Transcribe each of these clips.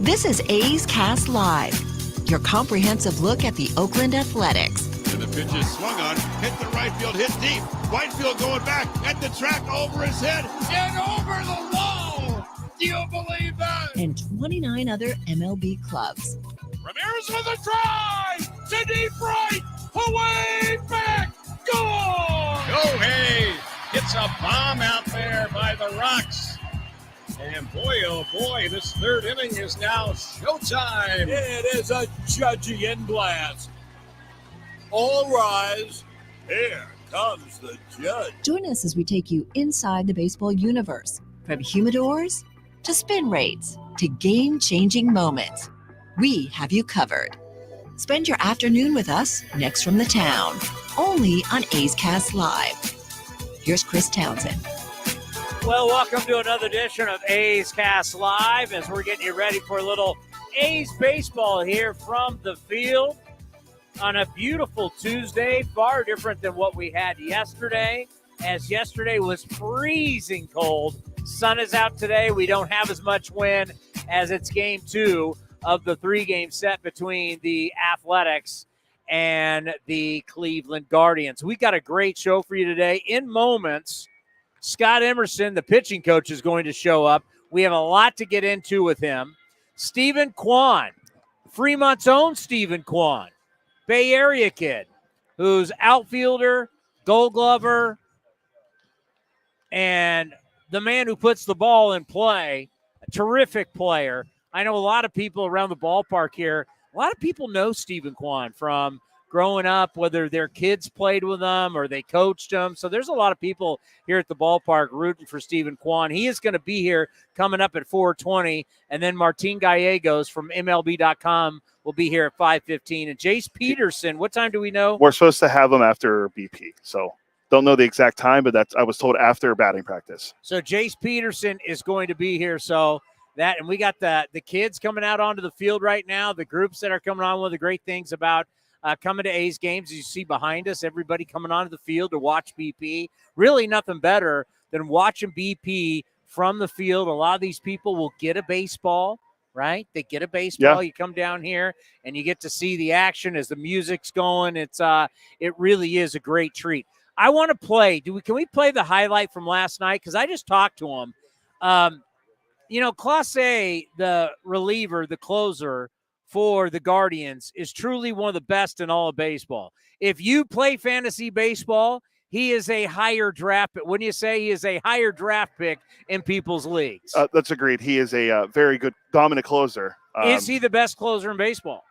This is A's Cast Live, your comprehensive look at the Oakland Athletics. And the pitch is swung on, hit the right field, hit deep. Whitefield going back at the track, over his head, and over the wall. Do you believe that? And 29 other MLB clubs. Ramirez with a drive to deep right, away back, goal! Go Hayes! It's a bomb out there by the Rocks. And boy, oh boy, this third inning is now showtime. It is a Judgian blast. All rise. Here comes the judge. Join us as we take you inside the baseball universe, from humidors to spin rates to game-changing moments. We have you covered. Spend your afternoon with us next from the town, only on A's Cast Live. Here's Chris Townsend. Well, welcome to another edition of A's Cast Live as we're getting you ready for a little A's baseball here from the field on a beautiful Tuesday, far different than what we had yesterday, as yesterday was freezing cold. Sun is out today. We don't have as much wind as it's game 2 of the 3-game set between the Athletics and the Cleveland Guardians. We got a great show for you today. In moments, Scott Emerson, the pitching coach, is going to show up. We have a lot to get into with him. Stephen Kwan, Fremont's own Stephen Kwan, Bay Area kid, who's outfielder, Gold Glover, and the man who puts the ball in play, a terrific player. I know a lot of people around the ballpark here, a lot of people know Stephen Kwan from growing up, whether their kids played with them or they coached them. So there's a lot of people here at the ballpark rooting for Stephen Kwan. He is going to be here coming up at 4:20, and then Martín Gallegos from MLB.com will be here at 5:15. And Jace Peterson, what time do we know? We're supposed to have him after BP, so don't know the exact time, but I was told after batting practice. So Jace Peterson is going to be here. So that, and we got the kids coming out onto the field right now, the groups that are coming on. One of the great things about coming to A's games, as you see behind us, everybody coming onto the field to watch BP. Really nothing better than watching BP from the field. A lot of these people will get a baseball, right? They get a baseball. Yeah. You come down here and you get to see the action as the music's going. It really is a great treat. I want to play. Can we play the highlight from last night? Because I just talked to him. Clase, the reliever, the closer for the Guardians, is truly one of the best in all of baseball. If you play fantasy baseball, he is a higher draft pick. Wouldn't you say he is a higher draft pick in people's leagues? That's agreed. He is a very good dominant closer. Is he the best closer in baseball?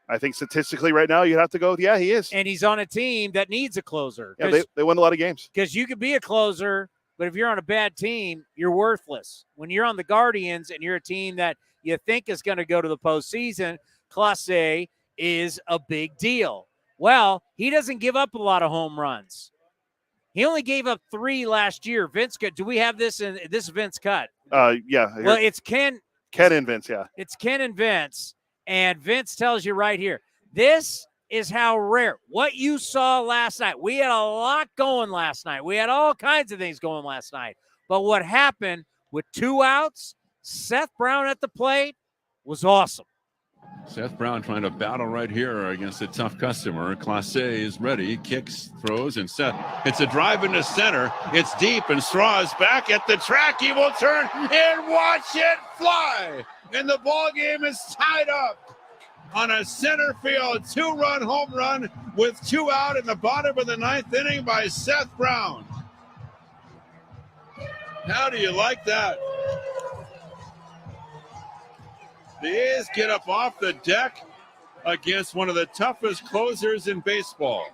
I think statistically right now you'd have to go, yeah, he is. And he's on a team that needs a closer. Yeah, they win a lot of games. Because you could be a closer, but if you're on a bad team, you're worthless. When you're on the Guardians and you're a team that you think is going to go to the postseason, Clase is a big deal. Well, he doesn't give up a lot of home runs. He only gave up 3 last year. Vince, do we have this in this Vince cut? Yeah. Well, it's Ken and Vince, yeah. It's Ken and Vince, and Vince tells you right here, this is how rare. What you saw last night, we had a lot going last night. We had all kinds of things going last night. But what happened with 2 outs, Seth Brown at the plate, was awesome. Seth Brown trying to battle right here against a tough customer. Clase is ready, kicks, throws, and Seth. It's a drive into center. It's deep, and Straw is back at the track. He will turn and watch it fly. And the ball game is tied up on a center field 2-run home run with 2 out in the bottom of the 9th inning by Seth Brown. How do you like that? The A's get up off the deck against one of the toughest closers in baseball.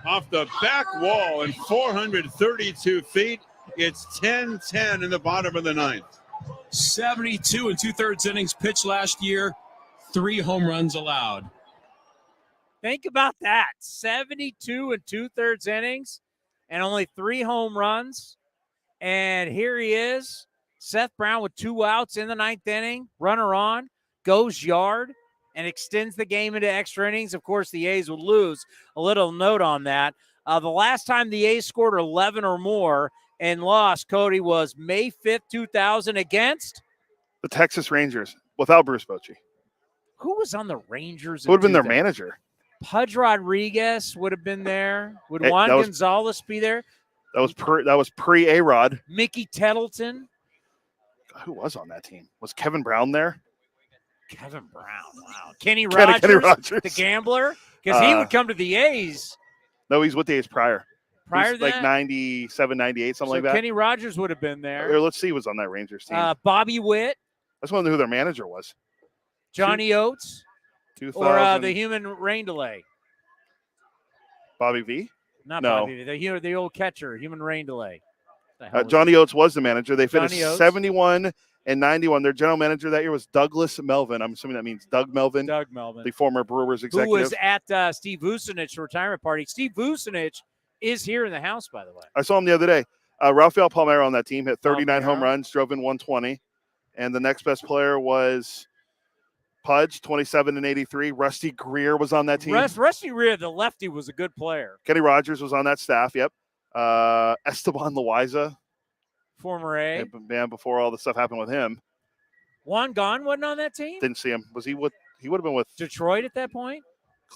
Off the back wall in 432 feet, it's 10-10 in the bottom of the 9th. 72 2/3 innings pitched last year, 3 home runs allowed. Think about that. 72 2/3 innings and only 3 home runs. And here he is. Seth Brown with 2 outs in the 9th inning, runner on, goes yard, and extends the game into extra innings. Of course, the A's would lose. A little note on that. The last time the A's scored 11 or more and lost, Cody, was May 5th, 2000 against The Texas Rangers without Bruce Bochy. Who was on the Rangers? Who would have been their manager? Pudge Rodriguez would have been there. Would Hey, Juan Gonzalez be there? That was pre A-Rod. Mickey Tettleton. Who was on that team? Was Kevin Brown there? Kevin Brown. Wow. Kenny Rogers, the gambler, because he would come to the A's. No, he's with the A's prior. Prior to like that? 97, 98, something like that. Kenny Rogers would have been there. Here, let's see who was on that Rangers team. Bobby Witt. I just want to know who their manager was. Johnny Oates. 2000. Or the human rain delay. Bobby V? Not No. Bobby V. The old catcher, human rain delay. Johnny Oates was the manager. They finished Johnny Oates. 71 and 91. Their general manager that year was Douglas Melvin. I'm assuming that means Doug Melvin. Doug Melvin. The former Brewers executive. Who was at Steve Vucinich's retirement party. Steve Vucinich is here in the house, by the way. I saw him the other day. Rafael Palmeiro on that team hit 39 Palmeiro. home runs, drove in 120. And the next best player was Pudge, 27 and 83. Rusty Greer was on that team. Rusty Greer, the lefty, was a good player. Kenny Rogers was on that staff, yep. Esteban Loaiza. Former A. Man, before all the stuff happened with him. Juan Gon wasn't on that team? Didn't see him. Was he with? He would have been with Detroit at that point?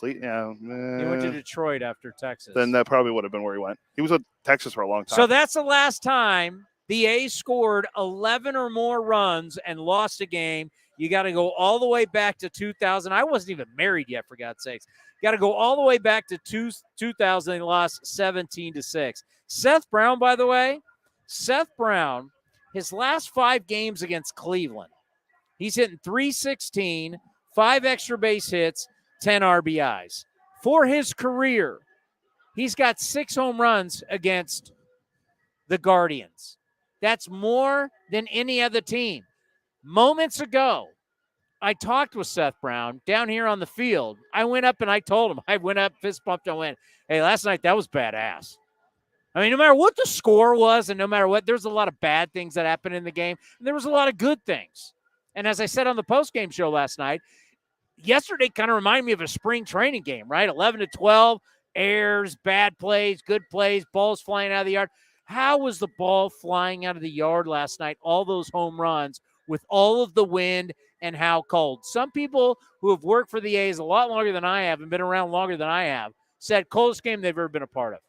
Yeah. He went to Detroit after Texas. Then that probably would have been where he went. He was with Texas for a long time. So that's the last time the A's scored 11 or more runs and lost a game. You got to go all the way back to 2000. I wasn't even married yet, for God's sakes. Got to go all the way back to 2000. They lost 17-6. Seth Brown, by the way, his last 5 games against Cleveland, he's hitting .316, 5 extra base hits, 10 RBIs. For his career, he's got 6 home runs against the Guardians. That's more than any other team. Moments ago, I talked with Seth Brown down here on the field. I went up and I told him, I went up, fist bumped, and went, hey, last night that was badass. I mean, no matter what the score was and no matter what, there's a lot of bad things that happened in the game. And there was a lot of good things. And as I said on the postgame show last night, yesterday kind of reminded me of a spring training game, right? 11-12, errors, bad plays, good plays, balls flying out of the yard. How was the ball flying out of the yard last night? All those home runs with all of the wind and how cold. Some people who have worked for the A's a lot longer than I have and been around longer than I have said coldest game they've ever been a part of.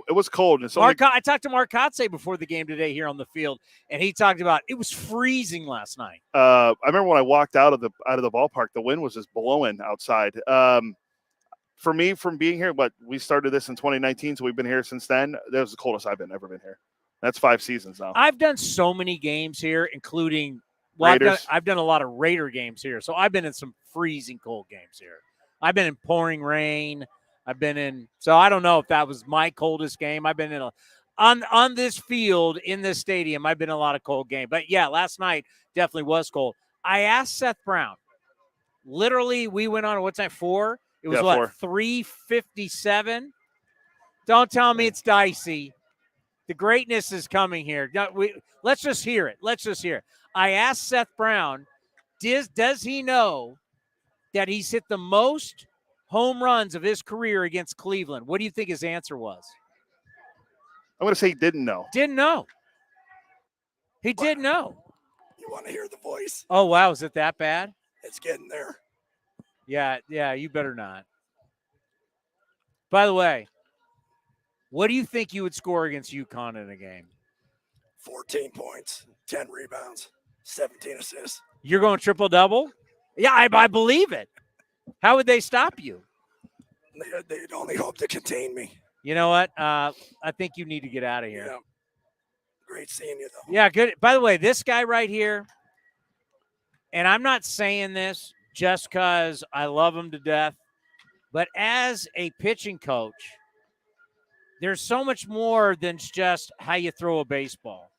It was cold. And I talked to Mark Kotze before the game today here on the field, and he talked about it was freezing last night. I remember when I walked out of the ballpark, the wind was just blowing outside. For me, from being here, we started this in 2019, so we've been here since then. That was the coldest I've ever been here. That's 5 seasons now. I've done so many games here, including I've done a lot of Raider games here, so I've been in some freezing cold games here. I've been in pouring rain. So I don't know if that was my coldest game. I've been in on this field in this stadium. I've been in a lot of cold games, but yeah, last night definitely was cold. I asked Seth Brown. Literally, we went on what's that 4? It was 3:57. Don't tell me it's dicey. The greatness is coming here. Let's just hear it. I asked Seth Brown, does he know that he's hit the most home runs of his career against Cleveland? What do you think his answer was? I'm going to say he didn't know. Didn't know. He did know. You want to hear the voice? Oh, wow. Is it that bad? It's getting there. Yeah, you better not. By the way, what do you think you would score against UConn in a game? 14 points, 10 rebounds, 17 assists. You're going triple-double? Yeah, I believe it. How would they stop you? They'd only hope to contain me. You know what? I think you need to get out of here. Yeah. Great seeing you, though. Yeah, good. By the way, this guy right here, and I'm not saying this just because I love him to death, but as a pitching coach, there's so much more than just how you throw a baseball.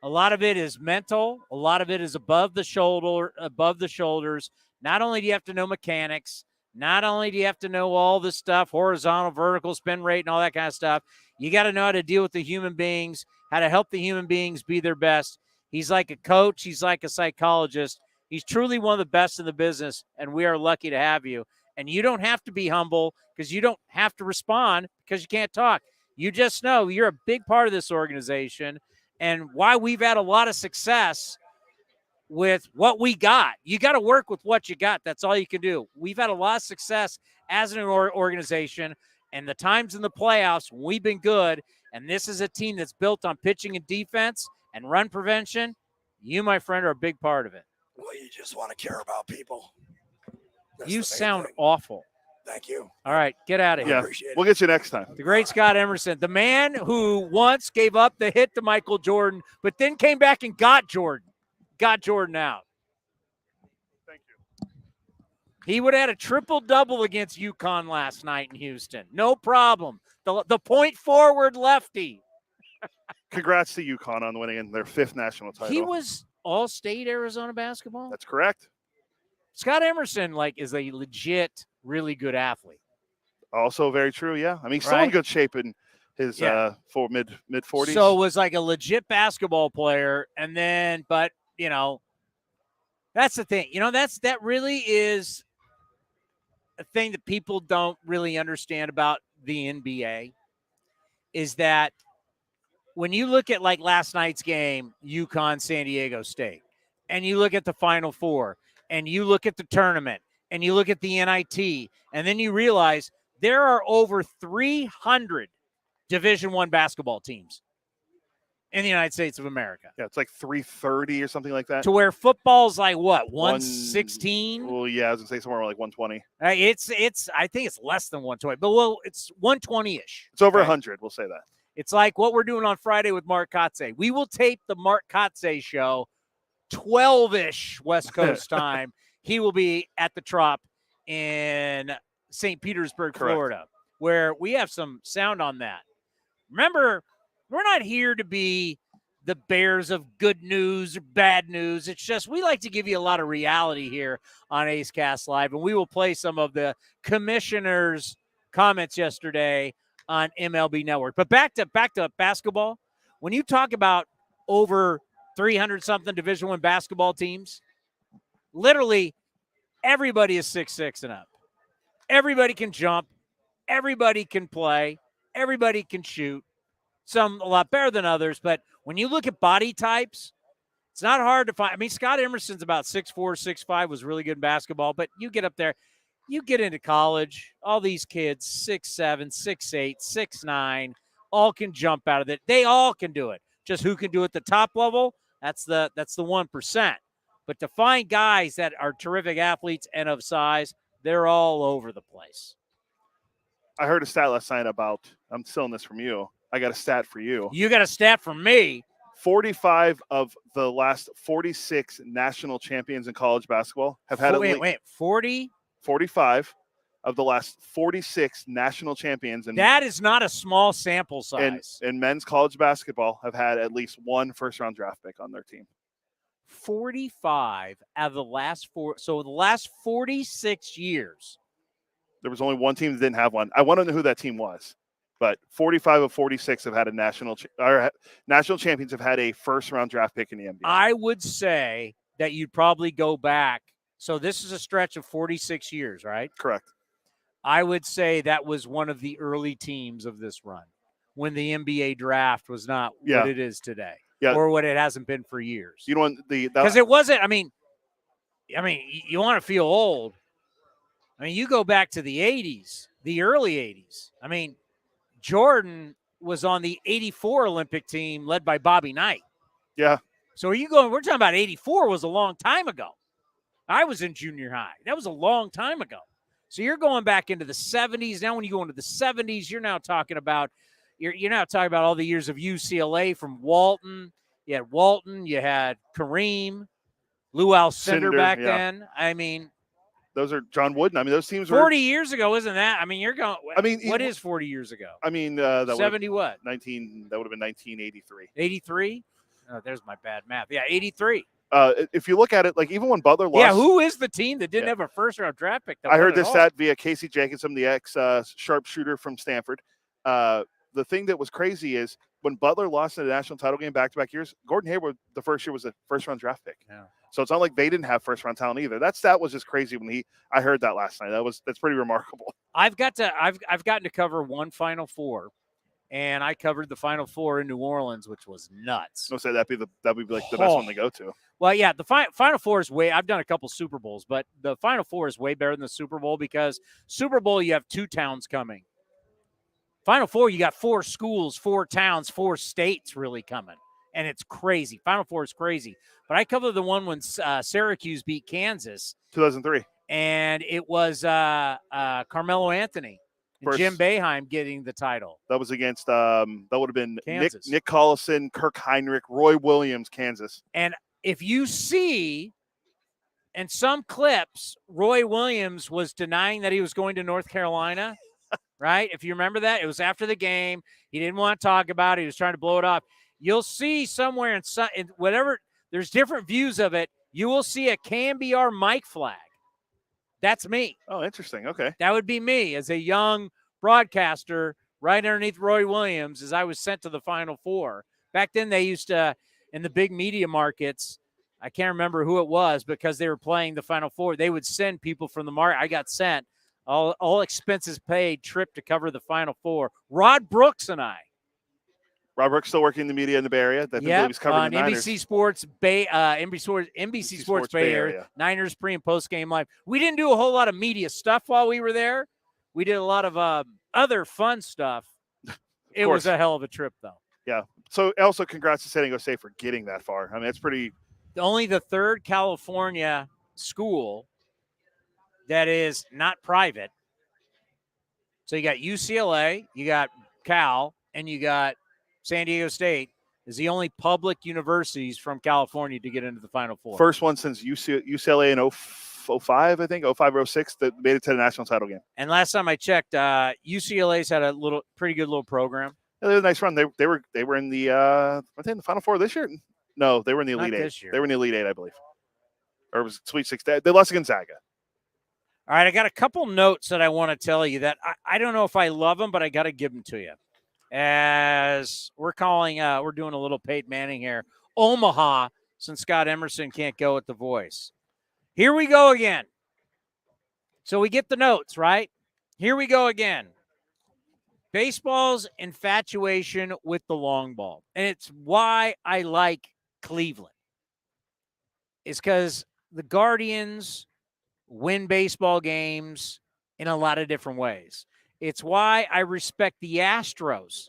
A lot of it is mental. A lot of it is above the shoulders. Not only do you have to know mechanics, not only do you have to know all this stuff, horizontal, vertical, spin rate, and all that kind of stuff, you got to know how to deal with the human beings, how to help the human beings be their best. He's like a coach. He's like a psychologist. He's truly one of the best in the business, and we are lucky to have you. And you don't have to be humble because you don't have to respond because you can't talk. You just know you're a big part of this organization, and why we've had a lot of success with what we got. You got to work with what you got. That's all you can do. We've had a lot of success as an organization, and the times in the playoffs, we've been good, and this is a team that's built on pitching and defense and run prevention. You, my friend, are a big part of it. Well, you just want to care about people. That's You the main sound thing. awful. Thank you. All right, get out of here. Yeah, Appreciate it. we'll get you next time. The great Scott Emerson, the man who once gave up the hit to Michael Jordan, but then came back and got Jordan out. Thank you. He would have had a triple-double against UConn last night in Houston. No problem. The point forward lefty. Congrats to UConn on winning their 5th national title. He was all-state Arizona basketball. That's correct. Scott Emerson, is a legit, really good athlete. Also very true, yeah. I mean, he's still in good shape in his for mid-40s. So was like a legit basketball player, and then, but, that's the thing. That really is a thing that people don't really understand about the NBA is that when you look at last night's game, UConn, San Diego State, and you look at the Final Four, and you look at the tournament, and you look at the NIT, and then you realize there are over 300 Division I basketball teams in the United States of America. Yeah, it's like 330 or something like that. To where football's 116? Well, yeah, I was going to say somewhere like 120. It's I think it's less than 120, but it's 120-ish. It's over 100, we'll say that. It's like what we're doing on Friday with Mark Kotze. We will tape the Mark Kotze show 12-ish West Coast time. He will be at the Trop in St. Petersburg, Correct. Florida, where we have some sound on that. Remember, we're not here to be the bears of good news or bad news. It's just we like to give you a lot of reality here on A's Cast Live, and we will play some of the commissioner's comments yesterday on MLB Network. But back to basketball. When you talk about over 300-something Division I basketball teams, literally everybody is 6'6" and up. Everybody can jump. Everybody can play. Everybody can shoot. Some a lot better than others, but when you look at body types, it's not hard to find. I mean, Scott Emerson's about 6'4", 6'5", was really good in basketball, but you get up there, you get into college, all these kids, 6'7", 6'8", 6'9", all can jump out of it. They all can do it. Just who can do it at the top level, that's the 1%. But to find guys that are terrific athletes and of size, they're all over the place. I heard a stat last night about, I'm stealing this from you. I got a stat for you. You got a stat from me. 45 of the last 46 national champions in college basketball have had 40? 45 of the last 46 national champions. That is not a small sample size. In men's college basketball have had at least one first-round draft pick on their team. 45 out of the last four. So the last 46 years. There was only one team that didn't have one. I want to know who that team was. But 45 of 46 have had a national champions have had a first-round draft pick in the NBA. I would say that you'd probably go back. So this is a stretch of 46 years, right? Correct. I would say that was one of the early teams of this run when the NBA draft was not what it is today, or what it hasn't been for years. You know, because it wasn't. I mean, you want to feel old. I mean, you go back to the 80s, the early 80s. I mean, Jordan was on the 84 Olympic team led by Bobby Knight. Yeah. So we're talking about 84 was a long time ago. I was in junior high. That was a long time ago. So you're going back into the 70s. Now when you go into the 70s, you're now talking about all the years of UCLA from Walton. You had Walton, you had Kareem, Lou Alcindor back then. I mean, those are John Wooden. I mean, those teams 40 years ago, isn't that? I mean, you're going. I mean, what is 40 years ago? I mean, 70 what? 19. That would have been 1983. 83. Oh, there's my bad math. Yeah, 83. If you look at it, like even when Butler lost. Yeah, who is the team that didn't have a first-round draft pick? I heard this stat via Casey Jacobson, the ex-sharpshooter from Stanford. The thing that was crazy is when Butler lost in the national title game back-to-back years, Gordon Hayward, the first year was a first-round draft pick. Yeah. So it's not like they didn't have first-round talent either. That stat was just crazy when I heard that last night. That's pretty remarkable. I've gotten to cover one Final Four, and I covered the Final Four in New Orleans, which was nuts. I'll say that'd be like the best one to go to. Well, yeah, the Final Four is I've done a couple Super Bowls, but the Final Four is way better than the Super Bowl because Super Bowl, you have 2 towns coming. Final Four, you got 4 schools, 4 towns, 4 states really coming, and it's crazy. Final Four is crazy. But I covered the one when Syracuse beat Kansas. 2003. And it was Carmelo Anthony and Jim Boeheim getting the title. That was against, that would have been Kansas. Nick Collison, Kirk Heinrich, Roy Williams, Kansas. And if you see in some clips, Roy Williams was denying that he was going to North Carolina, right? If you remember that, it was after the game. He didn't want to talk about it. He was trying to blow it off. You'll see somewhere in whatever, there's different views of it. You will see a KMBR mic flag. That's me. Oh, interesting. Okay. That would be me as a young broadcaster right underneath Roy Williams as I was sent to the Final Four. Back then they used to, in the big media markets, I can't remember who it was because they were playing the Final Four. They would send people from the market. I got sent, all expenses paid, trip to cover the Final Four. Rod Brooks and I. Rod Brooks still working in the media in the Bay Area. Yeah, he's covering on the Niners. NBC Sports NBC Sports Bay Area. Niners pre and post game live. We didn't do a whole lot of media stuff while we were there. We did a lot of other fun stuff. It was a hell of a trip, though. Yeah. So also, congrats to San Diego State for getting that far. I mean, it's pretty. Only the 3rd California school that is not private. So you got UCLA, you got Cal, and you got San Diego State is the only public universities from California to get into the Final Four. First one since UCLA in 05, I think, 05 or 06, that made it to the national title game. And last time I checked, UCLA's had a pretty good little program. Yeah, they had a nice run. They were in the I think the Final Four this year. No, they were in the Elite Eight. They were in the Elite Eight, I believe, or it was Sweet 16. They lost to Gonzaga. All right, I got a couple notes that I want to tell you that I don't know if I love them, but I got to give them to you. As we're doing a little Peyton Manning here. Omaha, since Scott Emerson can't go with the voice. Here we go again. So we get the notes, right? Here we go again. Baseball's infatuation with the long ball. And it's why I like Cleveland. It's because the Guardians win baseball games in a lot of different ways. It's why I respect the Astros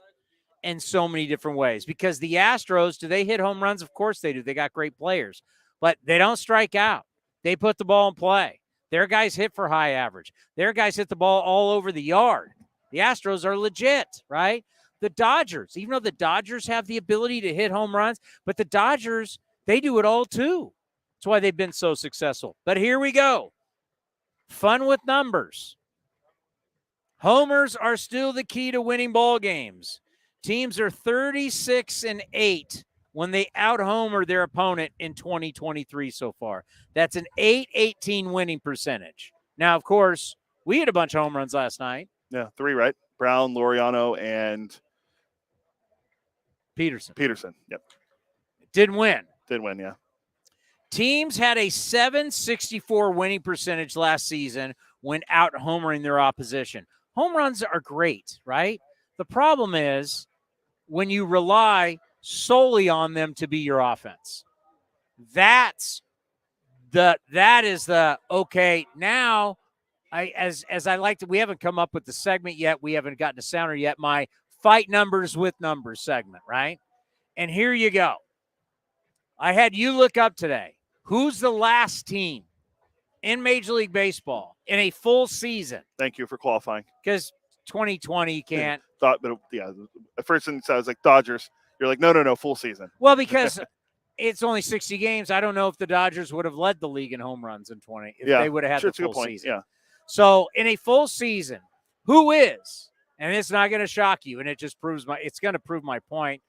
in so many different ways. Because the Astros, do they hit home runs? Of course they do. They got great players. But they don't strike out. They put the ball in play. Their guys hit for high average. Their guys hit the ball all over the yard. The Astros are legit, right? The Dodgers, even though the Dodgers have the ability to hit home runs, but the Dodgers, they do it all too. That's why they've been so successful. But here we go. Fun with numbers. Homers are still the key to winning ball games. Teams are 36-8 when they out-homer their opponent in 2023 so far. That's an .818 winning percentage. Now, of course, we hit a bunch of home runs last night. Yeah, 3, right? Brown, Laureano, and Peterson. Yep. Didn't win. Did win, yeah. Teams had a .764 winning percentage last season when out-homering their opposition. Home runs are great, right? The problem is when you rely solely on them to be your offense. That is the okay. Now, as I like to, we haven't come up with the segment yet. We haven't gotten to sounder yet. My fight numbers with numbers segment, right? And here you go. I had you look up today. Who's the last team in Major League Baseball in a full season? Thank you for qualifying. Because 2020 you can't. At first I was like Dodgers. You're like, no, full season. Well, because it's only 60 games. I don't know if the Dodgers would have led the league in home runs in 20 if they would have had the full season. Yeah. So in a full season, who is, and it's not going to shock you, and it just it's going to prove my point.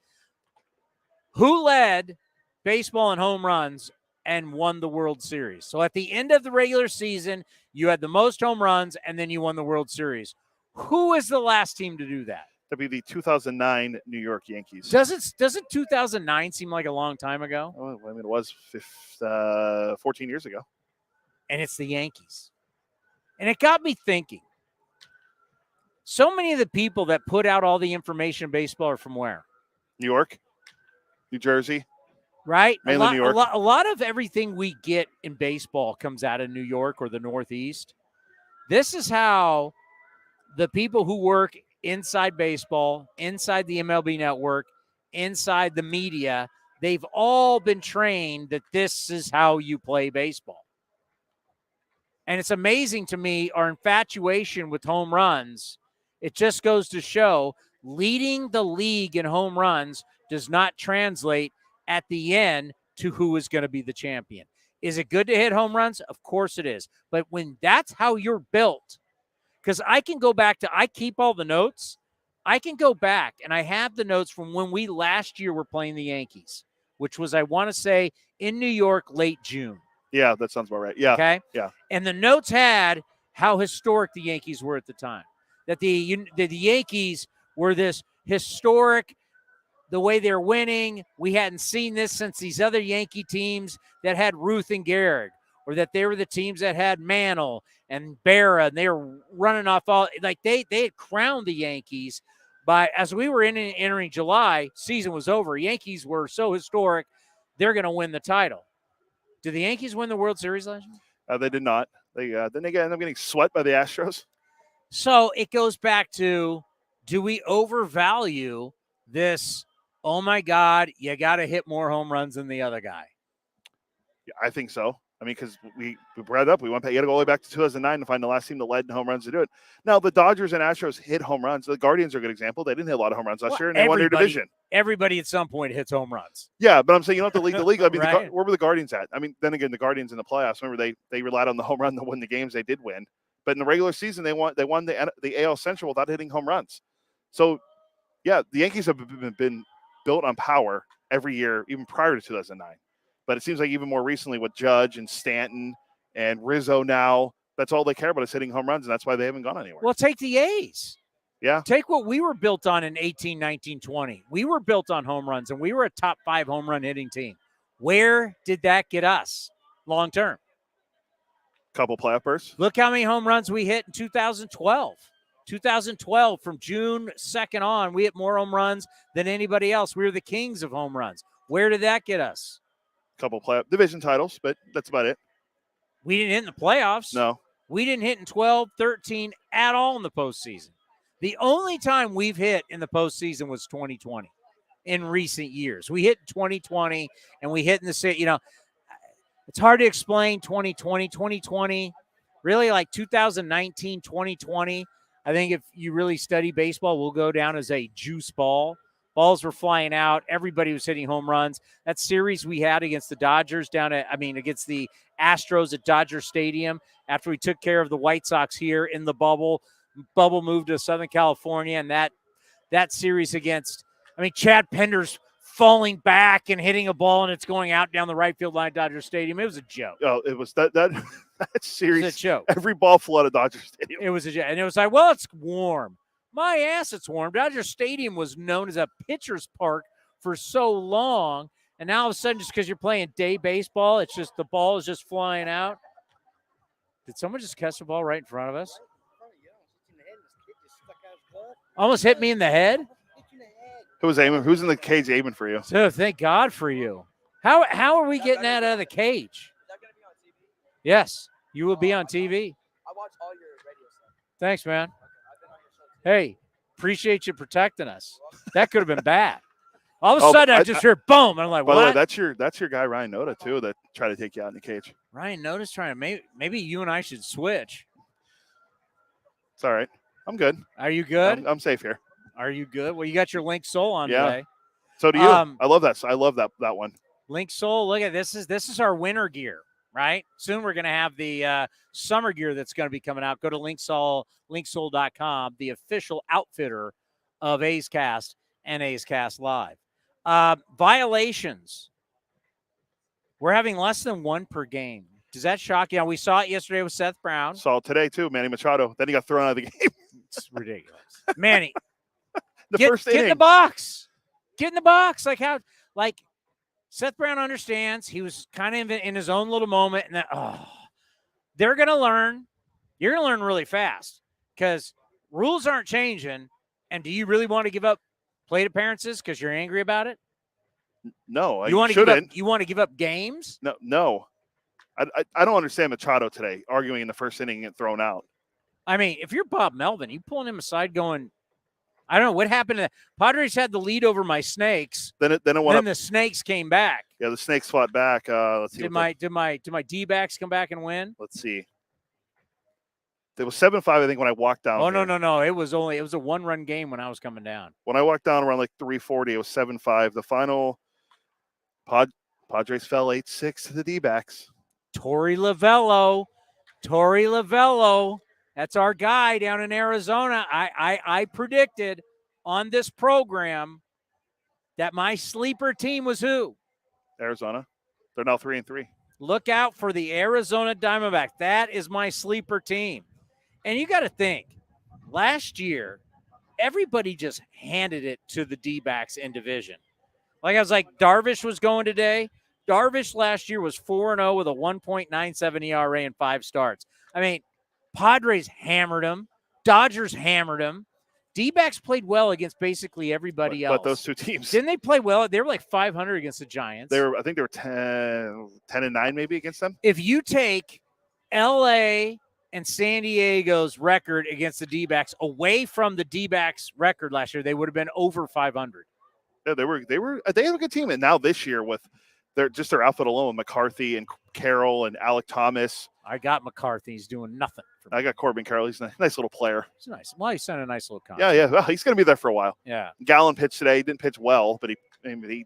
Who led baseball in home runs and won the World Series? So at the end of the regular season, you had the most home runs, and then you won the World Series. Who is the last team to do that? That'd be the 2009 New York Yankees. Doesn't 2009 seem like a long time ago? Oh, I mean, it was 14 years ago. And it's the Yankees. And it got me thinking. So many of the people that put out all the information in baseball are from where? New York, New Jersey. Right? Mainly New York. A lot of everything we get in baseball comes out of New York or the Northeast. This is how the people who work inside baseball, inside the MLB network, inside the media, they've all been trained that this is how you play baseball. And it's amazing to me, our infatuation with home runs. It just goes to show leading the league in home runs does not translate at the end to who is going to be the champion. Is it good to hit home runs? Of course it is. But when that's how you're built, because I can go back to, I keep all the notes. I can go back and I have the notes from when we last year were playing the Yankees, which was, I want to say, in New York, late June. Yeah, that sounds about right. Yeah. Okay. Yeah. And the notes had how historic the Yankees were at the time. That the Yankees were this historic, the way they're winning. We hadn't seen this since these other Yankee teams that had Ruth and Gehrig, or that they were the teams that had Mantle and Berra, and they were running off all, like they had crowned the Yankees by, as we were entering July, season was over. Yankees were so historic, they're going to win the title. Did the Yankees win the World Series last year? They did not. Then they end up getting swept by the Astros. So it goes back to, do we overvalue this? Oh my God, you got to hit more home runs than the other guy. Yeah, I think so. I mean, because we brought it up. You got to go all the way back to 2009 to find the last team that led in home runs to do it. Now, the Dodgers and Astros hit home runs. The Guardians are a good example. They didn't hit a lot of home runs last year, and they won their division. Everybody at some point hits home runs. Yeah, but I'm saying you don't have to lead the league. I mean, Right. where were the Guardians at? I mean, then again, the Guardians in the playoffs, remember, they relied on the home run to win the games they did win. But in the regular season, they won the AL Central without hitting home runs. So, yeah, the Yankees have been built on power every year, even prior to 2009. But it seems like even more recently with Judge and Stanton and Rizzo now, that's all they care about is hitting home runs, and that's why they haven't gone anywhere. Well, take the A's. Yeah. Take what we were built on in 18, 19, 20. We were built on home runs, and we were a top 5 home run hitting team. Where did that get us long term? Couple playoff bursts. Look how many home runs we hit in 2012. 2012, from June 2nd on, we hit more home runs than anybody else. We were the kings of home runs. Where did that get us? Couple playoff division titles, but that's about it. We didn't hit in the playoffs. No. We didn't hit in 12, 13 at all in the postseason. The only time we've hit in the postseason was 2020 in recent years. We hit in 2020, and we hit in the, it's hard to explain 2020. 2020, really like 2019, 2020, I think if you really study baseball, will go down as a juice ball. Balls were flying out. Everybody was hitting home runs. That series we had against the Dodgers against the Astros at Dodger Stadium, after we took care of the White Sox here in the bubble moved to Southern California, and that series against, Chad Pender's falling back and hitting a ball, and it's going out down the right field line at Dodger Stadium. It was a joke. Oh, it was that series. It was a joke. Every ball flew out of Dodger Stadium. It was a joke. And it was like, well, it's warm. My ass, it's warm. Dodger Stadium was known as a pitcher's park for so long, and now all of a sudden, just because you're playing day baseball, it's just the ball is just flying out. Did someone just catch the ball right in front of us? Almost hit me in the head. Who's aiming? Who's in the cage aiming for you? So thank God for you. How are we getting that out of the cage? Is that going to be on TV? Yes, you will be on TV. I watch all your radio stuff. Thanks, man. I've been on your show too. Hey, appreciate you protecting us. That could have been bad. All of a sudden, I just heard boom, and I'm like, by what? the way, that's your guy Ryan Noda too that tried to take you out in the cage. Ryan Noda's trying to maybe you and I should switch. It's all right. I'm good. Are you good? I'm safe here. Are you good? Well, you got your Link Soul on today. So do you. I love that. I love that one. Link Soul. Look at this. This is our winter gear, right? Soon we're going to have the summer gear that's going to be coming out. Go to linksoul.com, the official outfitter of A's Cast and A's Cast Live. Violations. We're having less than one per game. Does that shock you? We saw it yesterday with Seth Brown. Saw it today too, Manny Machado. Then he got thrown out of the game. It's ridiculous. Manny, first inning. Get in the box. Get in the box. Like Seth Brown understands. He was kind of in his own little moment, and they're going to learn. You're going to learn really fast because rules aren't changing, and do you really want to give up plate appearances because you're angry about it? No, You want to shouldn't. You want to give up games? No. I don't understand Machado today arguing in the first inning and thrown out. I mean, if you're Bob Melvin, you pulling him aside going, I don't know what happened to Padres had the lead over my Snakes. Then it went then up. The Snakes came back. Yeah, the Snakes fought back. Let's see. Did my D-backs come back and win? Let's see. It was 7-5, I think, when I walked down. Oh, no. It was a 1-run game when I was coming down. When I walked down around like 3:40, it was 7-5. The final Padres fell 8-6 to the D-backs. Torey Lavello. That's our guy down in Arizona. I predicted on this program that my sleeper team was who? Arizona. They're now 3-3. Look out for the Arizona Diamondbacks. That is my sleeper team. And you got to think, last year, everybody just handed it to the D-backs in division. Like I was like, Darvish was going today. Darvish last year was 4-0 with a 1.97 ERA and 5 starts. I mean, Padres hammered him. Dodgers hammered him. D-backs played well against basically everybody else. But those two teams. Didn't they play well? They were like 500 against the Giants. I think they were 10-9 maybe against them. If you take L.A. and San Diego's record against the D-backs away from the D-backs record last year, they would have been over 500. Yeah, they have a good team. And now this year with their outfit alone, McCarthy and Carroll and Alec Thomas. I got McCarthy. He's doing nothing for me. I got Corbin Carroll. He's a nice little player. He's nice. Well, he sent a nice little contract. Yeah. Well, he's going to be there for a while. Yeah. Gallen pitched today. He didn't pitch well, but he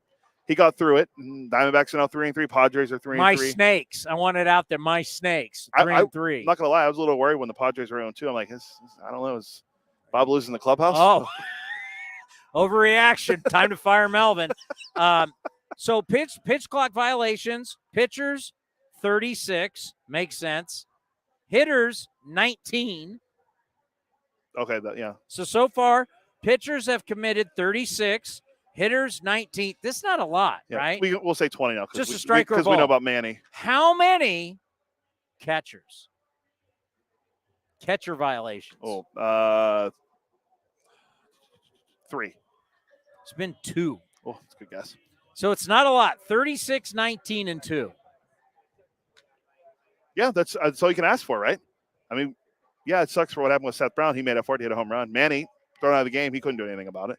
got through it. Diamondbacks are now 3-3. Padres are 3-3. My Snakes. I want it out there. My Snakes. 3-3. I'm not going to lie. I was a little worried when the Padres were 0-2. I'm like, I don't know. Is Bob losing the clubhouse? Oh. Overreaction. Time to fire Melvin. So pitch clock violations. Pitchers, 36. Makes sense. Hitters, 19. Okay, yeah. So far, pitchers have committed 36. Hitters, 19. This is not a lot, yeah, right? We'll say 20 now. Just a strike or a ball. Because we know about Manny. How many catchers? Catcher violations. 3. It's been 2. Oh, that's a good guess. So it's not a lot. 36, 19, and 2. Yeah, that's all you can ask for, right? I mean, yeah, it sucks for what happened with Seth Brown. He made up for it. He hit a home run. Manny, thrown out of the game. He couldn't do anything about it.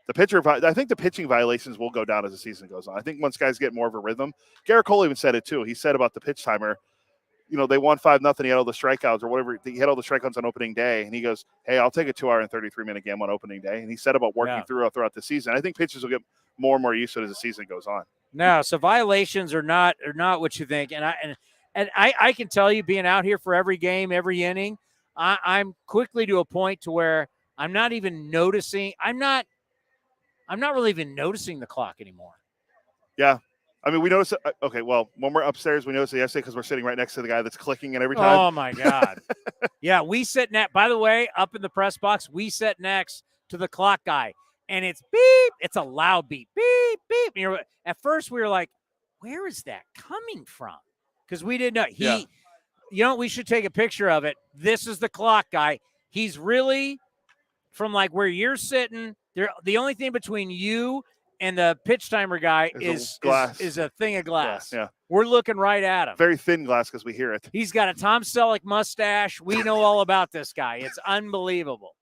I think the pitching violations will go down as the season goes on. I think once guys get more of a rhythm. Garrett Cole even said it too. He said about the pitch timer, they won 5-0. He had all the strikeouts or whatever. He had all the strikeouts on opening day. And he goes, hey, I'll take a 2-hour and 33-minute game on opening day. And he said about working throughout the season. I think pitchers will get more and more used to it as the season goes on. No, so violations are not what you think. And I can tell you, being out here for every game, every inning, I'm quickly to a point to where I'm not even noticing. I'm not really even noticing the clock anymore. Yeah. I mean, we notice it. Okay, well, when we're upstairs, we notice it yesterday because we're sitting right next to the guy that's clicking it every time. Oh, my God. Yeah, we sit next. By the way, up in the press box, we sit next to the clock guy. And it's beep. It's a loud beep. Beep, beep. At first, we were like, where is that coming from? Because we didn't know. We should take a picture of it. This is the clock guy. He's really from like where you're sitting. The only thing between you and the pitch timer guy is a thing of glass. Yeah. We're looking right at him. Very thin glass because we hear it. He's got a Tom Selleck mustache. We know all about this guy. It's unbelievable.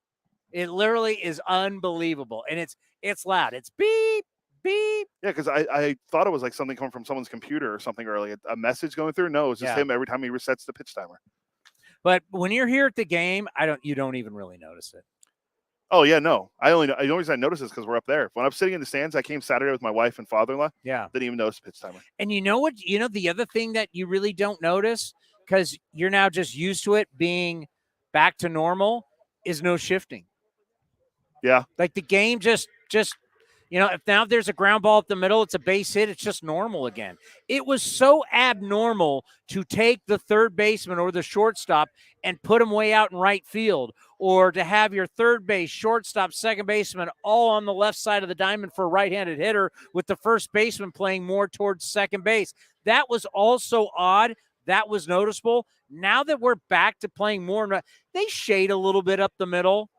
It literally is unbelievable. And it's loud. It's beep, beep. Yeah, because I thought it was like something coming from someone's computer or something early. A message going through? No, it's just him every time he resets the pitch timer. But when you're here at the game, you don't even really notice it. Oh, yeah, no. The only reason I notice is because we're up there. When I'm sitting in the stands, I came Saturday with my wife and father-in-law. Yeah. Didn't even notice the pitch timer. And you know what? The other thing that you really don't notice, because you're now just used to it being back to normal, is no shifting. Yeah. Like the game just if now there's a ground ball up the middle, it's a base hit, it's just normal again. It was so abnormal to take the third baseman or the shortstop and put him way out in right field, or to have your third base, shortstop, second baseman all on the left side of the diamond for a right-handed hitter with the first baseman playing more towards second base. That was also odd, that was noticeable. Now that we're back to playing more, they shade a little bit up the middle,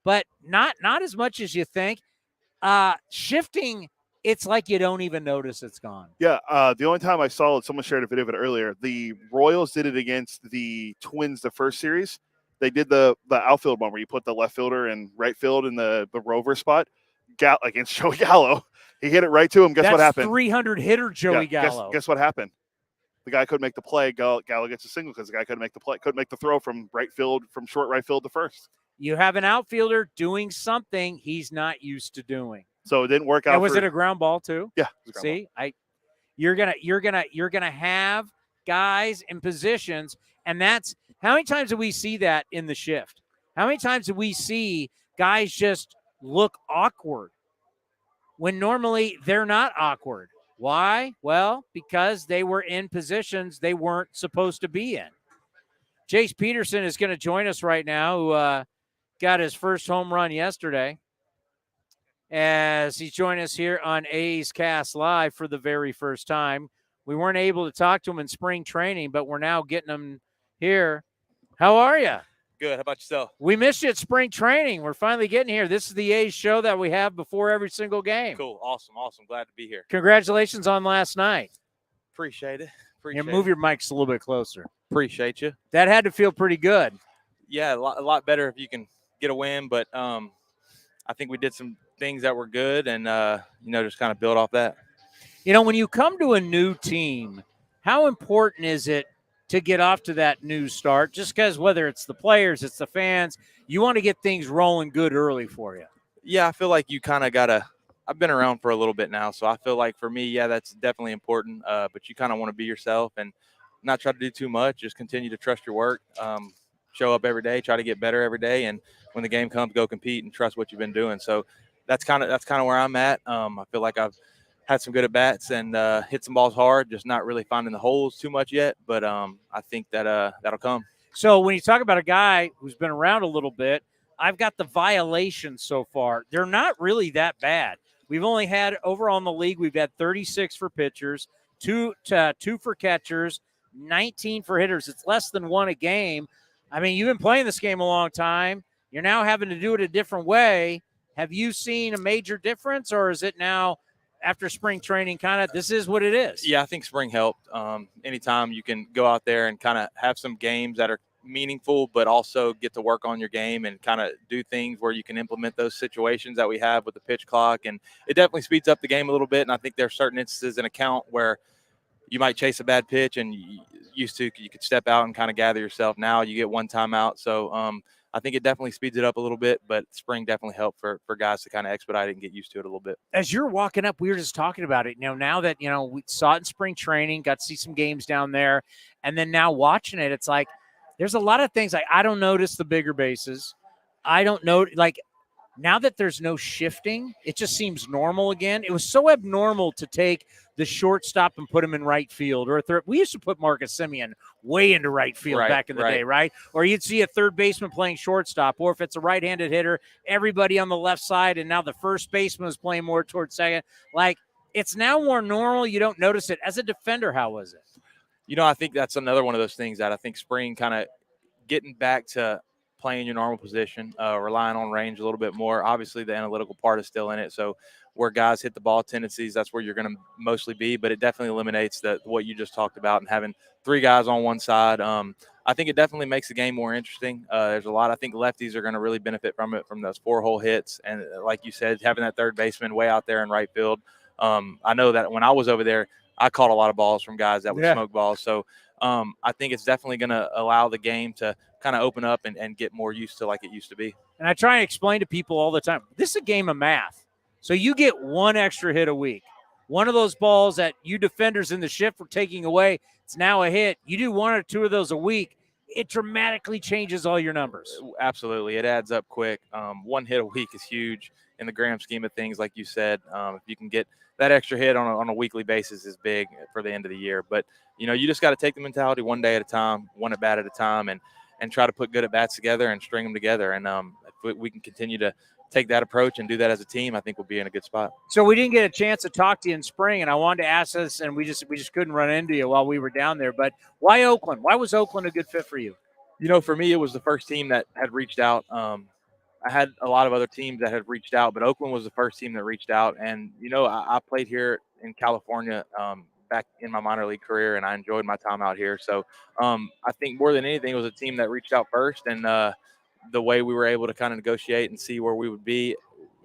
but not as much as you think. Shifting, it's like you don't even notice it's gone. Yeah, the only time I saw it, someone shared a video of it earlier. The Royals did it against the Twins the first series. They did the outfield one where you put the left fielder and right field in the rover spot. Against Joey Gallo, he hit it right to him. Guess what happened? 300 hitter Joey Gallo. Guess what happened? The guy couldn't make the play. Gallo gets a single because the guy couldn't make the play. Couldn't make the throw from short right field to first. You have an outfielder doing something he's not used to doing. So it didn't work out. And was it a ground ball too? Yeah. See, you're gonna have guys in positions, and that's how many times do we see that in the shift? How many times do we see guys just look awkward when normally they're not awkward? Why? Well, because they were in positions they weren't supposed to be in. Jace Peterson is going to join us right now, who got his first home run yesterday, as he's joining us here on A's Cast Live for the very first time. We weren't able to talk to him in spring training, but we're now getting him here. How are you? Good. How about yourself? We missed you at spring training. We're finally getting here. This is the A's show that we have before every single game. Cool. Awesome. Glad to be here. Congratulations on last night. Appreciate it. Move your mics a little bit closer. Appreciate you. That had to feel pretty good. Yeah, a lot better if you can get a win, but I think we did some things that were good and, just kind of build off that. When you come to a new team, how important is it to get off to that new start? Just because whether it's the players, it's the fans, you want to get things rolling good early for you. Yeah, I feel like you kind of got to – I've been around for a little bit now, so I feel like for me, yeah, that's definitely important. But you kind of want to be yourself and not try to do too much. Just continue to trust your work, show up every day, try to get better every day, and when the game comes, go compete and trust what you've been doing. So that's kind of where I'm at. I feel like I've had some good at-bats and hit some balls hard, just not really finding the holes too much yet. But I think that that'll come. So when you talk about a guy who's been around a little bit, I've got the violations so far. They're not really that bad. We've only had, overall in the league, we've had 36 for pitchers, two for catchers, 19 for hitters. It's less than one a game. I mean, you've been playing this game a long time. You're now having to do it a different way. Have you seen a major difference, or is it now – after spring training, kind of this is what it is? Yeah, I think spring helped. Anytime you can go out there and kind of have some games that are meaningful, but also get to work on your game and kind of do things where you can implement those situations that we have with the pitch clock. And it definitely speeds up the game a little bit. And I think there are certain instances in account where you might chase a bad pitch and you could step out and kind of gather yourself. Now you get one timeout. So I think it definitely speeds it up a little bit, but spring definitely helped for guys to kind of expedite it and get used to it a little bit. As you're walking up, we were just talking about it. Now that, we saw it in spring training, got to see some games down there, and then now watching it, it's like there's a lot of things. Like I don't notice the bigger bases. I don't know, like now that there's no shifting, it just seems normal again. It was so abnormal to take the shortstop and put him in right field, or a third. We used to put Marcus Semien way into right field back in the day, right? Or you'd see a third baseman playing shortstop, or if it's a right-handed hitter, everybody on the left side, and now the first baseman is playing more towards second. Like, it's now more normal. You don't notice it. As a defender, how was it? I think that's another one of those things that I think spring kind of getting back to playing your normal position, relying on range a little bit more. Obviously, the analytical part is still in it, so where guys hit the ball tendencies, that's where you're going to mostly be, but it definitely eliminates what you just talked about and having three guys on one side. I think it definitely makes the game more interesting. There's a lot. I think lefties are going to really benefit from it, from those 4-hole hits. And like you said, having that third baseman way out there in right field. I know that when I was over there, I caught a lot of balls from guys that would smoke balls. So I think it's definitely going to allow the game to kind of open up and get more used to like it used to be. And I try and explain to people all the time, this is a game of math. So you get one extra hit a week. One of those balls that you defenders in the shift were taking away, it's now a hit. You do one or two of those a week, it dramatically changes all your numbers. Absolutely. It adds up quick. One hit a week is huge in the grand scheme of things, like you said. If you can get that extra hit on a weekly basis is big for the end of the year. But, you just got to take the mentality one day at a time, one at bat at a time, and try to put good at-bats together and string them together. And if we can continue to take that approach and do that as a team, I think we'll be in a good spot. So we didn't get a chance to talk to you in spring, and I wanted to ask this, and we just couldn't run into you while we were down there. But why Oakland? Why was Oakland a good fit for you? For me, it was the first team that had reached out. I had a lot of other teams that had reached out, but Oakland was the first team that reached out. And, I played here in California back in my minor league career, and I enjoyed my time out here. So I think more than anything, it was a team that reached out first. And the way we were able to kind of negotiate and see where we would be,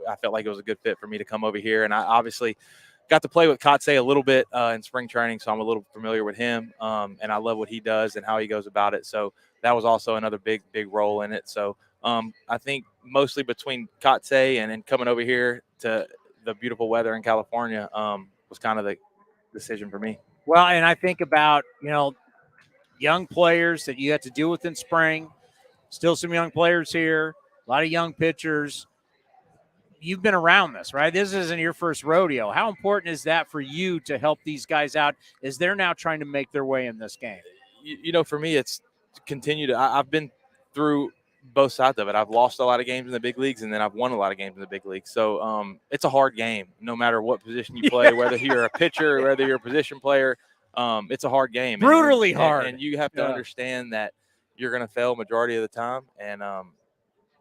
I felt like it was a good fit for me to come over here. And I obviously got to play with Kotze a little bit in spring training, so I'm a little familiar with him. And I love what he does and how he goes about it. So that was also another big role in it. So I think mostly between Kotze and coming over here to the beautiful weather in California was kind of the decision for me. Well, and I think about, young players that you had to deal with in spring, still some young players here, a lot of young pitchers. You've been around this, right? This isn't your first rodeo. How important is that for you to help these guys out as they're now trying to make their way in this game? For me, it's to continue to – I've been through both sides of it. I've lost a lot of games in the big leagues, and then I've won a lot of games in the big leagues. So it's a hard game no matter what position you play, whether you're a pitcher, whether you're a position player. It's a hard game. Brutally hard. And you have to understand that you're going to fail majority of the time. And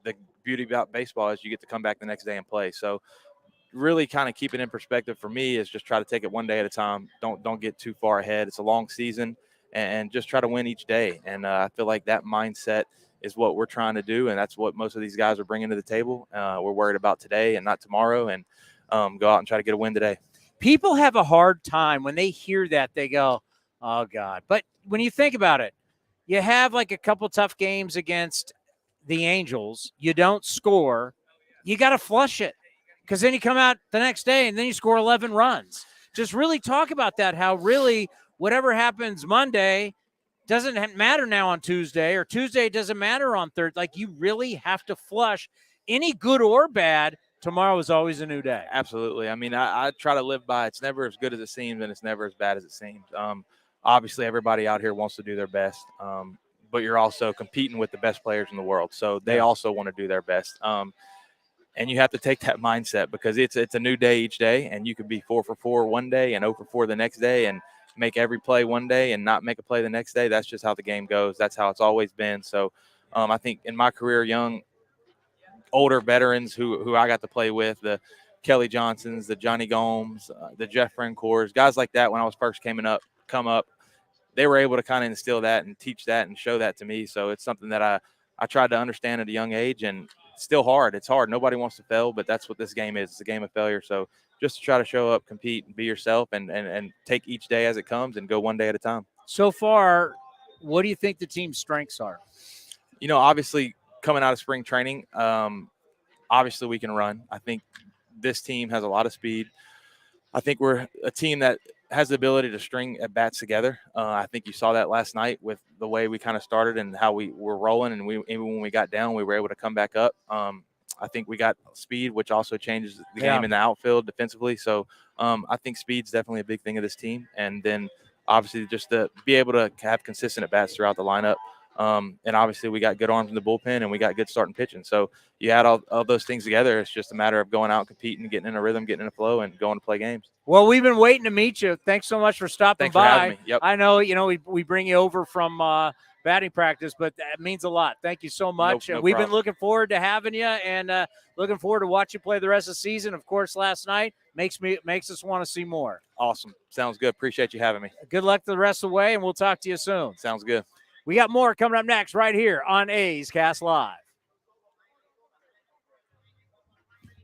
the beauty about baseball is you get to come back the next day and play. So really kind of keep it in perspective for me is just try to take it one day at a time. Don't get too far ahead. It's a long season, and just try to win each day. And I feel like that mindset is what we're trying to do, and that's what most of these guys are bringing to the table. We're worried about today and not tomorrow, and go out and try to get a win today. People have a hard time when they hear that. They go, oh, God. But when you think about it, you have like a couple tough games against the Angels. You don't score. You got to flush it because then you come out the next day and then you score 11 runs. Just really talk about that, how really whatever happens Monday doesn't matter now on Tuesday, or Tuesday doesn't matter on Thursday. Like, you really have to flush any good or bad. Tomorrow is always a new day. Absolutely. I mean, I try to live by it's never as good as it seems, and it's never as bad as it seems. Obviously, everybody out here wants to do their best, but you're also competing with the best players in the world. So they also want to do their best. And you have to take that mindset because it's a new day each day, and you could be 4 for 4 one day and 0 for 4 the next day and make every play one day and not make a play the next day. That's just how the game goes. That's how it's always been. So I think in my career, young, older veterans who I got to play with, the Kelly Johnsons, the Johnny Gomes, the Jeff Francoeurs, guys like that when I was first come up, they were able to kind of instill that and teach that and show that to me. So it's something that I tried to understand at a young age, and it's still hard. It's hard. Nobody wants to fail, but that's what this game is. It's a game of failure. So just to try to show up, compete, and be yourself, and take each day as it comes and go one day at a time. So far, what do you think the team's strengths are? Obviously coming out of spring training, obviously we can run. I think this team has a lot of speed. I think we're a team that has the ability to string at bats together. I think you saw that last night with the way we kind of started and how we were rolling, and even when we got down, we were able to come back up. I think we got speed, which also changes the game in the outfield defensively. So I think speed's definitely a big thing of this team. And then obviously just to be able to have consistent at bats throughout the lineup. And obviously we got good arms in the bullpen, and we got good starting pitching. So you add all those things together. It's just a matter of going out, competing, getting in a rhythm, getting in a flow, and going to play games. Well, we've been waiting to meet you. Thanks so much for stopping Thanks by. For having me. Yep. I know, we bring you over from batting practice, but that means a lot. Thank you so much. No We've problem. been looking forward to having you, and looking forward to watch you play the rest of the season. Of course, last night makes us want to see more. Awesome. Sounds good. Appreciate you having me. Good luck the rest of the way, and we'll talk to you soon. Sounds good. We got more coming up next right here on A's Cast Live.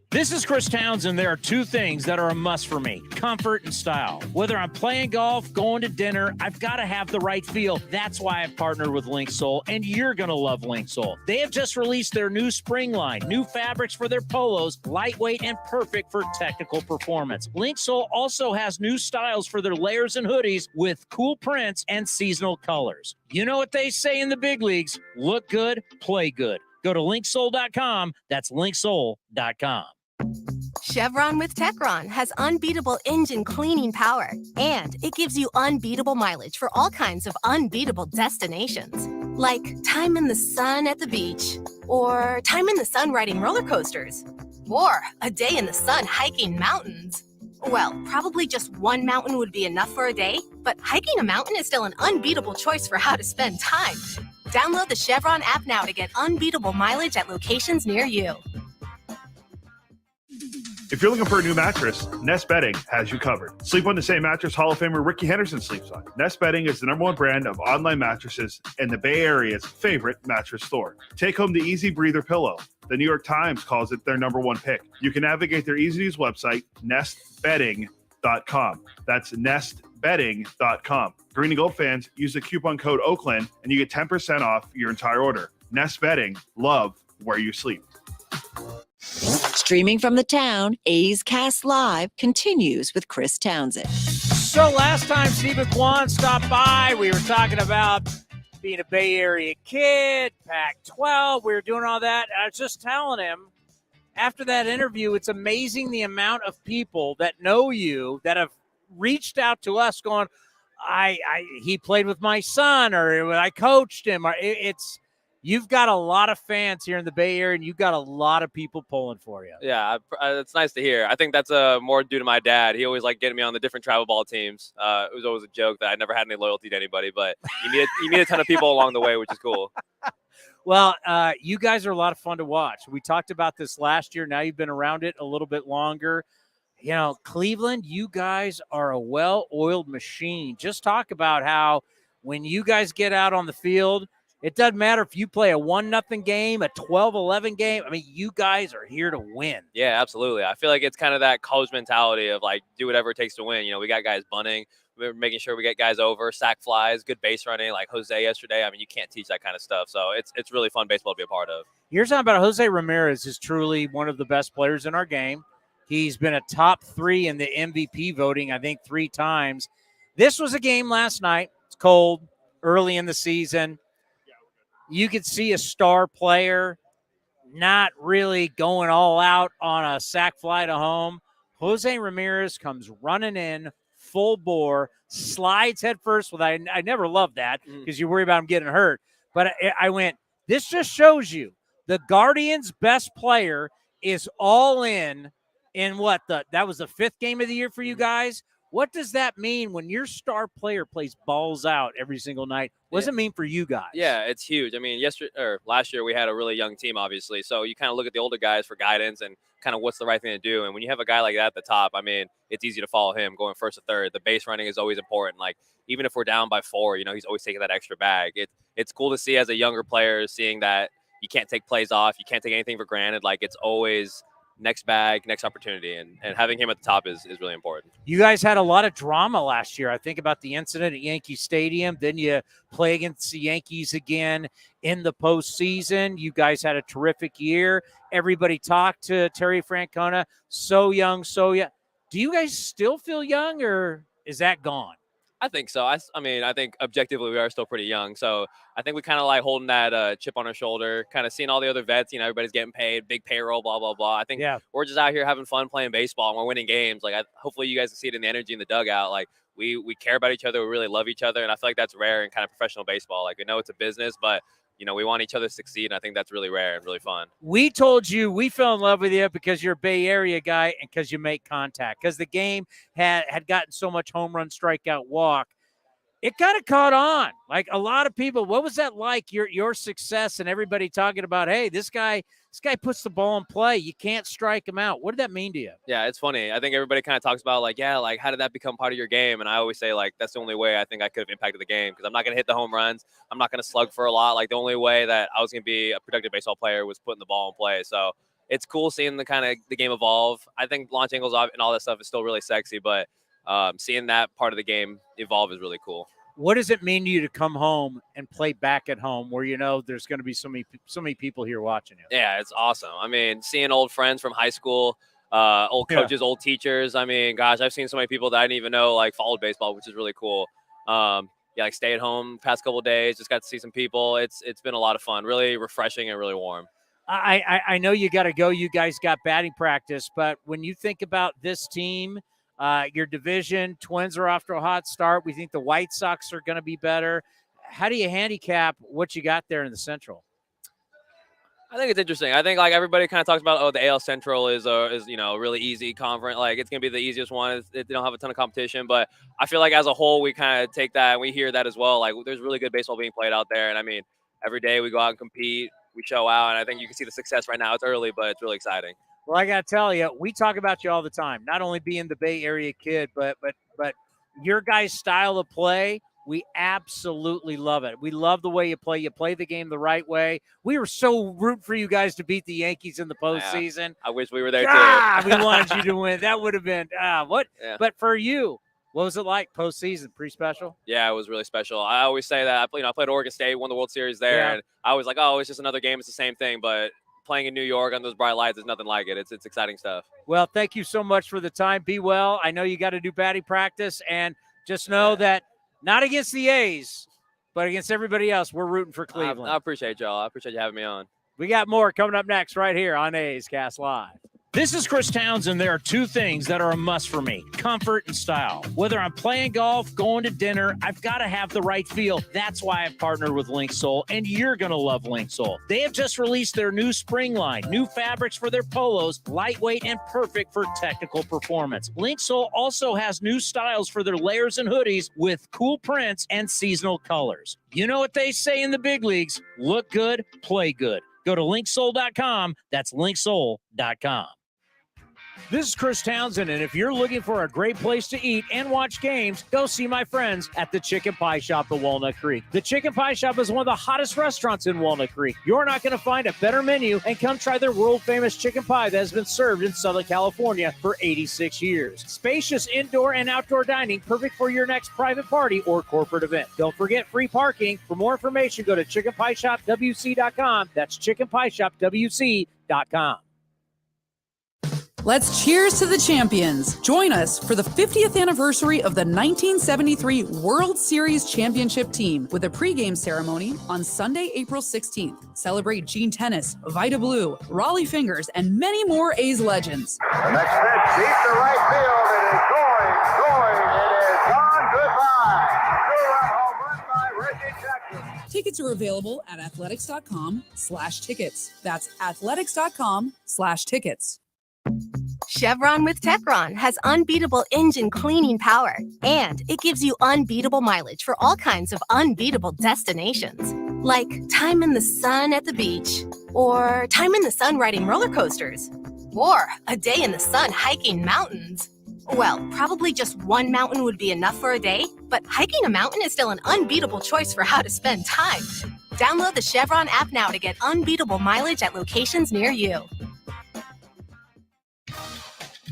This is Chris Townsend. There are two things that are a must for me: comfort and style. Whether I'm playing golf, going to dinner, I've got to have the right feel. That's why I've partnered with Linksole, and you're going to love Linksole. They have just released their new spring line, new fabrics for their polos, lightweight and perfect for technical performance. Linksole also has new styles for their layers and hoodies with cool prints and seasonal colors. You know what they say in the big leagues: look good, play good. Go to linksole.com. That's linksole.com. Chevron with Techron has unbeatable engine cleaning power, and it gives you unbeatable mileage for all kinds of unbeatable destinations, like time in the sun at the beach, or time in the sun riding roller coasters, Or a day in the sun hiking mountains. Well, probably just one mountain would be enough for a day, but hiking a mountain is still an unbeatable choice for how to spend time. Download the Chevron app now to get unbeatable mileage at locations near you. If you're looking for a new mattress, Nest Bedding has you covered. Sleep on the same mattress Hall of Famer Ricky Henderson sleeps on. Nest Bedding is the #1 brand of online mattresses and the Bay Area's favorite mattress store. Take home the Easy Breather pillow. The New York Times calls it their #1 pick. You can navigate their easy-to-use website, nestbedding.com. That's nestbedding.com. Green and Gold fans, use the coupon code Oakland and you get 10% off your entire order. Nest Bedding, love where you sleep. Streaming from the town, A's Cast Live continues with Chris Townsend. So last time Stephen Kwan stopped by, we were talking about being a Bay Area kid, Pac-12. We were doing all that. And I was just telling him, after that interview, it's amazing the amount of people that know you that have reached out to us going, he played with my son, or I coached him. Or you've got a lot of fans here in the Bay Area, and you've got a lot of people pulling for you. Yeah, it's nice to hear. I think that's more due to my dad. He always liked getting me on the different travel ball teams. It was always a joke that I never had any loyalty to anybody, but you meet a ton of people along the way, which is cool. Well, you guys are a lot of fun to watch. We talked about this last year. Now you've been around it a little bit longer. You know, Cleveland, you guys are a well-oiled machine. Just talk about how when you guys get out on the field, it doesn't matter if you play a 1-0 game, a 12-11 game. I mean, you guys are here to win. Yeah, absolutely. I feel like it's kind of that college mentality of, like, do whatever it takes to win. You know, we got guys bunting. We're making sure we get guys over, sack flies, good base running like Jose yesterday. I mean, you can't teach that kind of stuff. So it's really fun baseball to be a part of. You're talking about Jose Ramirez is truly one of the best players in our game. He's been a top 3 in the MVP voting, I think, 3 times. This was a game last night. It's cold, early in the season. You could see a star player not really going all out on a sac fly to home. Jose Ramirez comes running in full bore, slides head first. I never loved that because you worry about him getting hurt. But I went, this just shows you the Guardians' best player is all in what? That was the 5th game of the year for you guys. What does that mean when your star player plays balls out every single night? What does it mean for you guys? Yeah, it's huge. I mean, last year we had a really young team, obviously. So you kind of look at the older guys for guidance and kind of what's the right thing to do. And when you have a guy like that at the top, I mean, it's easy to follow him going first to third. The base running is always important. Like, even if we're down by 4, you know, he's always taking that extra bag. It's cool to see as a younger player, seeing that you can't take plays off. You can't take anything for granted. Like, it's always next bag, next opportunity, and having him at the top is really important. You guys had a lot of drama last year. I think about the incident at Yankee Stadium. Then you play against the Yankees again in the postseason. You guys had a terrific year. Everybody talked to Terry Francona. So young, so young. Do you guys still feel young, or is that gone? I think so. I mean, I think objectively we are still pretty young. So I think we kind of like holding that chip on our shoulder, kind of seeing all the other vets, you know, everybody's getting paid, big payroll, blah, blah, blah. I think we're just out here having fun playing baseball and we're winning games. Like, hopefully you guys can see it in the energy in the dugout. Like, we care about each other. We really love each other. And I feel like that's rare in kind of professional baseball. Like, we know it's a business, but you know, we want each other to succeed, and I think that's really rare and really fun. We told you we fell in love with you because you're a Bay Area guy and because you make contact, because the game had gotten so much home run, strikeout, walk. It kind of caught on. Like, a lot of people, what was that like, your success and everybody talking about, hey, this guy puts the ball in play. You can't strike him out. What did that mean to you? Yeah, it's funny. I think everybody kind of talks about, like, yeah, like, how did that become part of your game? And I always say, like, that's the only way I think I could have impacted the game, because I'm not going to hit the home runs. I'm not going to slug for a lot. Like, the only way that I was going to be a productive baseball player was putting the ball in play. So it's cool seeing the game evolve. I think launch angles and all that stuff is still really sexy, but seeing that part of the game evolve is really cool. What does it mean to you to come home and play back at home where you know there's going to be so many people here watching you? Yeah, it's awesome. I mean, seeing old friends from high school, old coaches, old teachers. I mean, gosh, I've seen so many people that I didn't even know, like, followed baseball, which is really cool. Like, stay at home past couple of days, just got to see some people. It's been a lot of fun, really refreshing and really warm. I know you got to go. You guys got batting practice, but when you think about this team, your division, Twins are off to a hot start. We think the White Sox are going to be better. How do you handicap what you got there in the Central? I think it's interesting. I think like everybody kind of talks about, the AL Central is a really easy conference. Like it's gonna be the easiest one. They don't have a ton of competition, but I feel like as a whole we kind of take that and we hear that as well. Like there's really good baseball being played out there, and I mean every day we go out and compete, we show out, and I think you can see the success right now. It's early, but it's really exciting. Well, I got to tell you, we talk about you all the time. Not only being the Bay Area kid, but your guys' style of play, we absolutely love it. We love the way you play. You play the game the right way. We were so rooting for you guys to beat the Yankees in the postseason. I wish we were there too. We wanted you to win. That would have been what? Yeah. But for you, what was it like postseason? Pretty special. Yeah, it was really special. I always say that. I played Oregon State, won the World Series there, Yeah. and I was like, oh, it's just another game. It's the same thing, but playing in New York on those bright lights is nothing like it. It's exciting stuff. Well, thank you so much for the time. Be well. I know you got to do batting practice, and just know that not against the A's, but against everybody else, we're rooting for Cleveland. I appreciate y'all. I appreciate you having me on. We got more coming up next right here on A's Cast Live. This is Chris Townsend. There are two things that are a must for me: comfort and style. Whether I'm playing golf, going to dinner, I've got to have the right feel. That's why I've partnered with Linksole, and you're going to love Linksole. They have just released their new spring line, new fabrics for their polos, lightweight and perfect for technical performance. Linksole also has new styles for their layers and hoodies with cool prints and seasonal colors. You know what they say in the big leagues: look good, play good. Go to linksole.com. That's linksole.com. This is Chris Townsend, and if you're looking for a great place to eat and watch games, go see my friends at the Chicken Pie Shop at Walnut Creek. The Chicken Pie Shop is one of the hottest restaurants in Walnut Creek. You're not going to find a better menu, and come try their world-famous chicken pie that has been served in Southern California for 86 years. Spacious indoor and outdoor dining, perfect for your next private party or corporate event. Don't forget free parking. For more information, go to chickenpieshopwc.com. That's chickenpieshopwc.com. Let's cheers to the champions. Join us for the 50th anniversary of the 1973 World Series Championship team with a pregame ceremony on Sunday, April 16th. Celebrate Gene Tennis, Vita Blue, Raleigh Fingers, and many more A's legends. The next pitch deep to right field. It is going. It is gone. Goodbye. Two-run home run by Reggie Jackson. Tickets are available at athletics.com/tickets. That's athletics.com/tickets. Chevron with Techron has unbeatable engine cleaning power, and it gives you unbeatable mileage for all kinds of unbeatable destinations, like time in the sun at the beach, or time in the sun riding roller coasters, or a day in the sun hiking mountains. Well, probably just one mountain would be enough for a day, but hiking a mountain is still an unbeatable choice for how to spend time. Download the Chevron app now to get unbeatable mileage at locations near you.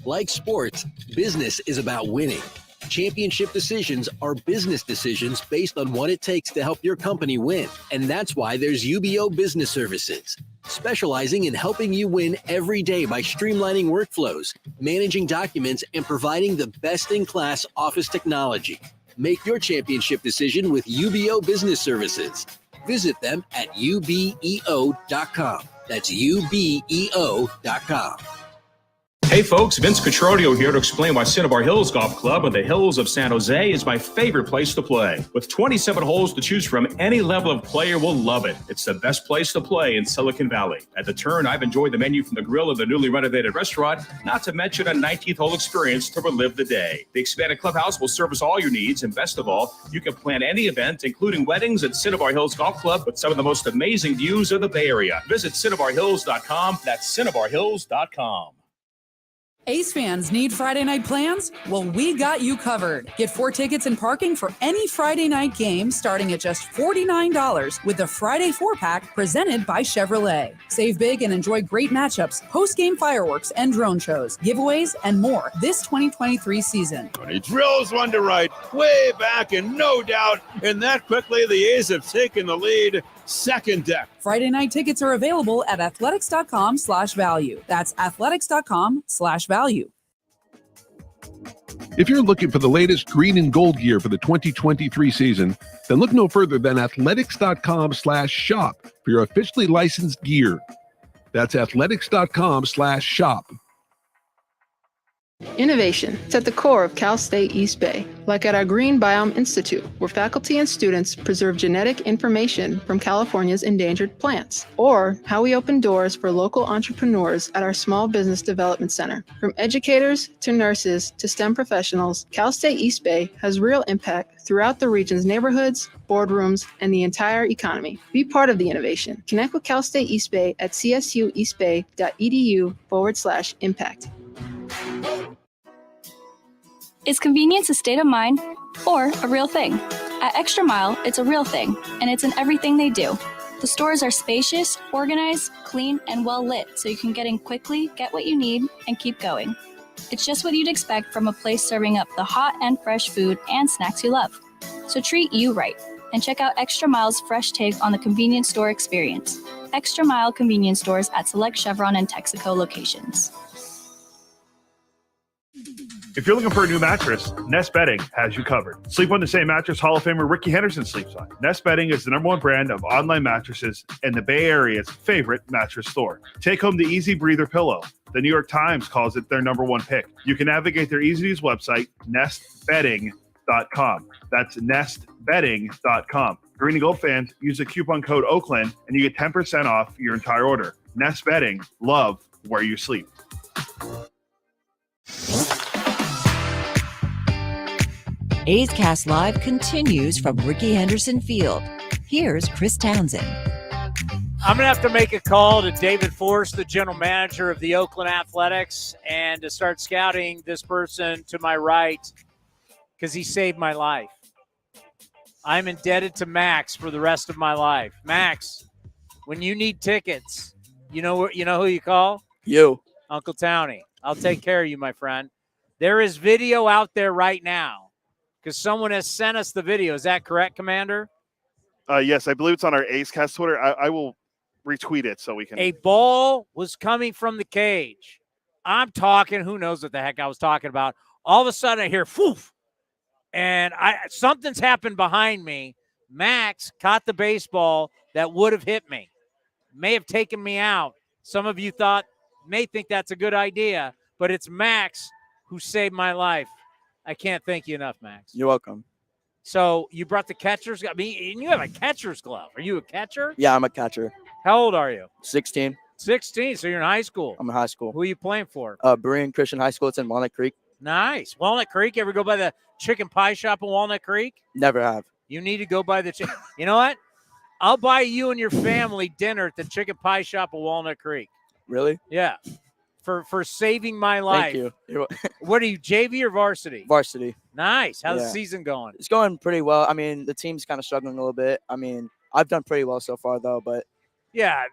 Like sports, business is about winning. Championship decisions are business decisions based on what it takes to help your company win. And that's why there's UBO Business Services, specializing in helping you win every day by streamlining workflows, managing documents, and providing the best-in-class office technology. Make your championship decision with UBO Business Services. Visit them at ubeo.com. That's ubeo.com. Hey folks, Vince Cotroneo here to explain why Cinnabar Hills Golf Club on the hills of San Jose is my favorite place to play. With 27 holes to choose from, any level of player will love it. It's the best place to play in Silicon Valley. At the Turn, I've enjoyed the menu from the grill of the newly renovated restaurant, not to mention a 19th hole experience to relive the day. The expanded clubhouse will service all your needs, and best of all, you can plan any event, including weddings at Cinnabar Hills Golf Club with some of the most amazing views of the Bay Area. Visit CinnabarHills.com. That's CinnabarHills.com. A's fans need Friday night plans? Well, we got you covered. Get 4 tickets and parking for any Friday night game starting at just $49 with the Friday 4-pack presented by Chevrolet. Save big and enjoy great matchups, post-game fireworks and drone shows, giveaways, and more this 2023 season. He drills one to right, way back, and no doubt, and that quickly the A's have taken the lead. Second deck. Friday night tickets are available at athletics.com/value. That's athletics.com/value. If you're looking for the latest green and gold gear for the 2023 season, then look no further than athletics.com/shop for your officially licensed gear. That's athletics.com/shop. Innovation is at the core of Cal State East Bay, like at our Green Biome Institute, where faculty and students preserve genetic information from California's endangered plants, or how we open doors for local entrepreneurs at our Small Business Development Center. From educators to nurses to STEM professionals, Cal State East Bay has real impact throughout the region's neighborhoods, boardrooms, and the entire economy. Be part of the innovation. Connect with Cal State East Bay at csueastbay.edu/impact. Is convenience a state of mind or a real thing? At Extra Mile, it's a real thing, and it's in everything they do. The stores are spacious, organized, clean, and well lit, so you can get in quickly, get what you need, and keep going. It's just what you'd expect from a place serving up the hot and fresh food and snacks you love. So treat you right, and check out Extra Mile's fresh take on the convenience store experience. Extra Mile convenience stores at select Chevron and Texaco locations. If you're looking for a new mattress, Nest Bedding has you covered. Sleep on the same mattress Hall of Famer Ricky Henderson sleeps on. Nest Bedding is the #1 brand of online mattresses and the Bay Area's favorite mattress store. Take home the Easy Breather pillow. The New York Times calls it their #1 pick. You can navigate their easy-to-use website, nestbedding.com. That's nestbedding.com. Green and Gold fans, use the coupon code Oakland and you get 10% off your entire order. Nest Bedding, love where you sleep. A's Cast Live continues from Ricky Henderson Field. Here's Chris Townsend. I'm going to have to make a call to David Force, the general manager of the Oakland Athletics, and to start scouting this person to my right because he saved my life. I'm indebted to Max for the rest of my life. Max, when you need tickets, you know who you call? You. Uncle Townie. I'll take care of you, my friend. There is video out there right now because someone has sent us the video. Is that correct, Commander? Yes, I believe it's on our A's Cast Twitter. I will retweet it so we can. A ball was coming from the cage. I'm talking, who knows what the heck I was talking about. All of a sudden I hear, poof, and something's happened behind me. Max caught the baseball that would have hit me, may have taken me out. Some of you may think that's a good idea, but it's Max who saved my life. I can't thank you enough, Max. You're welcome. So you brought the catcher's glove. And you have a catcher's glove. Are you a catcher? Yeah, I'm a catcher. How old are you? 16. 16. So you're in high school. I'm in high school. Who are you playing for? Berean Christian High School. It's in Walnut Creek. Nice. Walnut Creek. Ever go by the chicken pie shop in Walnut Creek? Never have. You need to go by the chicken. You know what? I'll buy you and your family dinner at the chicken pie shop in Walnut Creek. Really? Yeah. For saving my life. Thank you. What are you, JV or varsity? Varsity. Nice. How's the season going? It's going pretty well. I mean, the team's kind of struggling a little bit. I mean, I've done pretty well so far, though, but. Yeah,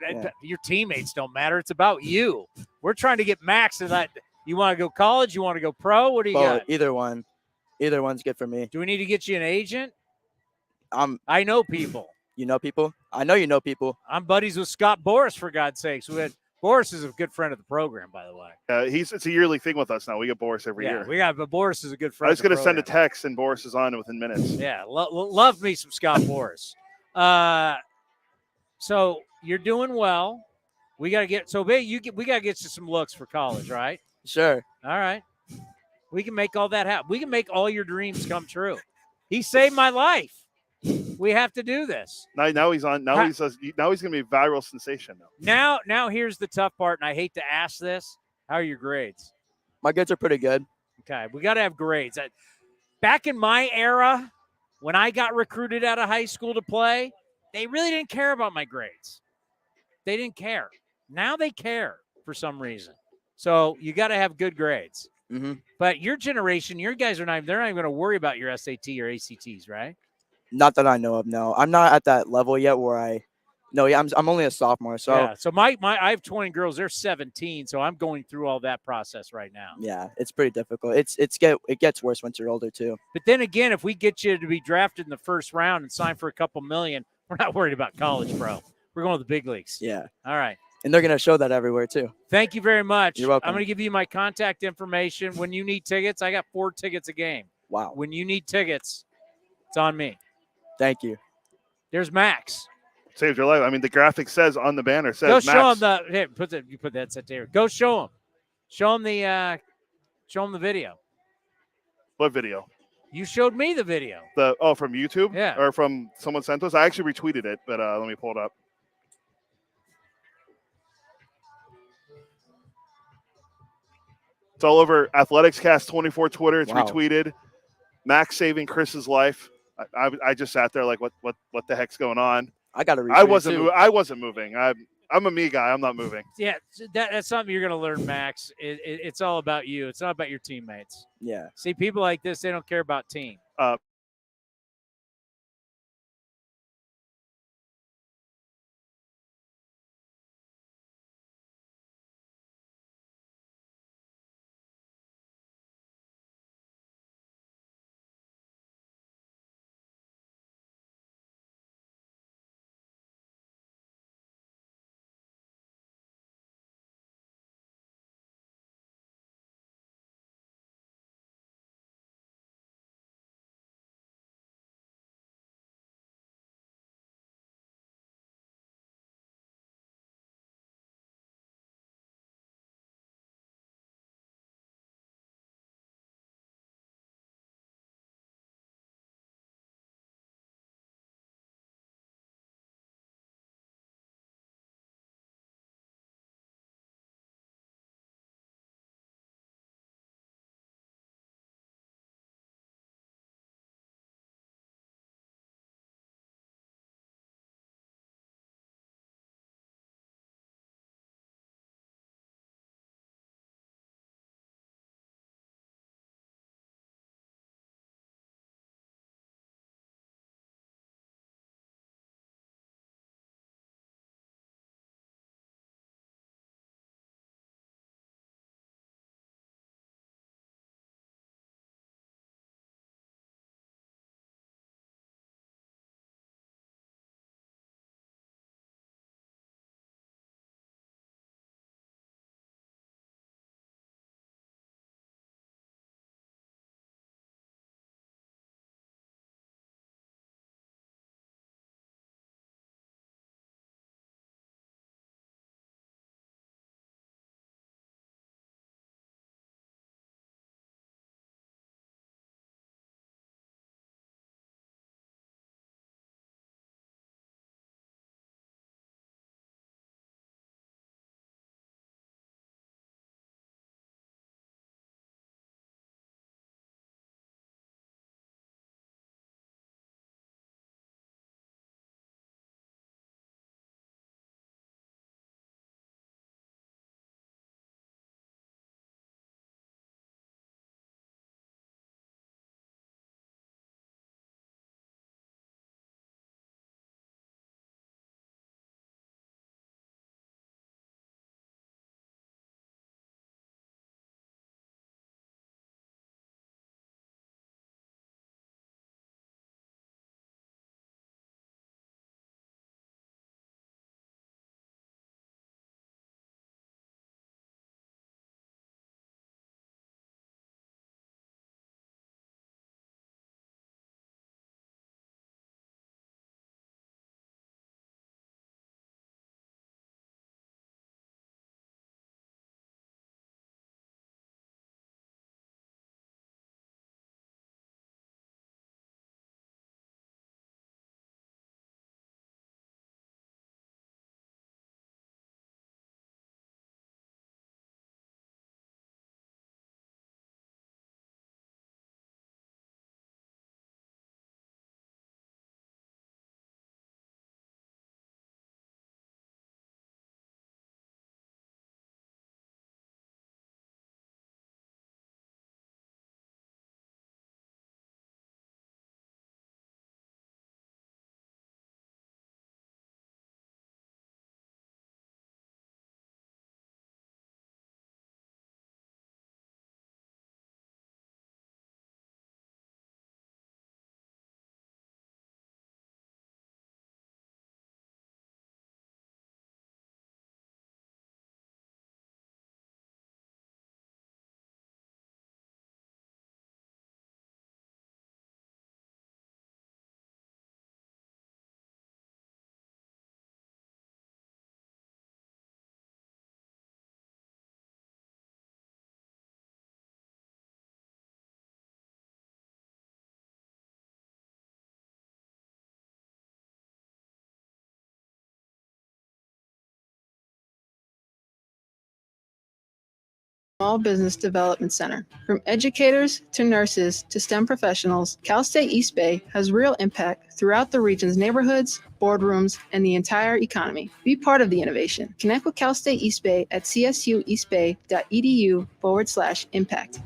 your teammates don't matter. It's about you. We're trying to get Max to that. You want to go college? You want to go pro? What do you got? Either one. Either one's good for me. Do we need to get you an agent? I know people. You know people? I know you know people. I'm buddies with Scott Boris, for God's sakes. Boris is a good friend of the program, by the way. It's a yearly thing with us now. We get Boris every year. But Boris is a good friend. I was going to send a text, and Boris is on within minutes. Yeah, love me some Scott Boris. So you're doing well. We got to get we got to get you some looks for college, right? Sure. All right. We can make all that happen. We can make all your dreams come true. He saved my life. We have to do this. Now he's on. Now he's going to be a viral sensation. Now here's the tough part, and I hate to ask this. How are your grades? My grades are pretty good. Okay, we got to have grades. Back in my era, when I got recruited out of high school to play, they really didn't care about my grades. They didn't care. Now they care for some reason. So you got to have good grades. Mm-hmm. But your generation, your guys they're not even going to worry about your SAT or ACTs, right? Not that I know of, no. I'm not at that level yet where I'm only a sophomore. So yeah. So I have 20 girls, they're 17, so I'm going through all that process right now. Yeah, it's pretty difficult. It gets worse once you're older too. But then again, if we get you to be drafted in the first round and sign for a couple million, we're not worried about college, bro. We're going to the big leagues. Yeah. All right. And they're going to show that everywhere too. Thank you very much. You're welcome. I'm going to give you my contact information. When you need tickets, I got 4 tickets a game. Wow. When you need tickets, it's on me. Thank you. There's Max. Saved your life. I mean, the graphic says on the banner, Go Max. show him you put that set there. Go show him. Show him Show them the video. What video? You showed me the video. From YouTube? Yeah. Or from someone sent us? I actually retweeted it, but let me pull it up. It's all over Athleticscast 24 Twitter. It's retweeted. Max saving Chris's life. I just sat there like, what the heck's going on? I got to retweet I wasn't moving. I'm a me guy. I'm not moving. Yeah, that's something you're going to learn, Max. It's all about you. It's not about your teammates. Yeah. See, people like this, they don't care about team. Small Business Development Center. From educators to nurses to STEM professionals, Cal State East Bay has real impact throughout the region's neighborhoods, boardrooms, and the entire economy. Be part of the innovation. Connect with Cal State East Bay at csueastbay.edu/impact.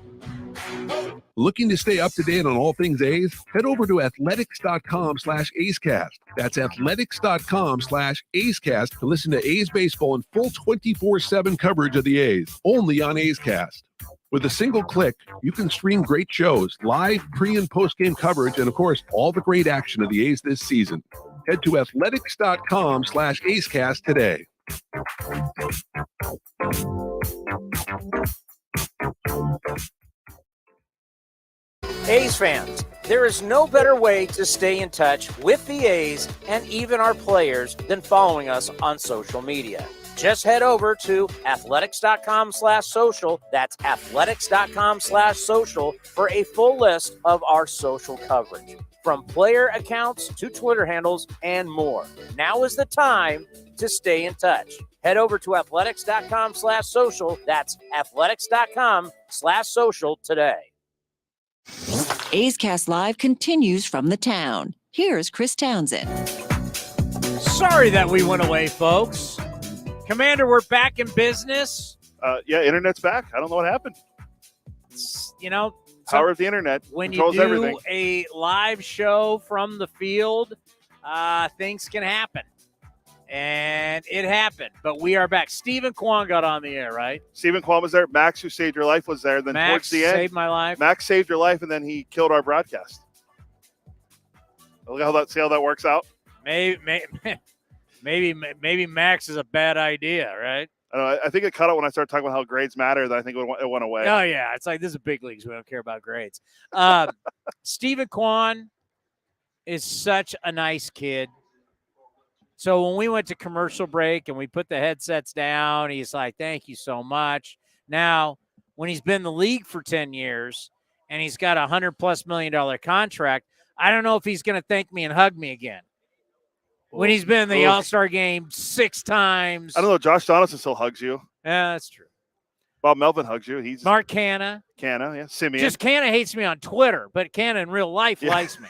Looking to stay up to date on all things A's? Head over to athletics.com/AceCast. That's athletics.com/AceCast to listen to A's baseball in full 24/7 coverage of the A's, only on A's Cast. With a single click, you can stream great shows, live pre- and post-game coverage, and of course, all the great action of the A's this season. Head to athletics.com/AceCast today. A's fans, there is no better way to stay in touch with the A's and even our players than following us on social media. Just head over to athletics.com/social. That's athletics.com/social for a full list of our social coverage, from player accounts to Twitter handles and more. Now is the time to stay in touch. Head over to athletics.com/social. That's athletics.com/social today. A's Cast Live continues from the town. Here's Chris Townsend. Sorry that we went away, folks. Commander, we're back in business. Yeah, internet's back. I don't know what happened. Power of the internet when you controls do everything. a live show from the field, things can happen. And it happened, but we are back. Stephen Kwan got on the air, right? Stephen Kwan was there. Max, who saved your life, was there. Then Max towards the end, saved my life. Max saved your life, and then he killed our broadcast. See how that works out? Maybe Max is a bad idea, right? I think it cut out when I started talking about how grades matter. That I think it went away. Oh, yeah. It's like, this is big leagues. We don't care about grades. Stephen Kwan is such a nice kid. So when we went to commercial break and we put the headsets down, he's like, thank you so much. Now, when he's been in the league for 10 years and he's got a $100+ million contract, I don't know if he's going to thank me and hug me again. When he's been in the All-Star game 6 times. I don't know. Josh Donaldson still hugs you. Yeah, that's true. Bob Melvin hugs you. He's Mark Canna. Yeah. Simeon. Just Canna hates me on Twitter, but Canna in real life likes me.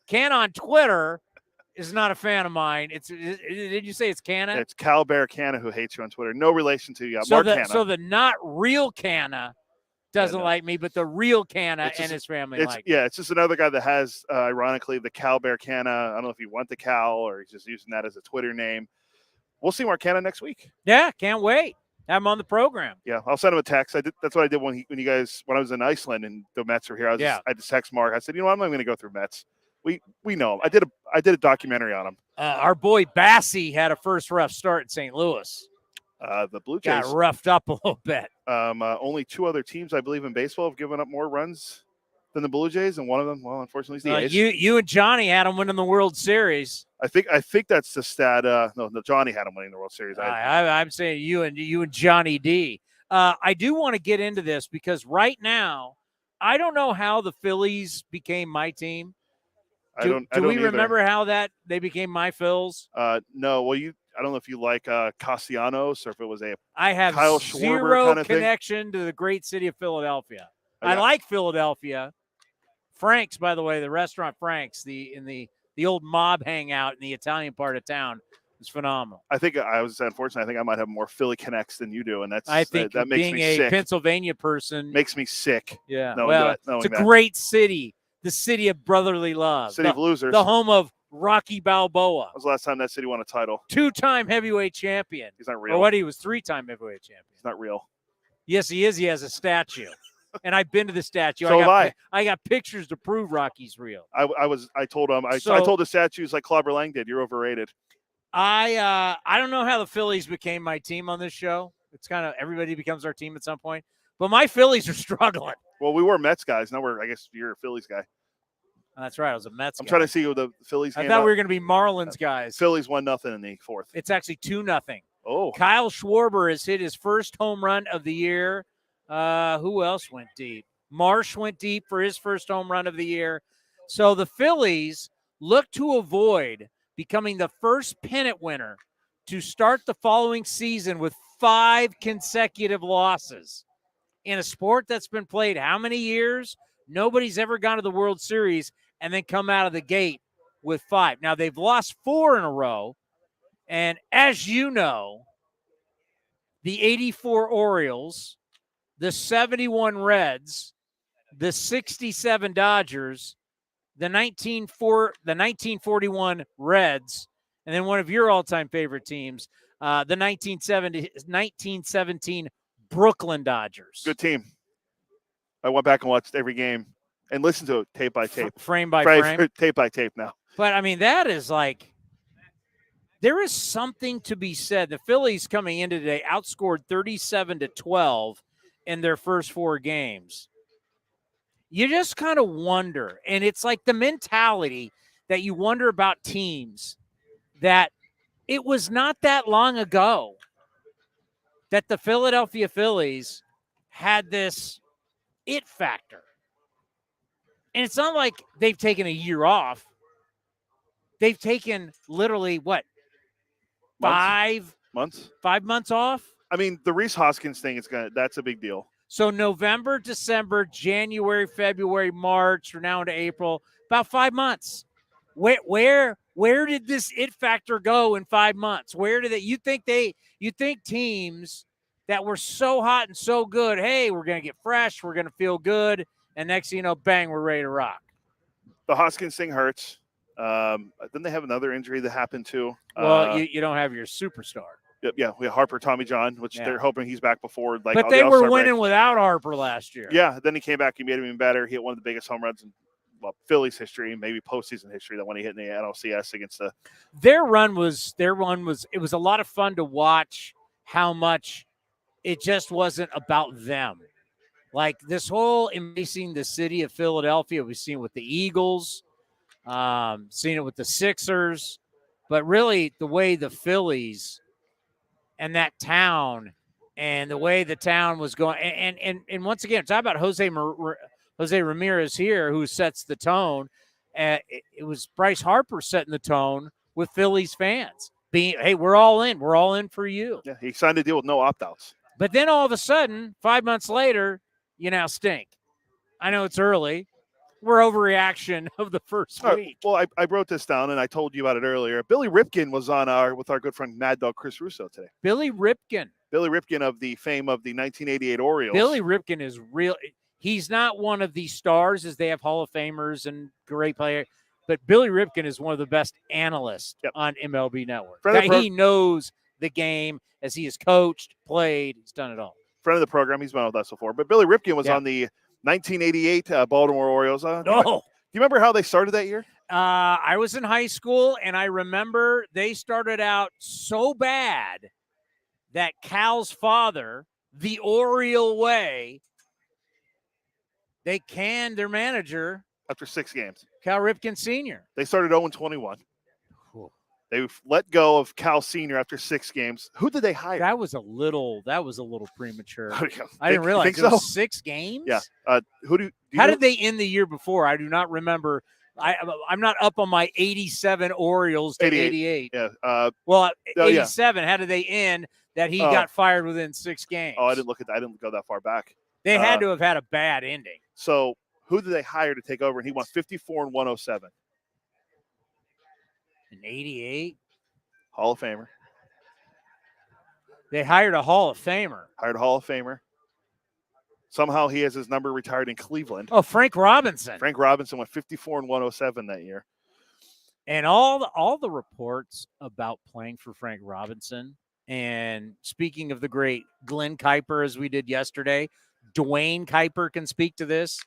Canna on Twitter is not a fan of mine. Did you say it's Canna? It's Cal Bear Canna who hates you on Twitter. No relation to you. So Mark Canna. So the not real Canna doesn't like me, but the real Canna and his family like me. Yeah, it's just another guy that has, ironically, the Cal Bear Canna. I don't know if he went to Cal or he's just using that as a Twitter name. We'll see Mark Canna next week. Yeah, can't wait. Have him on the program. Yeah, I'll send him a text. That's what I did when I was in Iceland and the Mets were here. I just text Mark. I said, I'm not going to go through Mets. We know him. I did a documentary on him. Our boy Bassie had a first rough start in St. Louis. The Blue Jays got roughed up a little bit. Only 2 other teams, I believe, in baseball have given up more runs than the Blue Jays, and one of them, well, unfortunately, is the A's. You and Johnny had them winning the World Series. I think that's the stat. No, Johnny had them winning the World Series. I'm saying you and Johnny D. I do want to get into this because right now, I don't know how the Phillies became my team. Do we remember how they became my Phils? No. Well, I don't know if you like Castellanos or if it was I have Kyle Schwarber zero kind of connection to the great city of Philadelphia. Oh, yeah. I like Philadelphia. Frank's, by the way, the restaurant Frank's, the old mob hangout in the Italian part of town is phenomenal. I think unfortunately, I think I might have more Philly connects than you do, and that makes being me a sick. Pennsylvania person Makes me sick. Yeah, knowing it's a that. great city. The city of brotherly love. City of losers. The home of Rocky Balboa. When was the last time that city won a title? 2-time heavyweight champion. He's not real. Or what? He was 3-time heavyweight champion. He's not real. Yes, he is. He has a statue. And I've been to the statue. So have I. I got pictures to prove Rocky's real. I told him. I told the statues like Clubber Lang did. You're overrated. I don't know how the Phillies became my team on this show. It's kind of everybody becomes our team at some point. But my Phillies are struggling. Well, we were Mets guys. Now I guess you're a Phillies guy. That's right. I was a Mets guy. I'm trying to see who the Phillies game. I thought we were going to be Marlins guys. Phillies 1-0 in the 4th. It's actually 2-0. Oh. Kyle Schwarber has hit his first home run of the year. Who else went deep? Marsh went deep for his first home run of the year. So the Phillies look to avoid becoming the first pennant winner to start the following season with 5 consecutive losses. in a sport that's been played how many years? Nobody's ever gone to the World Series and then come out of the gate with 5. Now, they've lost 4 in a row. And as you know, the 84 Orioles, the 71 Reds, the 67 Dodgers, the 1941 Reds, and then one of your all-time favorite teams, the 1917 Brooklyn Dodgers. Good team. I went back and watched every game and listened to it tape by tape. Frame by frame. Tape by tape now. But, I mean, that is like – there is something to be said. The Phillies coming into today outscored 37-12 in their first 4 games. You just kind of wonder, and it's like the mentality that you wonder about teams, that it was not that long ago that the Philadelphia Phillies had this it factor. And it's not like they've taken a year off. They've taken literally, what, 5 months? 5 months off? I mean, the Reese Hoskins thing that's a big deal. So November, December, January, February, March, we're now into April, about 5 months. Where did this it factor go in 5 months? Where did it? You think teams that were so hot and so good, hey, we're going to get fresh, we're going to feel good, and next thing you know, bang, we're ready to rock. The Hoskins thing hurts. Then they have another injury that happened too. Well, you don't have your superstar. Yeah, we have Harper, Tommy John, which they're hoping he's back before. But they were winning without Harper last year. Yeah, then he came back. He made him even better. He hit one of the biggest home runs in Phillies history, maybe postseason history. That when he hit in the NLCS against the. Their run was. It was a lot of fun to watch. How much it just wasn't about them. Like this whole embracing the city of Philadelphia, we've seen with the Eagles, seen it with the Sixers, but really the way the Phillies and that town and the way the town was going. And once again, talk about Jose Ramirez here, who sets the tone. It was Bryce Harper setting the tone with Phillies fans. Being, hey, we're all in. We're all in for you. Yeah, he signed a deal with no opt-outs. But then all of a sudden, 5 months later, you now stink. I know it's early. We're overreaction of the first week. Well, I wrote this down, and I told you about it earlier. Billy Ripken was on with our good friend Mad Dog Chris Russo today. Billy Ripken of the fame of the 1988 Orioles. Billy Ripken is real. He's not one of the stars, as they have Hall of Famers and great player, but Billy Ripken is one of the best analysts on MLB Network. He knows the game, as he has coached, played, he's done it all. Friend of the program, he's been with us before. But Billy Ripken was on the 1988 Baltimore Orioles. Do you remember how they started that year? I was in high school, and I remember they started out so bad that Cal's father, the Oriole way, they canned their manager after 6 games. Cal Ripken Sr. They started 0-21. They let go of Cal Sr. after 6 games. Who did they hire? That was a little premature. I didn't realize it was 6 games. Yeah. How did they end the year before? I do not remember. I'm not up on my 87 Orioles to 88. Yeah. 87. How did they end that he got fired within 6 games? Oh, I didn't look at that. I didn't go that far back. They had to have had a bad ending. So who did they hire to take over? And he won 54 and 107. In 88? Hall of Famer. They hired a Hall of Famer. Somehow he has his number retired in Cleveland. Oh, Frank Robinson. Frank Robinson went 54 and 107 that year. And all the reports about playing for Frank Robinson, and speaking of the great Glenn Kuiper, as we did yesterday, Dwayne Kuiper can speak to this.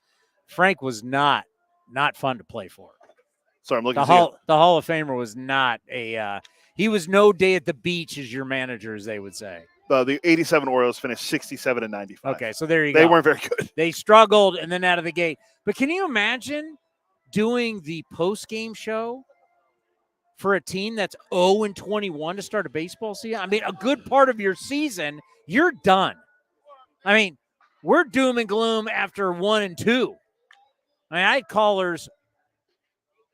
Frank was not fun to play for. Sorry, I'm looking the Hall of Famer was not he was no day at the beach as your manager, as they would say. The 87 Orioles finished 67 and 95. Okay, so there you go. They weren't very good. They struggled, and then out of the gate. But can you imagine doing the post-game show for a team that's 0-21 to start a baseball season? I mean, a good part of your season, you're done. I mean, we're doom and gloom after 1 and 2. I mean, I had callers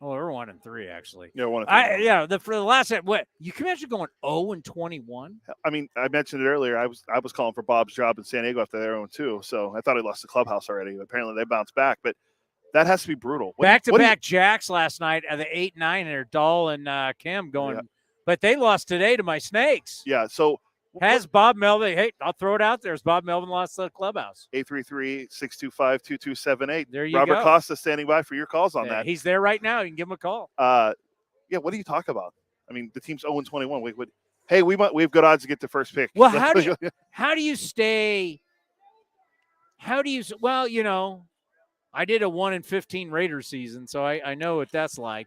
Oh, we're 1-3 actually. Yeah, 1-3. For the last set, what you can imagine going 0-21. I mean, I mentioned it earlier. I was calling for Bob's job in San Diego after their own too. So I thought he lost the clubhouse already. Apparently they bounced back, but that has to be brutal. Back-to-back Jacks last night at the 8-9 there, Dahl and Kim going, but they lost today to my Snakes. Yeah. So has Bob Melvin? Hey, I'll throw it out there. Has Bob Melvin lost the clubhouse? 833-625-2278. There you Robert go. Costa standing by for your calls on that. He's there right now. You can give him a call. Yeah. What do you talk about? I mean, the team's 0-21. Hey, we have good odds to get the first pick. Well, how do you stay? Well, I did a 1-15 Raiders season, so I know what that's like.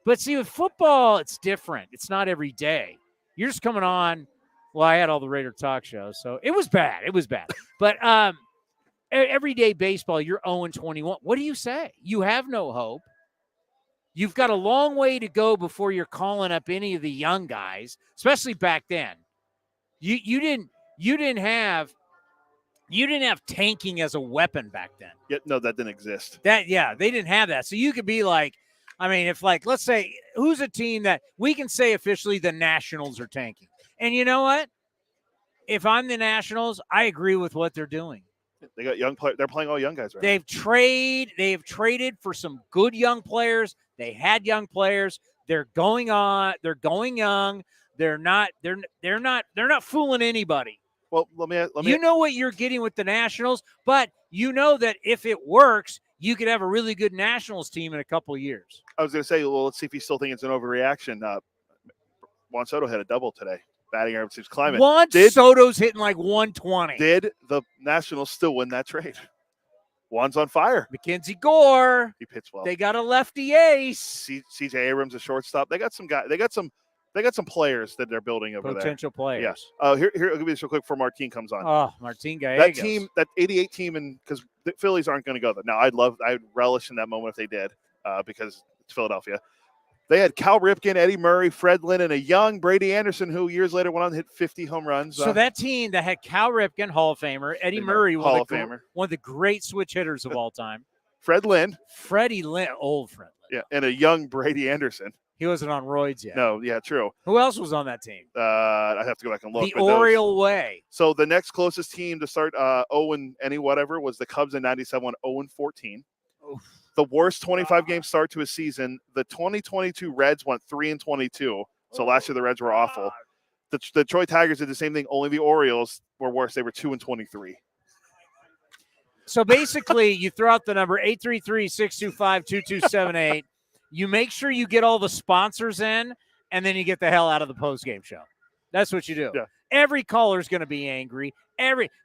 But see, with football, it's different. It's not every day. You're just coming on. Well, I had all the Raider talk shows, so it was bad. But everyday baseball, you're 0-21. What do you say? You have no hope. You've got a long way to go before you're calling up any of the young guys, especially back then. You didn't have tanking as a weapon back then. Yeah, no, that didn't exist. They didn't have that. So you could be like, if let's say who's a team that we can say officially the Nationals are tanking. And you know what? If I'm the Nationals, I agree with what they're doing. They got young players. They're playing all young guys right now. They have traded for some good young players. They had young players. They're going on. They're going young. They're not fooling anybody. Well, let me. You know what you're getting with the Nationals, but you know that if it works, you could have a really good Nationals team in a couple of years. I was going to say, well, let's see if you still think it's an overreaction. Juan Soto had a double today. Batting average seems climbing. Soto's hitting like 120. Did the Nationals still win that trade? Juan's on fire. Mackenzie Gore. He pitched well. They got a lefty ace. CJ Abrams, a shortstop. They got some guys. They got some players that they're building over there. Potential players. Yes. Here, I'll give you this real quick before Martin comes on. Oh, Martín Gallegos. That team, that 88 team, and because the Phillies aren't going to go there. Now, I'd relish in that moment if they did, because it's Philadelphia. They had Cal Ripken, Eddie Murray, Fred Lynn, and a young Brady Anderson, who years later went on to hit 50 home runs. So that team that had Cal Ripken, Hall of Famer, Eddie Murray, Hall of Famer, one of the great switch hitters of all time. Freddie Lynn, old Fred Lynn. Yeah, and a young Brady Anderson. He wasn't on roids yet. No, yeah, true. Who else was on that team? I'd have to go back and look. The Oriole way. So the next closest team to start 0-whatever was the Cubs in 97, 0-14. Oof. The worst 25-game start to a season. The 2022 Reds went 3-22. So last year the Reds were awful. The Detroit Tigers did the same thing. Only the Orioles were worse. They were 2-23. So basically, you throw out the number 833-625-2278. You make sure you get all the sponsors in, and then you get the hell out of the postgame show. That's what you do. Yeah. Every caller's going to be angry.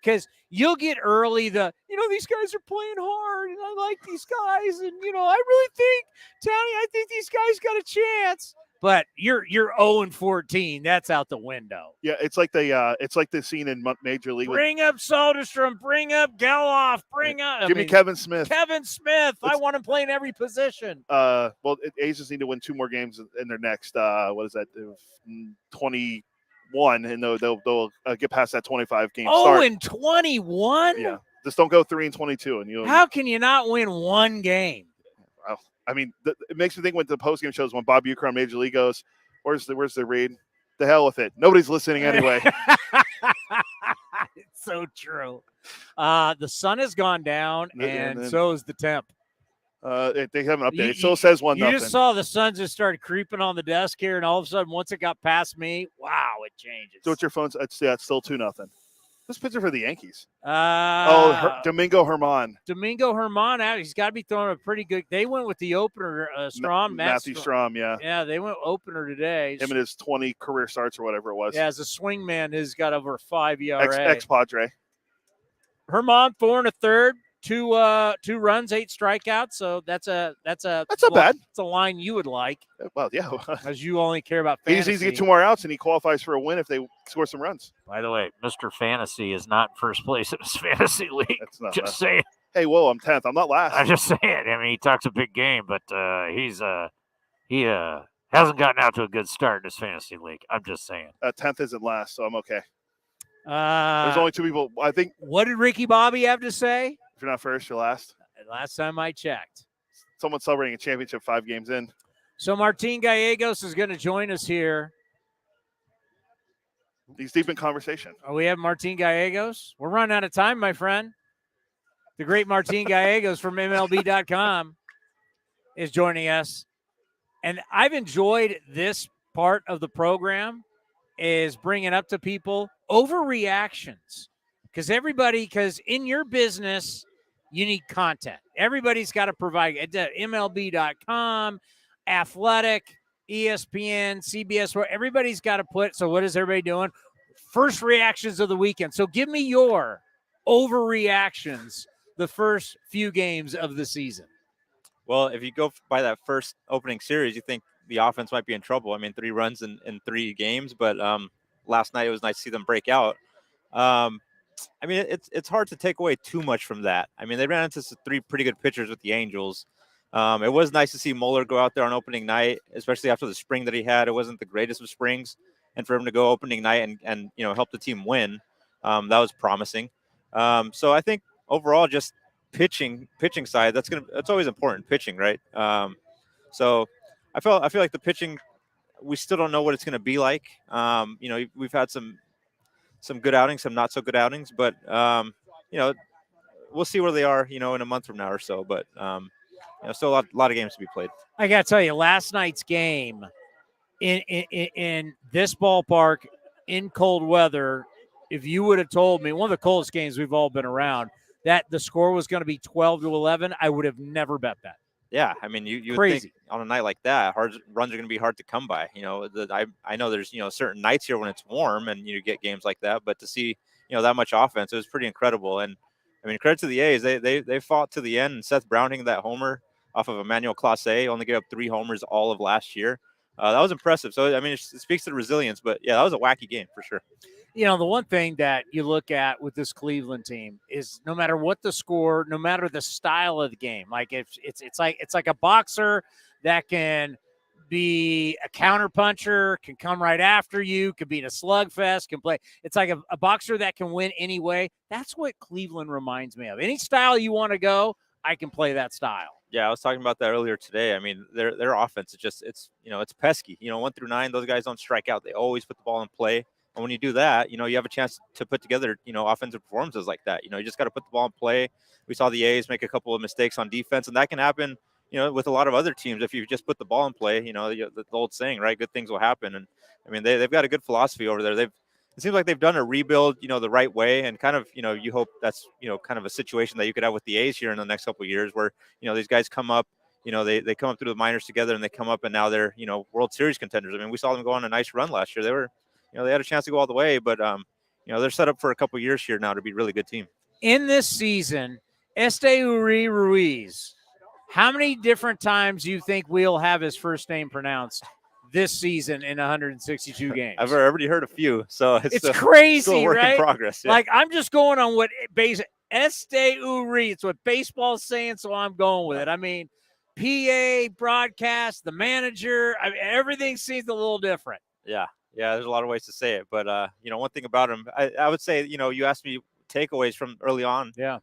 Because you'll get early these guys are playing hard, and I like these guys, and I really think, Tony, I think these guys got a chance. But you're 0-14. That's out the window. Yeah, it's like the scene in Major League. Bring up Soderstrom, bring up Geloff, give me Kevin Smith. Kevin Smith. I want him playing every position. A's just need to win 2 more games in their next 21, and they'll get past that 25-game start. 0-21. Yeah, just don't go 3-22, and you. How can you not win one game? I mean, it makes me think when the postgame shows when Bob Uecker on Major League goes, "Where's the read? The hell with it. Nobody's listening anyway." It's so true. The sun has gone down, and so is the temp. They haven't updated. It still says 1-0. You just saw the sun just started creeping on the desk here, and all of a sudden, once it got past me, wow, it changes. So what's your phone? It's still 2-0. Who's pitcher for the Yankees? Domingo Germán. Domingo Germán, he's got to be throwing a pretty good. They went with the opener, Strom. Matthew Strom, yeah. Yeah, they went opener today. Him and his 20 career starts or whatever it was. Yeah, as a swingman, he's got over 5 ERA. Ex-Padre. Germán, 4 1/3. 2 runs, 8 strikeouts. So that's not bad. It's a line you would like. Well, yeah. As you only care about fantasy. He just needs to get 2 more outs, and he qualifies for a win if they score some runs. By the way, Mr. Fantasy is not first place in his fantasy league. That's not just saying. Hey, whoa, I'm 10th. I'm not last. I'm just saying. I mean, he talks a big game, but he hasn't gotten out to a good start in his fantasy league. I'm just saying. 10th isn't last, so I'm okay. There's only 2 people. I think. What did Ricky Bobby have to say? If you're not first, you're last. Last time I checked. Someone's celebrating a championship 5 games in. So Martín Gallegos is going to join us here. He's deep in conversation. Oh, we have Martín Gallegos. We're running out of time, my friend. The great Martín Gallegos from MLB.com is joining us. And I've enjoyed this part of the program is bringing up to people overreactions. Because in your business, you need content. Everybody's got to provide MLB.com, Athletic, ESPN, CBS, where everybody's got to put. So what is everybody doing? First reactions of the weekend. So give me your overreactions the first few games of the season. Well, if you go by that first opening series, you think the offense might be in trouble. I mean, 3 runs in 3 games, but last night it was nice to see them break out. I mean, it's hard to take away too much from that. I mean, they ran into 3 pretty good pitchers with the Angels. It was nice to see Mueller go out there on opening night, especially after the spring that he had. It wasn't the greatest of springs, and for him to go opening night and help the team win, that was promising. So I think overall, just pitching side, that's always important, pitching, right? So I feel like the pitching, we still don't know what it's going to be like. We've had some good outings, some not so good outings, but we'll see where they are, in a month from now or so. But still a lot of games to be played. I got to tell you, last night's game in this ballpark in cold weather, if you would have told me, one of the coldest games we've all been around, that the score was going to be 12-11, I would have never bet that. Yeah, I mean, you would think on a night like that, runs are going to be hard to come by. I know there's certain nights here when it's warm and you get games like that, but to see that much offense, it was pretty incredible. And I mean, credit to the A's, they fought to the end. And Seth Brown hitting that homer off of Emmanuel Clase, only gave up 3 homers all of last year. That was impressive. So I mean, it speaks to the resilience. But yeah, that was a wacky game for sure. The one thing that you look at with this Cleveland team is no matter what the score, no matter the style of the game, like it's like a boxer that can be a counter puncher, can come right after you, could be in a slugfest, can play. It's like a boxer that can win anyway. That's what Cleveland reminds me of. Any style you want to go, I can play that style. Yeah, I was talking about that earlier today. I mean, their offense, it's pesky. 1 through 9, those guys don't strike out. They always put the ball in play. And when you do that, you have a chance to put together, offensive performances like that. You just got to put the ball in play. We saw the A's make a couple of mistakes on defense, and that can happen, with a lot of other teams. If you just put the ball in play, the old saying, right? Good things will happen. And I mean, they've got a good philosophy over there. It seems like they've done a rebuild, the right way. And kind of, you hope that's, kind of a situation that you could have with the A's here in the next couple of years where, these guys come up, they come up through the minors together and they come up and now they're, World Series contenders. I mean, we saw them go on a nice run last year. They were, they had a chance to go all the way, but, they're set up for a couple of years here now to be a really good team. In this season, Esteuri Ruiz, how many different times do you think we'll have his first name pronounced this season in 162 games? I've already heard a few, so it's crazy, still a work right? in progress. Yeah. Like, I'm just going on what Esteuri, it's what baseball's saying, so I'm going with it. I mean, PA, broadcast, the manager, everything seems a little different. Yeah, there's a lot of ways to say it, but one thing about him, I would say, you asked me takeaways from early on. Yeah.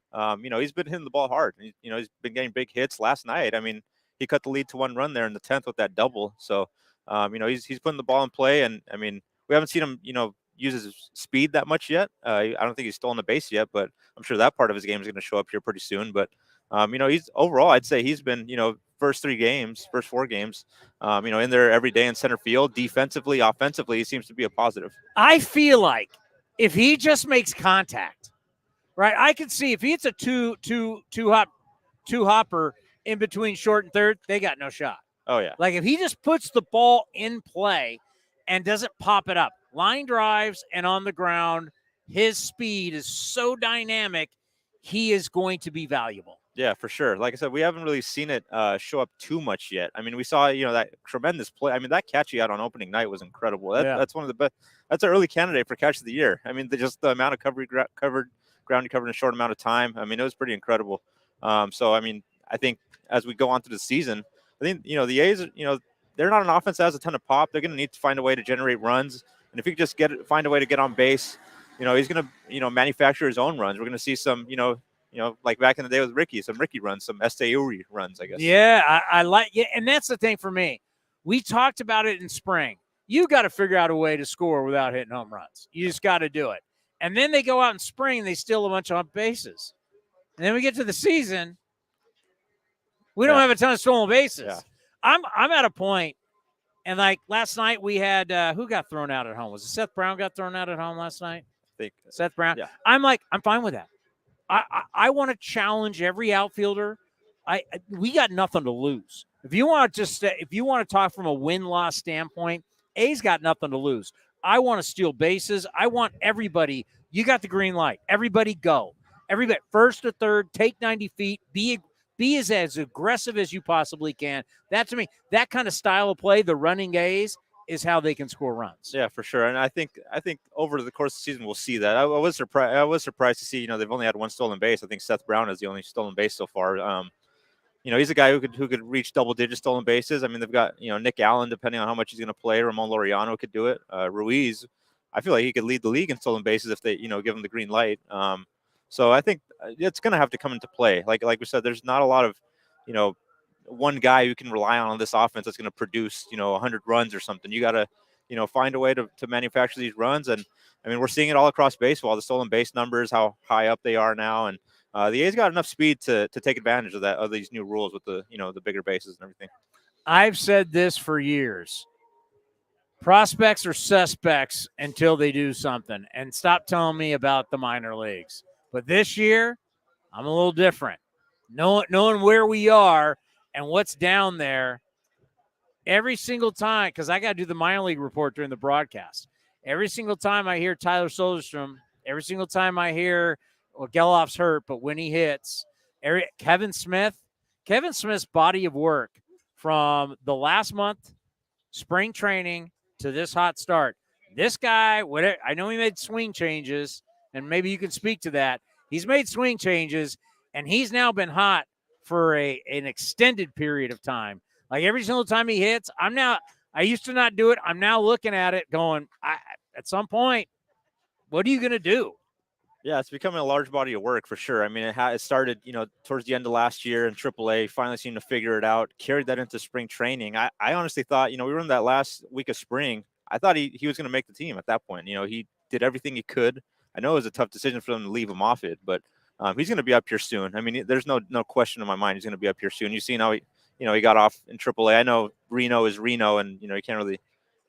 He's been hitting the ball hard. He's been getting big hits. Last night, I mean, he cut the lead to 1 run there in the 10th with that double. So, he's putting the ball in play, and I mean, we haven't seen him, use his speed that much yet. I don't think he's stolen the base yet, but I'm sure that part of his game is going to show up here pretty soon. But he's overall, I'd say he's been, first 4 games, in there every day in center field. Defensively, offensively, he seems to be a positive. I feel like if he just makes contact, right? I can see if he hits a two hopper in between short and third, they got no shot. Oh yeah. Like if he just puts the ball in play and doesn't pop it up, line drives and on the ground, his speed is so dynamic, he is going to be valuable. Yeah, for sure. Like I said, we haven't really seen it show up too much yet. I mean, we saw, that tremendous play. I mean, that catch he had on opening night was incredible. That's one of the best. That's an early candidate for catch of the year. I mean, just the amount of ground he covered in a short amount of time. I mean, it was pretty incredible. So, I mean, I think as we go on through the season, I think, the A's, they're not an offense that has a ton of pop. They're going to need to find a way to generate runs. And if he could just find a way to get on base, he's going to, manufacture his own runs. We're going to see some, like back in the day with Ricky, some Ricky runs, some Esteuri runs, I guess. Yeah, I like it. And that's the thing for me. We talked about it in spring. You got to figure out a way to score without hitting home runs. You just got to do it. And then they go out in spring and they steal a bunch of bases. And then we get to the season. We don't have a ton of stolen bases. Yeah. I'm at a point, and like last night we had who got thrown out at home? Was it Seth Brown got thrown out at home last night? I think Seth Brown. Yeah. I'm fine with that. I want to challenge every outfielder. We got nothing to lose. If you want to talk from a win-loss standpoint, A's got nothing to lose. I want to steal bases. I want everybody. You got the green light. Everybody go. Everybody first to third, take 90 feet, be as aggressive as you possibly can. That, to me, that kind of style of play, the running A's, is how they can score runs. Yeah, for sure. And I think over the course of the season we'll see that. I was surprised to see, they've only had one stolen base. I think Seth Brown is the only stolen base so far. He's a guy who could reach double-digit stolen bases. I mean, they've got, Nick Allen, depending on how much he's going to play. Ramon Laureano could do it. Ruiz, I feel like he could lead the league in stolen bases if they, give him the green light. So I think it's going to have to come into play. Like we said, there's not a lot of, one guy who can rely on this offense that's going to produce, 100 runs or something. You got to, find a way to manufacture these runs. And I mean, we're seeing it all across baseball, the stolen base numbers, how high up they are now. And the A's got enough speed to take advantage of these new rules with the, the bigger bases and everything. I've said this for years. Prospects are suspects until they do something. And stop telling me about the minor leagues. But this year, I'm a little different. Knowing where we are and what's down there, every single time, because I got to do the minor league report during the broadcast. Every single time I hear Tyler Soderstrom, every single time I hear, well, Gelof's hurt, but when he hits, Kevin Smith's body of work from the last month, spring training, to this hot start. This guy, I know he made swing changes, and maybe you can speak to that. He's made swing changes, and he's now been hot for an extended period of time. Like every single time he hits, I used to not do it. I'm now looking at it going, at some point, what are you going to do? Yeah, it's becoming a large body of work for sure. I mean, it started, towards the end of last year in AAA, finally seemed to figure it out, carried that into spring training. I honestly thought, we were in that last week of spring. I thought he was going to make the team at that point. He did everything he could. I know it was a tough decision for them to leave him off it, but he's going to be up here soon. I mean, there's no question in my mind he's going to be up here soon. You've seen how he got off in AAA. I know Reno is Reno, and you can't really,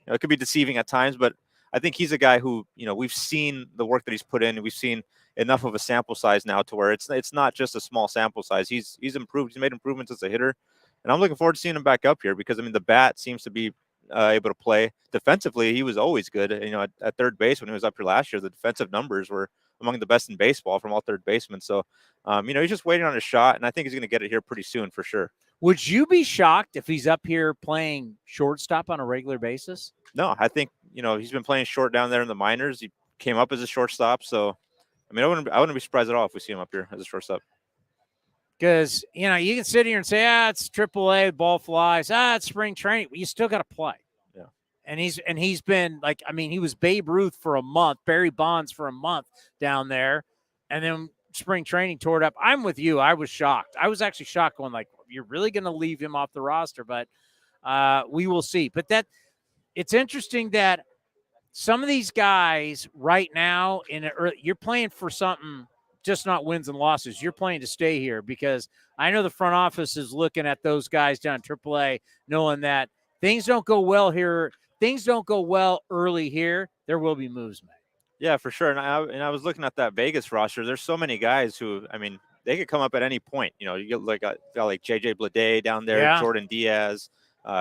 it could be deceiving at times, but I think he's a guy who, we've seen the work that he's put in, and we've seen enough of a sample size now to where it's not just a small sample size. He's improved. He's made improvements as a hitter, and I'm looking forward to seeing him back up here because I mean the bat seems to be able to play defensively. He was always good. At third base when he was up here last year, the defensive numbers were among the best in baseball from all third basemen. So, he's just waiting on his shot, and I think he's going to get it here pretty soon for sure. Would you be shocked if he's up here playing shortstop on a regular basis? No, I think, he's been playing short down there in the minors. He came up as a shortstop. So, I mean, I wouldn't be surprised at all if we see him up here as a shortstop. Because, you can sit here and say, it's AAA, the ball flies. It's spring training. But you still got to play. Yeah. And he's been like, I mean, he was Babe Ruth for a month, Barry Bonds for a month down there. And then spring training tore it up. I'm with you. I was shocked. I was actually shocked going like, you're really going to leave him off the roster, but we will see. But it's interesting that some of these guys right now you're playing for something, just not wins and losses. You're playing to stay here because I know the front office is looking at those guys down in AAA, knowing that things don't go well here. Things don't go well early here. There will be moves made. Yeah, for sure. And I was looking at that Vegas roster. There's so many guys who, I mean, they could come up at any point. You get like JJ Bleday down there, yeah. Jordan Diaz,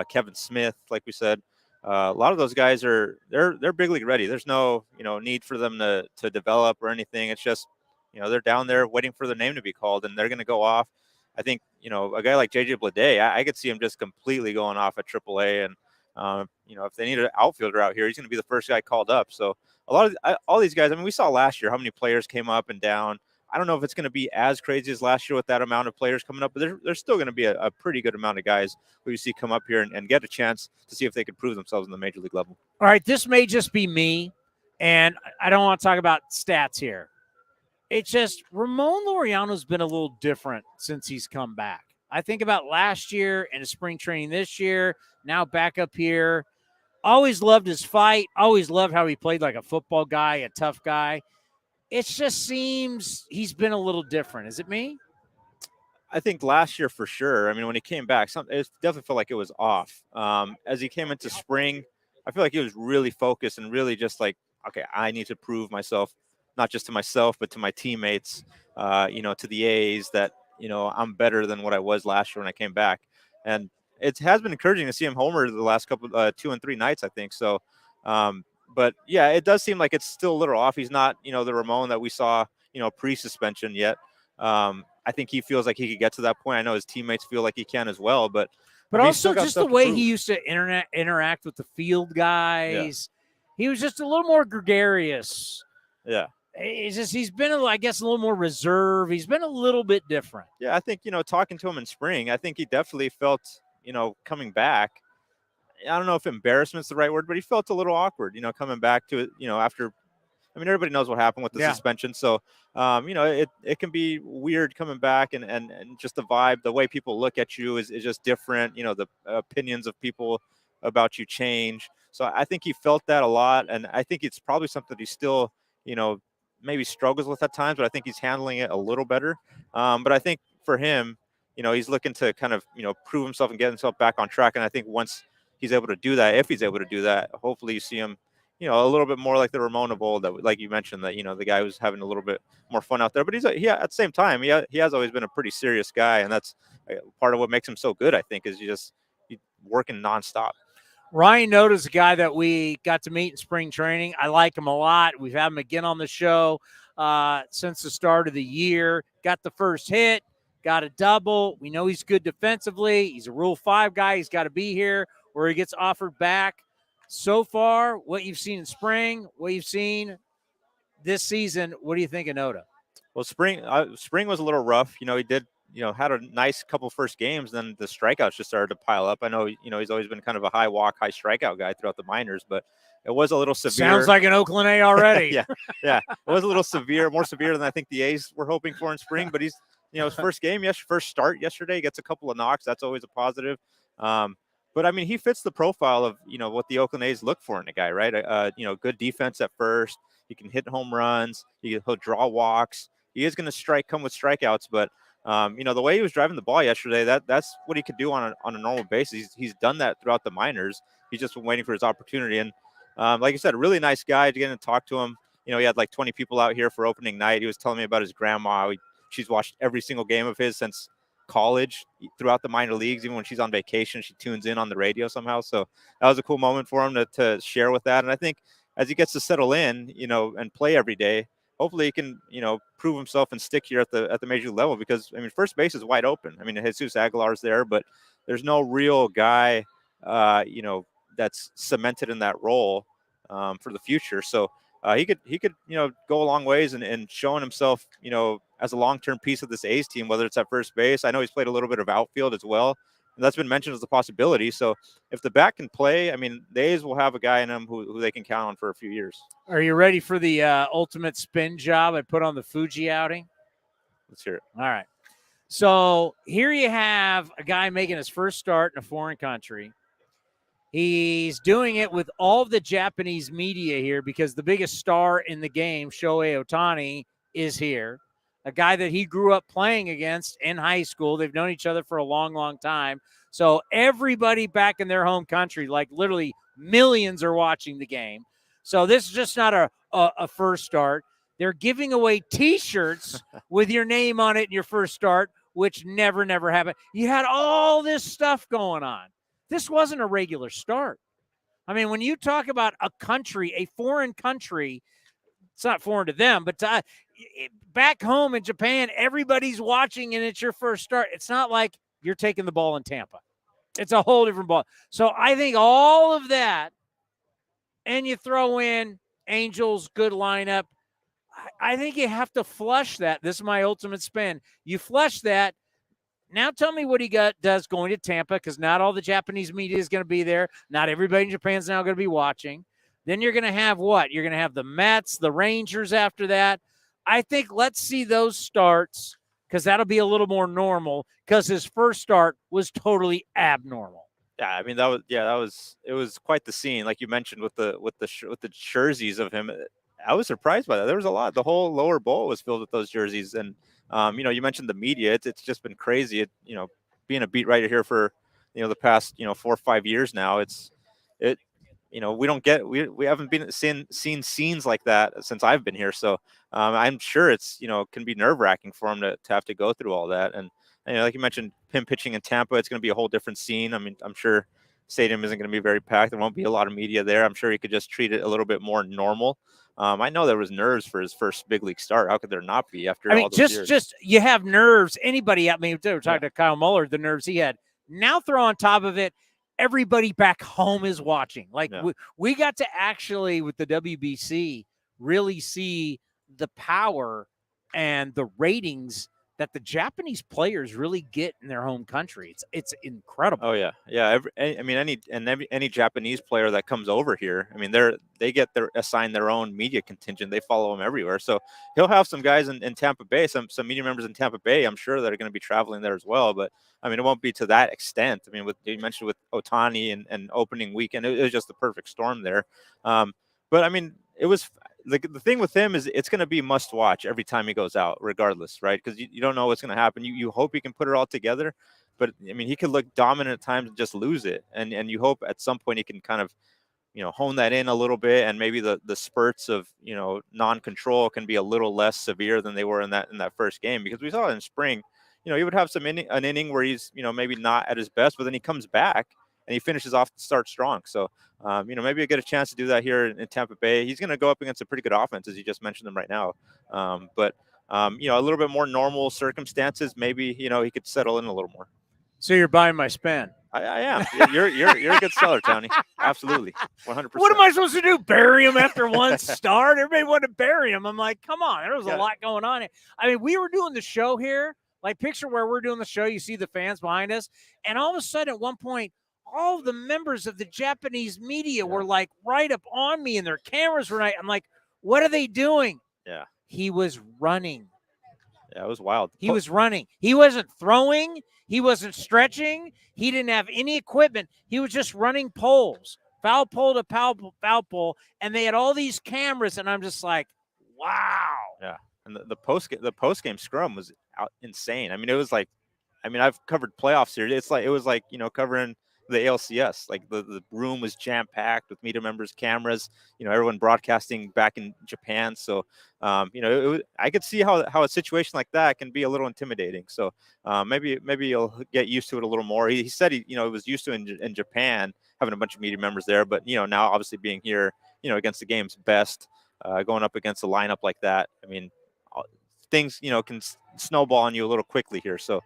Kevin Smith, like we said. A lot of those guys they're big league ready. There's no need for them to develop or anything. It's just they're down there waiting for their name to be called, and they're going to go off. I think a guy like JJ Bleday, I could see him just completely going off at AAA, and if they need an outfielder out here, he's going to be the first guy called up. So all these guys. I mean, we saw last year how many players came up and down. I don't know if it's going to be as crazy as last year with that amount of players coming up, but there's still going to be a pretty good amount of guys who you see come up here and get a chance to see if they could prove themselves in the major league level. All right, this may just be me, and I don't want to talk about stats here. It's just Ramon Laureano's been a little different since he's come back. I think about last year and spring training this year, now back up here. Always loved his fight. Always loved how he played like a football guy, a tough guy. It just seems he's been a little different. Is it me? I think last year for sure. I mean, when he came back, it definitely felt like it was off. As he came into spring, I feel like he was really focused and really just like, okay, I need to prove myself, not just to myself, but to my teammates, to the A's that, I'm better than what I was last year when I came back. And it has been encouraging to see him homer the last couple, 2 and 3 nights, I think. So, but yeah, it does seem like it's still a little off. He's not, the Ramon that we saw, pre-suspension yet. I think he feels like he could get to that point. I know his teammates feel like he can as well, but Also just the way he used to interact with the field guys. Yeah. He was just a little more gregarious. Yeah. He's been, I guess, a little more reserved. He's been a little bit different. Yeah, I think, talking to him in spring, I think he definitely felt, coming back. I don't know if embarrassment's the right word, but he felt a little awkward, coming back to it, after. I mean, everybody knows what happened with the suspension. So, it can be weird coming back and just the vibe, the way people look at you is just different. The opinions of people about you change. So I think he felt that a lot. And I think it's probably something he still, maybe struggles with at times, but I think he's handling it a little better. But I think for him, he's looking to kind of, prove himself and get himself back on track. And I think once he's able to do that, if he's able to do that, hopefully you see him, a little bit more like the Ramon of old, that, like you mentioned, that, the guy who's having a little bit more fun out there. But he at the same time, he has always been a pretty serious guy. And that's part of what makes him so good, I think, is he's working nonstop. Ryan Noda's a guy that we got to meet in spring training. I like him a lot. We've had him again on the show since the start of the year. Got the first hit, got a double. We know he's good defensively. He's a Rule 5 guy. He's got to be here where he gets offered back. So far, what you've seen in spring, what you've seen this season, what do you think of Noda? Well, spring was a little rough. He did, had a nice couple first games. Then the strikeouts just started to pile up. I know, he's always been kind of a high walk, high strikeout guy throughout the minors, but it was a little severe. Sounds like an Oakland A already. yeah. It was a little more severe than I think the A's were hoping for in spring. But he's, his first start yesterday, he gets a couple of knocks. That's always a positive. But I mean, he fits the profile of, what the Oakland A's look for in a guy, right? Good defense at first. He can hit home runs. He'll draw walks. He is going to come with strikeouts, but the way he was driving the ball yesterday, that's what he could do on a normal basis. He's done that throughout the minors. He's just been waiting for his opportunity. And like I said, a really nice guy to get in and talk to him. He had like 20 people out here for opening night. He was telling me about his grandma. She's watched every single game of his since college, throughout the minor leagues. Even when she's on vacation, she tunes in on the radio somehow. So that was a cool moment for him to share with that. And I think as he gets to settle in, and play every day, hopefully he can, prove himself and stick here at the major league level, because I mean, first base is wide open. I mean, Jesus Aguilar's there, but there's no real guy, that's cemented in that role for the future. So he could go a long ways and showing himself, as a long-term piece of this A's team, whether it's at first base. I know he's played a little bit of outfield as well, and that's been mentioned as a possibility. So if the bat can play, I mean, the A's will have a guy in him who they can count on for a few years. Are you ready for the ultimate spin job I put on the Fuji outing? Let's hear it. All right. So here you have a guy making his first start in a foreign country. He's doing it with all the Japanese media here because the biggest star in the game, Shohei Ohtani, is here. A guy that he grew up playing against in high school. They've known each other for a long, long time. So everybody back in their home country, like literally millions, are watching the game. So this is just not a first start. They're giving away T-shirts with your name on it in your first start, which never happened. You had all this stuff going on. This wasn't a regular start. I mean, when you talk about a country, a foreign country, it's not foreign to them, but back home in Japan, everybody's watching and it's your first start. It's not like you're taking the ball in Tampa. It's a whole different ball. So I think all of that, and you throw in Angels, good lineup, I think you have to flush that. This is my ultimate spin. You flush that. Now tell me what he does going to Tampa, because not all the Japanese media is going to be there. Not everybody in Japan is now going to be watching. Then you're going to have what? You're going to have the Mets, the Rangers after that. I think let's see those starts because that'll be a little more normal because his first start was totally abnormal. Yeah, I mean it was quite the scene, like you mentioned with the jerseys of him. I was surprised by that. There was a lot. The whole lower bowl was filled with those jerseys, and you mentioned the media. It's just been crazy. Being a beat writer here for the past 4 or 5 years now. We haven't seen scenes like that since I've been here. So I'm sure it's can be nerve wracking for him to have to go through all that. And like you mentioned, him pitching in Tampa, it's going to be a whole different scene. I mean, I'm sure stadium isn't going to be very packed. There won't be a lot of media there. I'm sure he could just treat it a little bit more normal. I know there was nerves for his first big league start. How could there not be after all those years? Just you have nerves. Anybody, we were talking to Kyle Muller, the nerves he had. Now throw on top of it, everybody back home is watching. We got to actually, with the WBC, really see the power and the ratings that the Japanese players really get in their home country. It's incredible. Oh yeah. Any Japanese player that comes over here, I mean, they get assigned their own media contingent. They follow him everywhere. So he'll have some guys in Tampa Bay, some media members in Tampa Bay, I'm sure, that are going to be traveling there as well. But I mean, it won't be to that extent. I mean, you mentioned with Ohtani and opening weekend, it was just the perfect storm there. But I mean, it was the thing with him is it's going to be must watch every time he goes out, regardless, right? Because you don't know what's going to happen. You hope he can put it all together, but I mean, he could look dominant at times and just lose it. And you hope at some point he can kind of, hone that in a little bit, and maybe the spurts of, non-control can be a little less severe than they were in that first game, because we saw it in spring. He would have an inning where he's, maybe not at his best, but then he comes back and he finishes off the start strong. So, maybe I get a chance to do that here in Tampa Bay. He's going to go up against a pretty good offense, as you just mentioned them right now. But a little bit more normal circumstances, maybe, he could settle in a little more. So you're buying my spin. I am. You're a good seller, Tony. Absolutely. 100%. What am I supposed to do? Bury him after one start? Everybody wanted to bury him. I'm like, come on. There was a lot going on. I mean, we were doing the show here. Like, picture where we're doing the show. You see the fans behind us. And all of a sudden, at one point, all of the members of the Japanese media were like right up on me, and their cameras were right. I'm like, what are they doing? Yeah. He was running. Yeah, it was wild. He was running. He wasn't throwing. He wasn't stretching. He didn't have any equipment. He was just running poles, foul pole to foul pole, and they had all these cameras, and I'm just like, wow. Yeah, and the post game scrum was insane. I mean, it was like, I've covered playoff series. It was like covering the ALCS. Like the room was jam packed with media members, cameras. Everyone broadcasting back in Japan. So I could see how a situation like that can be a little intimidating. So maybe you'll get used to it a little more. He said he was used to in Japan having a bunch of media members there, but now obviously being here against the game's best, going up against a lineup like that. I mean, things can snowball on you a little quickly here. So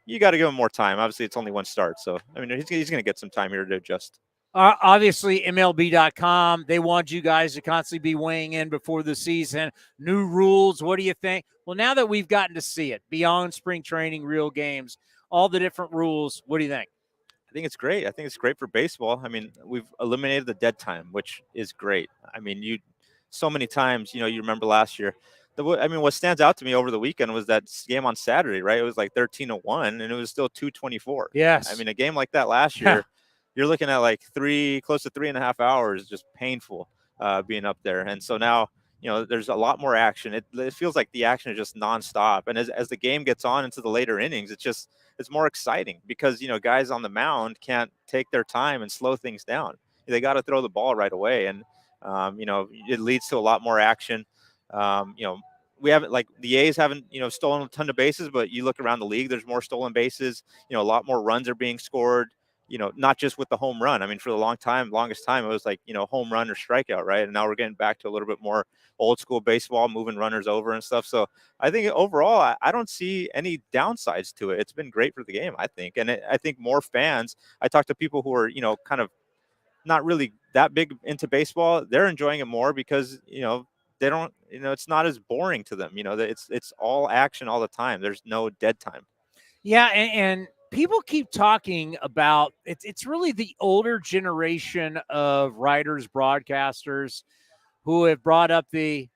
you got to give him more time. Obviously, it's only one start. So, I mean, he's going to get some time here to adjust. Obviously, MLB.com, they want you guys to constantly be weighing in before the season. New rules, what do you think? Well, now that we've gotten to see it, beyond spring training, real games, all the different rules, what do you think? I think it's great. I think it's great for baseball. I mean, we've eliminated the dead time, which is great. I mean, so many times, you remember last year, what stands out to me over the weekend was that game on Saturday, right? It was like 13-1, and it was still 2:24. Yes. I mean, a game like that last year, you're looking at like close to 3.5 hours, just painful being up there. And so now, there's a lot more action. It feels like the action is just nonstop. And as the game gets on into the later innings, it's more exciting because, guys on the mound can't take their time and slow things down. They got to throw the ball right away. And, it leads to a lot more action. We haven't, like, the A's haven't, stolen a ton of bases, but you look around the league, there's more stolen bases. A lot more runs are being scored, not just with the home run. I mean, for the longest time, it was like, home run or strikeout, right? And now we're getting back to a little bit more old school baseball, moving runners over and stuff. So I think overall, I don't see any downsides to it. It's been great for the game, I think. And I think more fans, I talk to people who are, kind of not really that big into baseball. They're enjoying it more because, they don't, it's not as boring to them. It's all action all the time. There's no dead time. Yeah. And people keep talking about it's really the older generation of writers, broadcasters who have brought up the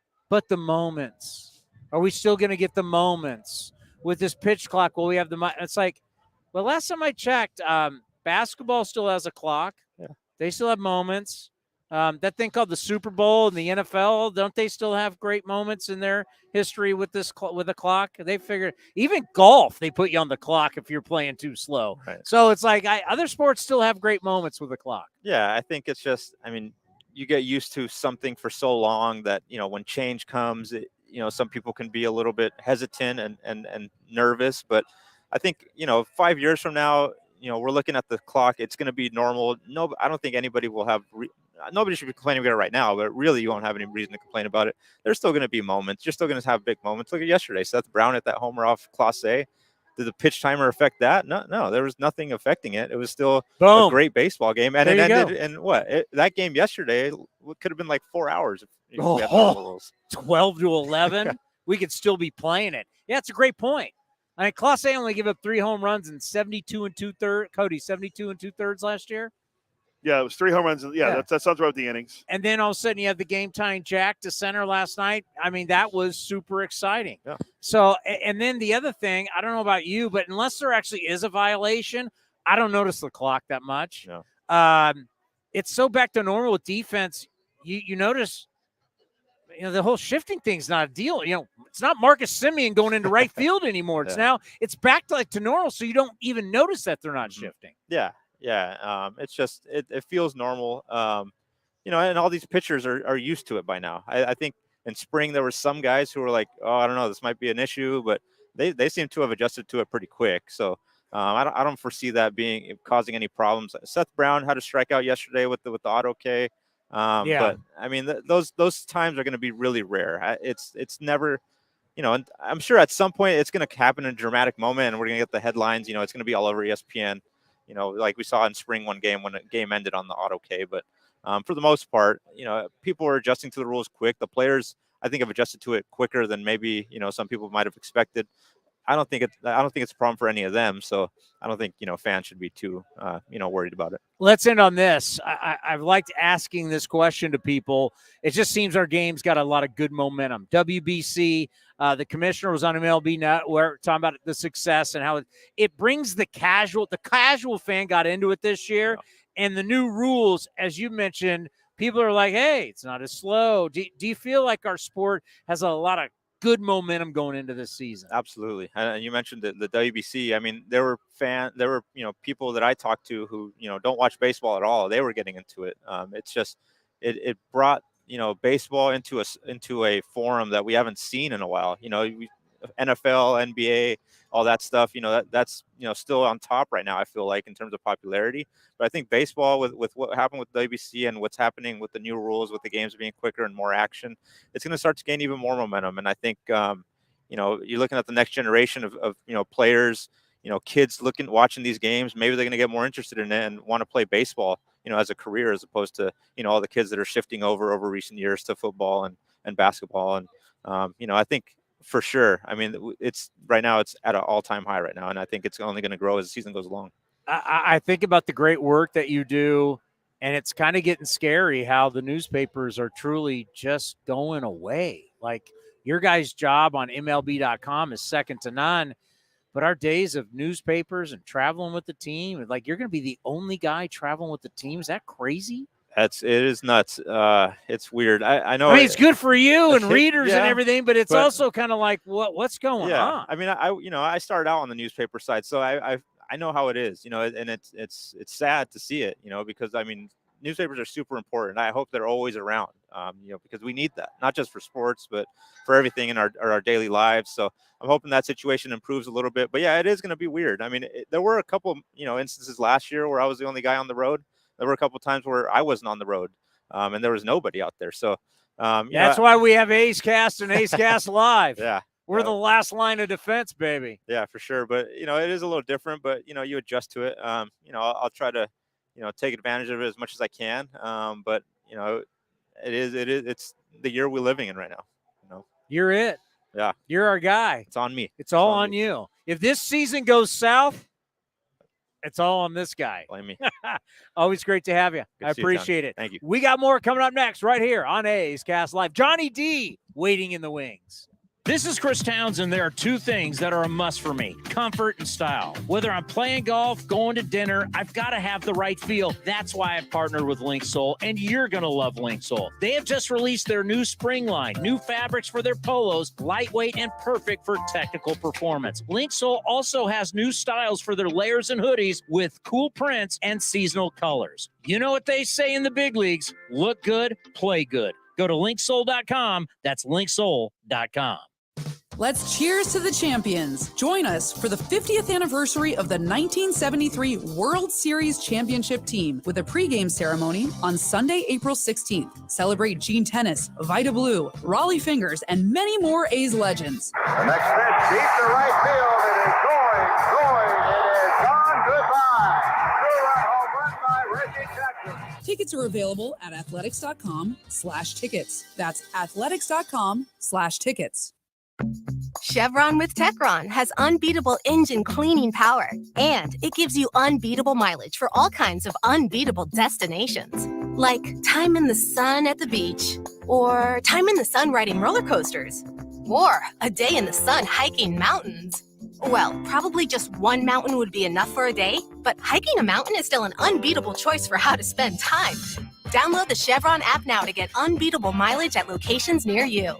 moments. Are we still going to get the moments? with this pitch clock. Well, we have it's like, well, last time I checked, basketball still has a clock. Yeah. They still have moments. That thing called the Super Bowl and the NFL, don't they still have great moments in their history with this with a clock? They figured even golf, they put you on the clock if you're playing too slow. Right. So it's like other sports still have great moments with a clock. Yeah, I think it's just, I mean, you get used to something for so long that, you know, when change comes, some people can be a little bit hesitant and nervous. But I think, 5 years from now, we're looking at the clock. It's going to be normal. No, I don't think anybody will have nobody should be complaining about it right now, but really you won't have any reason to complain about it. There's still going to be moments. You're still going to have big moments. Look at yesterday, Seth Brown at that homer off Clase. Did the pitch timer affect that? No, there was nothing affecting it. It was still a great baseball game. And it ended in that game yesterday could have been like 4 hours. If we had normal rules. 12 to 11. We could still be playing it. Yeah, it's a great point. I mean, Clase only gave up 3 home runs in 72 2/3. Cody, 72 2/3 last year. Yeah, it was 3 home runs. Yeah. That sounds right with the innings. And then all of a sudden you have the game-tying jack to center last night. I mean, that was super exciting. Yeah. So, and then the other thing, I don't know about you, but unless there actually is a violation, I don't notice the clock that much. No. It's so back to normal with defense. You notice, the whole shifting thing's not a deal. It's not Marcus Semien going into right field anymore. It's now it's back to normal, so you don't even notice that they're not shifting. Yeah. It's just it feels normal. And all these pitchers are used to it by now. I think in spring there were some guys who were like, oh, I don't know, this might be an issue, but they seem to have adjusted to it pretty quick. So I don't foresee that causing any problems. Seth Brown had a strikeout yesterday with the auto K. But I mean those times are going to be really rare. It's never. And I'm sure at some point it's going to happen in a dramatic moment, and we're going to get the headlines. It's going to be all over ESPN. Like we saw in spring one game when the game ended on the auto K. But for the most part, people are adjusting to the rules quick. The players, I think, have adjusted to it quicker than maybe some people might have expected. I don't think it's a problem for any of them. So I don't think fans should be too worried about it. Let's end on this. I've liked asking this question to people. It just seems our game's got a lot of good momentum. WBC, the commissioner was on MLB Network talking about the success and how it brings the casual fan got into it this year. Yeah. And the new rules, as you mentioned, people are like, hey, it's not as slow. Do you feel like our sport has a lot of good momentum going into this season? Absolutely. And you mentioned the WBC. I mean, there were people that I talked to who, don't watch baseball at all. They were getting into it. It's just, it brought, baseball into a forum that we haven't seen in a while. NFL, NBA, all that stuff, that's still on top right now, I feel like, in terms of popularity. But I think baseball with what happened with WBC and what's happening with the new rules, with the games being quicker and more action, it's going to start to gain even more momentum. And I think, you're looking at the next generation of players, kids watching these games, maybe they're going to get more interested in it and want to play baseball, as a career, as opposed to, all the kids that are shifting over recent years to football and basketball. And, I think, for sure. I mean, it's right now it's at an all-time high right now, and I think it's only going to grow as the season goes along. I think about the great work that you do, and it's kind of getting scary how the newspapers are truly just going away. Like your guys' job on MLB.com is second to none, but our days of newspapers and traveling with the team, like you're going to be the only guy traveling with the team. Is that crazy? It is nuts. It's weird. I know. I mean, it's good for you and readers and everything, but it's also kind of like what's going on. I mean, I started out on the newspaper side, so I know how it is, and it's sad to see it, because I mean, newspapers are super important. I hope they're always around, because we need that, not just for sports, but for everything in our daily lives. So I'm hoping that situation improves a little bit. But yeah, it is going to be weird. I mean, there were a couple, instances last year where I was the only guy on the road. There were a couple of times where I wasn't on the road, and there was nobody out there. So that's why we have A's Cast and A's Cast Live. Yeah. We're the last line of defense, baby. Yeah, for sure. But, it is a little different, but, you adjust to it. I'll try to, take advantage of it as much as I can. But, it's the year we're living in right now. You're it. Yeah. You're our guy. It's on me. It's all on you. If this season goes south, it's all on this guy. Blame me. Always great to have you. I appreciate it. Thank you. We got more coming up next right here on A's Cast Live. Johnny D waiting in the wings. This is Chris Townsend. There are two things that are a must for me: comfort and style. Whether I'm playing golf, going to dinner, I've got to have the right feel. That's why I've partnered with Linksole, and you're going to love Linksole. They have just released their new spring line, new fabrics for their polos, lightweight and perfect for technical performance. Linksole also has new styles for their layers and hoodies with cool prints and seasonal colors. You know what they say in the big leagues: look good, play good. Go to linksole.com. That's linksole.com. Let's cheers to the champions. Join us for the 50th anniversary of the 1973 World Series Championship team with a pregame ceremony on Sunday, April 16th. Celebrate Gene Tennis, Vita Blue, Raleigh Fingers, and many more A's legends. The next pitch deep to right field. It is going. It is gone. Goodbye. Two-run home run by Reggie Jackson. Tickets are available at athletics.com/tickets. That's athletics.com/tickets. Chevron with Techron has unbeatable engine cleaning power, and it gives you unbeatable mileage for all kinds of unbeatable destinations, like time in the sun at the beach, or time in the sun riding roller coasters, or a day in the sun hiking mountains. Well, probably just one mountain would be enough for a day, but hiking a mountain is still an unbeatable choice for how to spend time. Download the Chevron app now to get unbeatable mileage at locations near you.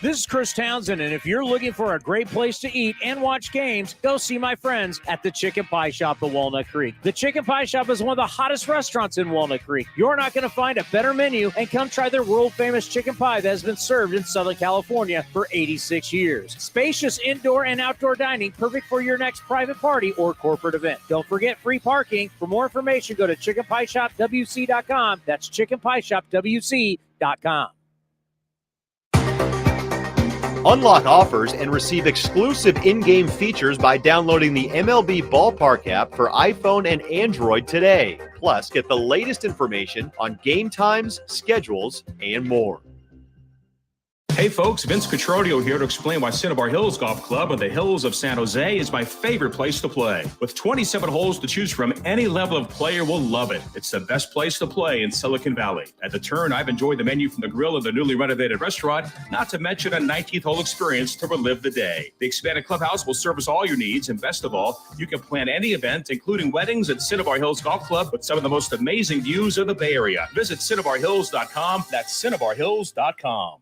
This is Chris Townsend, and if you're looking for a great place to eat and watch games, go see my friends at the Chicken Pie Shop at Walnut Creek. The Chicken Pie Shop is one of the hottest restaurants in Walnut Creek. You're not going to find a better menu, and come try their world-famous chicken pie that has been served in Southern California for 86 years. Spacious indoor and outdoor dining, perfect for your next private party or corporate event. Don't forget free parking. For more information, go to chickenpieshopwc.com. That's chickenpieshopwc.com. Unlock offers and receive exclusive in-game features by downloading the MLB Ballpark app for iPhone and Android today. Plus, get the latest information on game times, schedules, and more. Hey folks, Vince Cotroneo here to explain why Cinnabar Hills Golf Club in the hills of San Jose is my favorite place to play. With 27 holes to choose from, any level of player will love it. It's the best place to play in Silicon Valley. At the Turn, I've enjoyed the menu from the grill of the newly renovated restaurant, not to mention a 19th hole experience to relive the day. The expanded clubhouse will service all your needs, and best of all, you can plan any event, including weddings at Cinnabar Hills Golf Club with some of the most amazing views of the Bay Area. Visit CinnabarHills.com. That's CinnabarHills.com.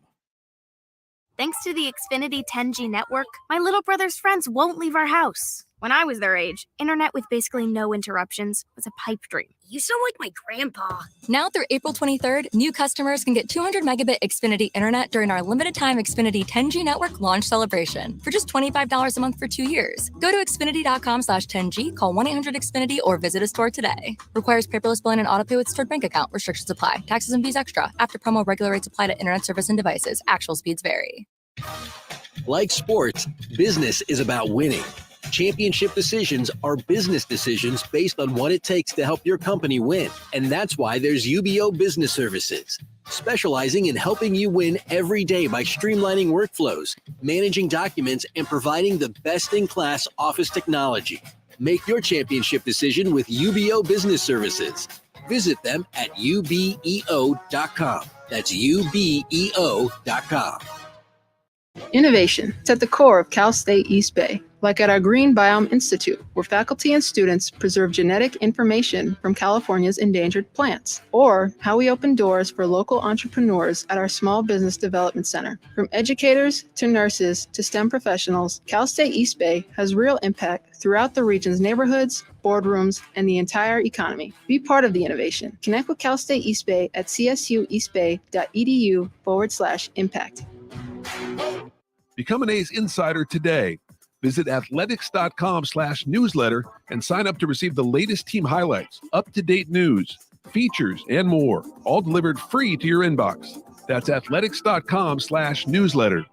Thanks to the Xfinity 10G network, my little brother's friends won't leave our house. When I was their age, internet with basically no interruptions was a pipe dream. You sound like my grandpa. Now through April 23rd, new customers can get 200 megabit Xfinity internet during our limited time Xfinity 10G network launch celebration for just $25 a month for 2 years. Go to Xfinity.com/10G, call 1-800-XFINITY, or visit a store today. Requires paperless billing and autopay with stored bank account. Restrictions apply. Taxes and fees extra. After promo, regular rates apply to internet service and devices. Actual speeds vary. Like sports, business is about winning. Championship decisions are business decisions based on what it takes to help your company win. And that's why there's UBO Business Services, specializing in helping you win every day by streamlining workflows, managing documents, and providing the best-in-class office technology. Make your championship decision with UBO Business Services. Visit them at ubeo.com. That's ubeo.com. Innovation is at the core of Cal State East Bay, like at our Green Biome Institute, where faculty and students preserve genetic information from California's endangered plants, or how we open doors for local entrepreneurs at our Small Business Development Center. From educators to nurses to STEM professionals, Cal State East Bay has real impact throughout the region's neighborhoods, boardrooms, and the entire economy. Be part of the innovation. Connect with Cal State East Bay at csueastbay.edu/impact. Become an A's insider today. Visit athletics.com/newsletter and sign up to receive the latest team highlights, up-to-date news, features, and more, all delivered free to your inbox. That's athletics.com/newsletter.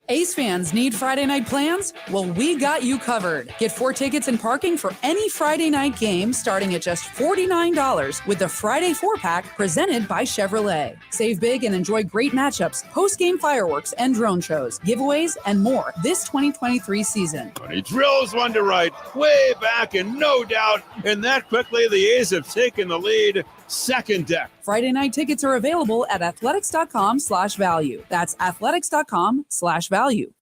A's fans need Friday night plans? Well, we got you covered. Get 4 tickets and parking for any Friday night game starting at just $49 with the Friday 4-pack presented by Chevrolet. Save big and enjoy great matchups, post-game fireworks and drone shows, giveaways, and more this 2023 season. But he drills one to right, way back, and no doubt, and that quickly the A's have taken the lead second deck. Friday night tickets are available at athletics.com/value. That's athletics.com/value.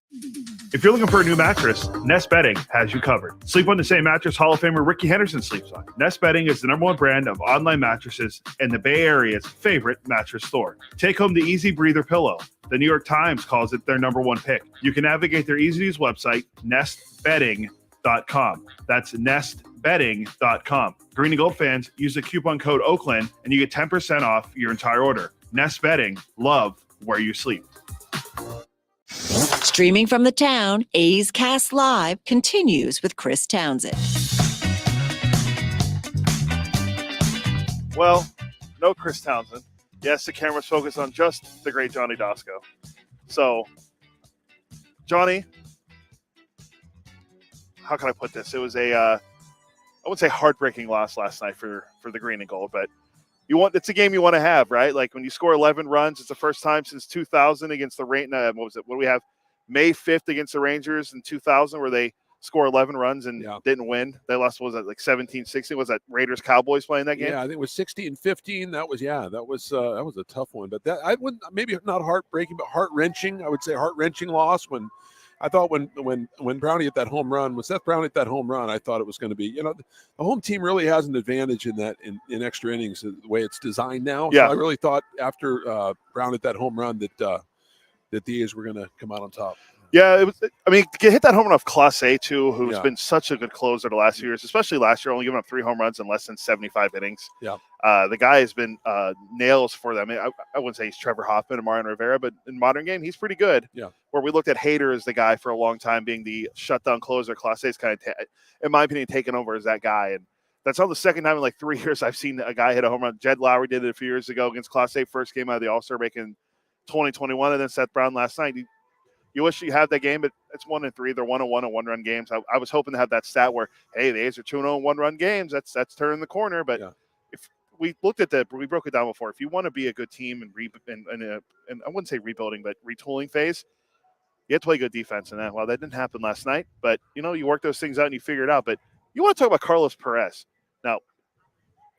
If you're looking for a new mattress, Nest Bedding has you covered. Sleep on the same mattress Hall of Famer Ricky Henderson sleeps on. Nest Bedding is the #1 brand of online mattresses and the Bay Area's favorite mattress store. Take home the Easy Breather pillow. The New York Times calls it their #1 pick. You can navigate their easy-to-use website, nestbedding.com. That's nestbedding.com. Green and Gold fans, use the coupon code Oakland and you get 10% off your entire order. Nest Bedding, love where you sleep. Streaming from the town, A's Cast Live continues with Chris Townsend. Well, no Chris Townsend. Yes, the camera's focused on just the great Johnny Dosco. So, Johnny, how can I put this? It was I wouldn't say heartbreaking loss last night for the Green and Gold, but it's a game you want to have, right? Like when you score 11 runs, it's the first time since 2000 against the Rangers. What was it? What do we have? May 5th against the Rangers in 2000, where they score 11 runs and didn't win. They lost, what was that, like 17-16? Was that Raiders Cowboys playing that game? Yeah, I think it was 16-15. That was a tough one. But that I wouldn't, maybe not heartbreaking, but heart-wrenching. I would say heart-wrenching loss when I thought when Brownie hit that home run, when Seth Brown hit that home run, I thought it was going to be, the home team really has an advantage in that in extra innings, the way it's designed now. Yeah. So I really thought after Brown hit that home run that the A's were going to come out on top. Yeah, it was. I mean, to hit that home run off Clase too, who's been such a good closer the last few years, especially last year, only giving up 3 home runs in less than 75 innings. Yeah, the guy has been nails for them. I wouldn't say he's Trevor Hoffman and Mariano Rivera, but in modern game, he's pretty good. Yeah. Where we looked at Hader as the guy for a long time, being the shutdown closer. Clase's kind of, in my opinion, taken over as that guy, and that's all the second time in like 3 years I've seen a guy hit a home run. Jed Lowry did it a few years ago against Clase, first game out of the All-Star break in 2021, and then Seth Brown last night. You wish you had that game, but it's 1-3. They're 1-1 on one-run games. I was hoping to have that stat where, hey, the A's are 2-0 one-run games. That's turning the corner. But if we looked at we broke it down before. If you want to be a good team and I wouldn't say rebuilding, but retooling phase, you have to play good defense. And that didn't happen last night. But you work those things out and you figure it out. But you want to talk about Carlos Perez. Now,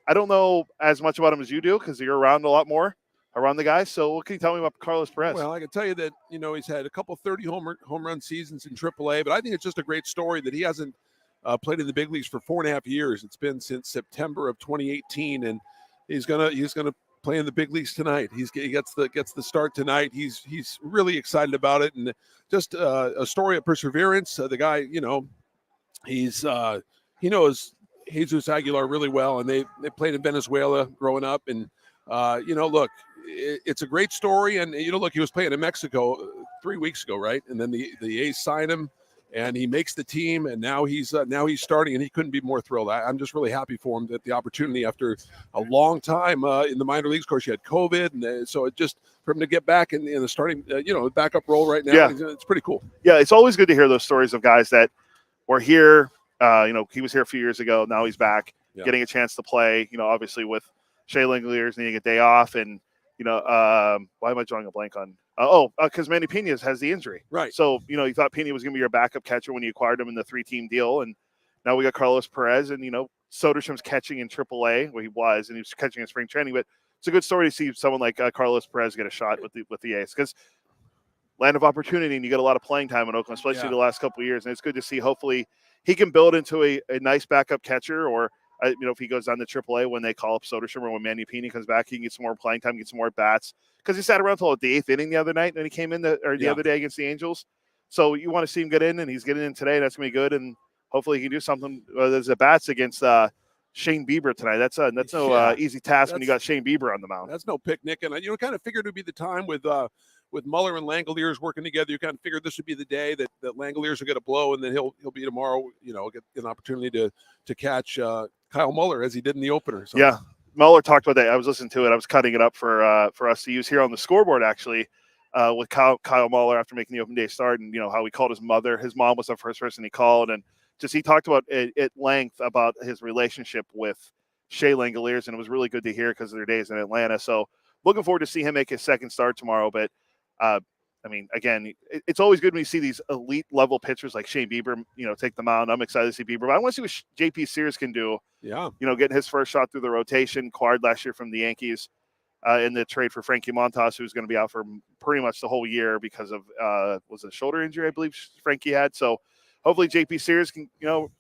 I don't know as much about him as you do because you're around a lot more. Around the guys. So what can you tell me about Carlos Perez? Well, I can tell you that, he's had a couple 30 home run seasons in AAA, but I think it's just a great story that he hasn't played in the big leagues for 4.5 years. It's been since September of 2018, and he's gonna play in the big leagues tonight. He gets the start tonight. He's really excited about it, and just a story of perseverance. The guy, he knows Jesus Aguilar really well, and they played in Venezuela growing up, and look. It's a great story, and look, he was playing in Mexico 3 weeks ago, right? And then the A's sign him, and he makes the team, and now he's starting, and he couldn't be more thrilled. I'm just really happy for him that the opportunity after a long time in the minor leagues. Of course, he had COVID, and so it just for him to get back in the starting, backup role right now. Yeah. It's pretty cool. Yeah, it's always good to hear those stories of guys that were here. He was here a few years ago. Now he's back, getting a chance to play. Obviously with Shea Langoliers needing a day off, and why am I drawing a blank on? Because Manny Pena has the injury. Right. So, you thought Pena was going to be your backup catcher when you acquired him in the 3-team deal. And now we got Carlos Perez, and, Soderstrom's catching in AAA, where he was, and he was catching in spring training. But it's a good story to see someone like Carlos Perez get a shot with the A's, because land of opportunity, and you get a lot of playing time in Oakland, especially the last couple of years. And it's good to see, hopefully, he can build into a nice backup catcher, or if he goes down to AAA when they call up Soderstrom, or when Manny Pena comes back, he can get some more playing time, get some more bats. Because he sat around until the 8th inning the other night, and he came in the other day against the Angels. So you want to see him get in, and he's getting in today. That's going to be good, and hopefully he can do something. There's the bats against Shane Bieber tonight. That's no easy task when you got Shane Bieber on the mound. That's no picnic, and kind of figured it would be the time with Muller and Langoliers working together. You kind of figured this would be the day that Langoliers will get a blow, and then he'll be tomorrow. Get an opportunity to catch Kyle Muller as he did in the opener. So. Yeah, Muller talked about that. I was listening to it. I was cutting it up for us to use here on the scoreboard, actually, with Kyle Muller after making the open day start, and how he called his mother. His mom was the first person he called, and just he talked about at length about his relationship with Shea Langoliers, and it was really good to hear because of their days in Atlanta. So looking forward to see him make his second start tomorrow. But I mean, again, it's always good when you see these elite level pitchers like Shane Bieber, take the mound. I'm excited to see Bieber, but I want to see what JP Sears can do. Yeah. Getting his first shot through the rotation, acquired last year from the Yankees in the trade for Frankie Montas, who's going to be out for pretty much the whole year because of, was it a shoulder injury, I believe Frankie had. So hopefully JP Sears can,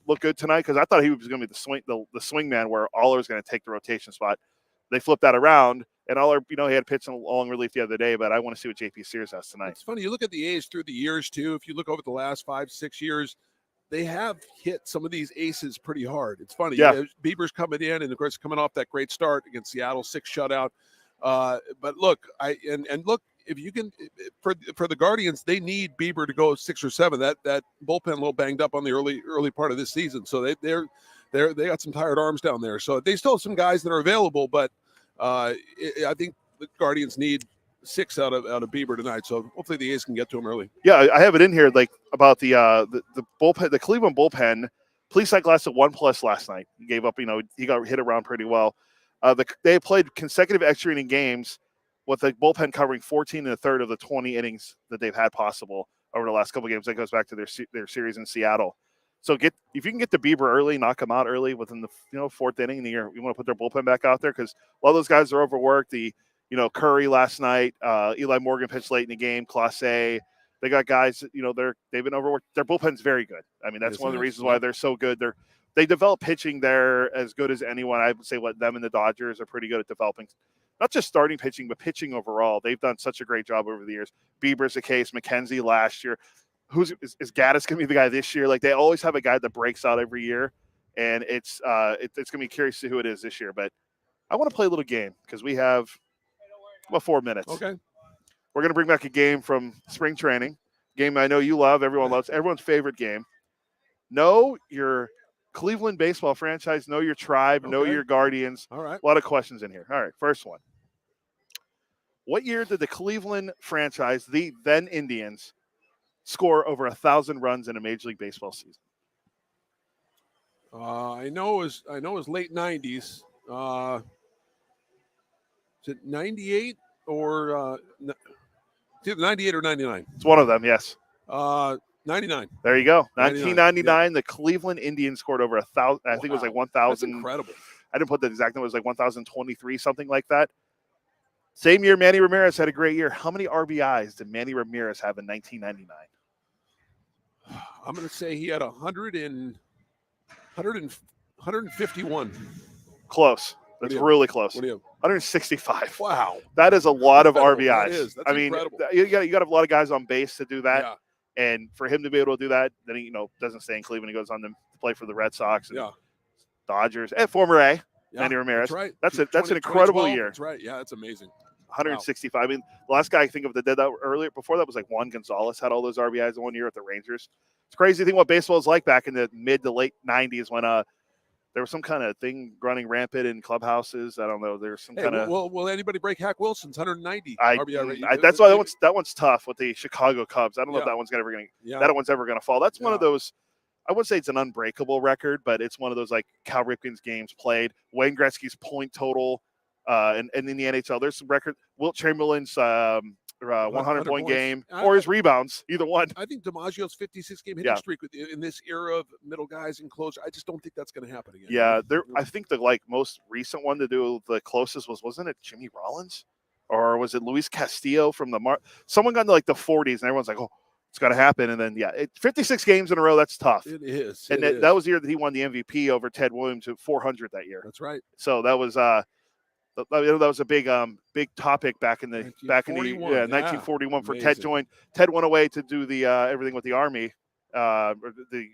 look good tonight, because I thought he was going to be the swing man where Aller's going to take the rotation spot. They flipped that around, and Aller, he had pitched in long relief the other day, but I want to see what JP Sears has tonight. It's funny. You look at the A's through the years, too. If you look over the last 5-6 years, they have hit some of these aces pretty hard. It's funny. Yeah. Bieber's coming in, and, of course, coming off that great start against Seattle, 6 shutout. But look, look, if you can, for the Guardians, they need Bieber to go 6 or 7. That bullpen a little banged up on the early part of this season, so they got some tired arms down there. So they still have some guys that are available, but I think the Guardians need 6 out of Bieber tonight. So hopefully the A's can get to him early. Yeah, I have it in here about the bullpen, the Cleveland bullpen. Police cycle lasted 1+ last night. He gave up, he got hit around pretty well. They played consecutive extra inning games with the bullpen covering 14 1/3 of the 20 innings that they've had possible over the last couple of games. That goes back to their series in Seattle. So if you can get to Bieber early, knock him out early within the 4th inning, and you want to put their bullpen back out there, because a lot of those guys are overworked. Curry last night, Eli Morgan pitched late in the game, Clase. They got guys, they've been overworked. Their bullpen's very good. I mean, that's one of the reasons why they're so good. They develop pitching there as good as anyone. I would say them and the Dodgers are pretty good at developing, not just starting pitching, but pitching overall. They've done such a great job over the years. Bieber's the case, McKenzie last year. Is Gaddis going to be the guy this year? Like, they always have a guy that breaks out every year, and it's going to be curious to see who it is this year. But I want to play a little game, because we have about 4 minutes. Okay. We're going to bring back a game from spring training, game I know you love, everyone loves, everyone's favorite game. Know your Cleveland baseball franchise, know your tribe, know your Guardians. All right. A lot of questions in here. All right, first one. What year did the Cleveland franchise, the then Indians, score over 1,000 runs in a Major League Baseball season? I know it was late 90s. Is it 98 or it's either 98 or 99? It's one of them, yes. 99. There you go. 99. 1999, the Cleveland Indians scored over 1,000. I think it was like 1,000. That's incredible. I didn't put the exact number. It was like 1,023, something like that. Same year, Manny Ramirez had a great year. How many RBIs did Manny Ramirez have in 1999? I'm going to say he had 151. Close. That's really close. What do you have? 165. Wow. That is a lot of RBIs. That is. That's I mean, incredible. you got to have a lot of guys on base to do that. Yeah. And for him to be able to do that, then he, doesn't stay in Cleveland. He goes on to play for the Red Sox and Dodgers and former A, Manny Ramirez. That's right. That's an incredible year. That's right. Yeah, that's amazing. 165. Wow. I mean, the last guy I think of that did that earlier, before that was like Juan Gonzalez had all those RBIs in 1 year at the Rangers. It's crazy to think what baseball was like back in the mid to late 90s when there was some kind of thing running rampant in clubhouses. I don't know. There's some kind of. Will anybody break Hack Wilson's 190 RBI rate? That's why that one's tough with the Chicago Cubs. I don't know if that one's ever going to. Yeah. That one's ever going to fall. That's one of those. I wouldn't say it's an unbreakable record, but it's one of those like Cal Ripken's games played. Wayne Gretzky's point total, and in the NHL, there's some record. Wilt Chamberlain's 100-point game, or his rebounds, either one. I think DiMaggio's 56 game hitting streak in this era of middle guys and closure. I just don't think that's going to happen again. Yeah, I think the most recent one to do the closest wasn't it Jimmy Rollins, or was it Luis Castillo from the someone got into like the 40s, and everyone's like, oh, it's got to happen. And then 56 games in a row, that's tough. It is. And that was the year that he won the MVP over Ted Williams at 400 that year. That's right. So that was that was a big topic back in the 1941 for Ted joined. Ted went away to do the everything with the Army, the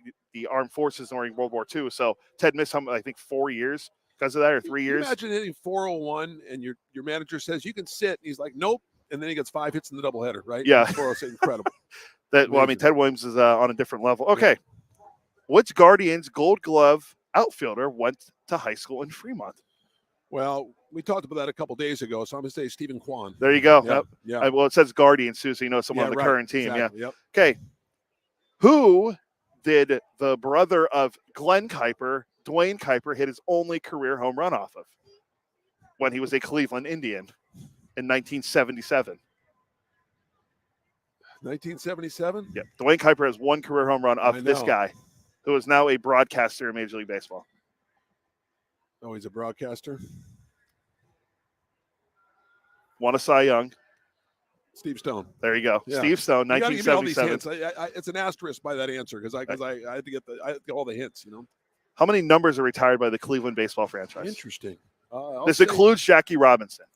armed forces during World War II. So Ted missed I think 4 years because of that, or 3 years. Imagine hitting 401 and your manager says you can sit. And he's like, nope, and then he gets 5 hits in the doubleheader, right? Yeah, 406, incredible. Ted Williams is on a different level. Okay, which Guardians Gold Glove outfielder went to high school in Fremont? Well, we talked about that a couple days ago, so I'm going to say Stephen Kwan. There you go. Yep. Yeah. Well, it says Guardians too, so you know someone on the current team. Exactly. Yeah. Yep. Okay. Who did the brother of Glenn Kuiper, Dwayne Kuiper, hit his only career home run off of when he was a Cleveland Indian in 1977? 1977? Yeah. Dwayne Kuiper has one career home run off this guy, who is now a broadcaster in Major League Baseball. Oh, he's a broadcaster? Won a Cy Young. Steve Stone. There you go. Yeah. Steve Stone, You gotta give me all these 1977. hints. It's an asterisk by that answer because I had to get all the hints, you know. How many numbers are retired by the Cleveland baseball franchise? Interesting. This includes Jackie Robinson.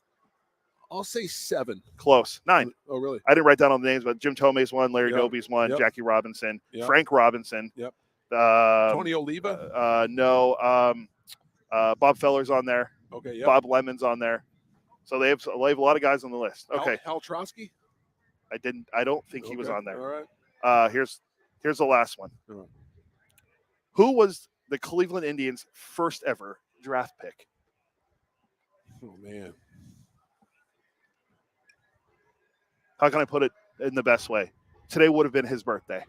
I'll say 7. Close. 9. Oh, really? I didn't write down all the names, but Jim Tomei's one, Larry Yep. Doby's one, Yep. Jackie Robinson, Yep. Frank Robinson. Yep. Tony Oliva? No. Bob Feller's on there. Okay, yeah. Bob Lemon's on there. So they have a lot of guys on the list. Okay. Hal Trotsky? I don't think he was Okay, on there. all right. Here's the last one. All right. Who was the Cleveland Indians' first ever draft pick? Oh, man. How can I put it in the best way? Today would have been his birthday.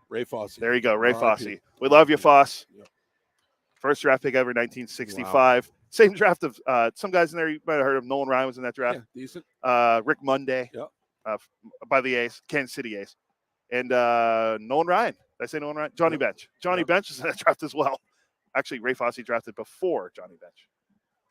Ray Fosse. There you go, Ray R.I.P. Fosse. We love you, Fosse. Yep. First draft pick ever, 1965. Wow. Same draft of some guys in there you might have heard of. Nolan Ryan was in that draft. Yeah, decent. Rick Monday by the A's, Kansas City A's. And Nolan Ryan. Did I say Nolan Ryan? Johnny Bench. Johnny Bench is in that draft as well. Actually, Ray Fosse drafted before Johnny Bench.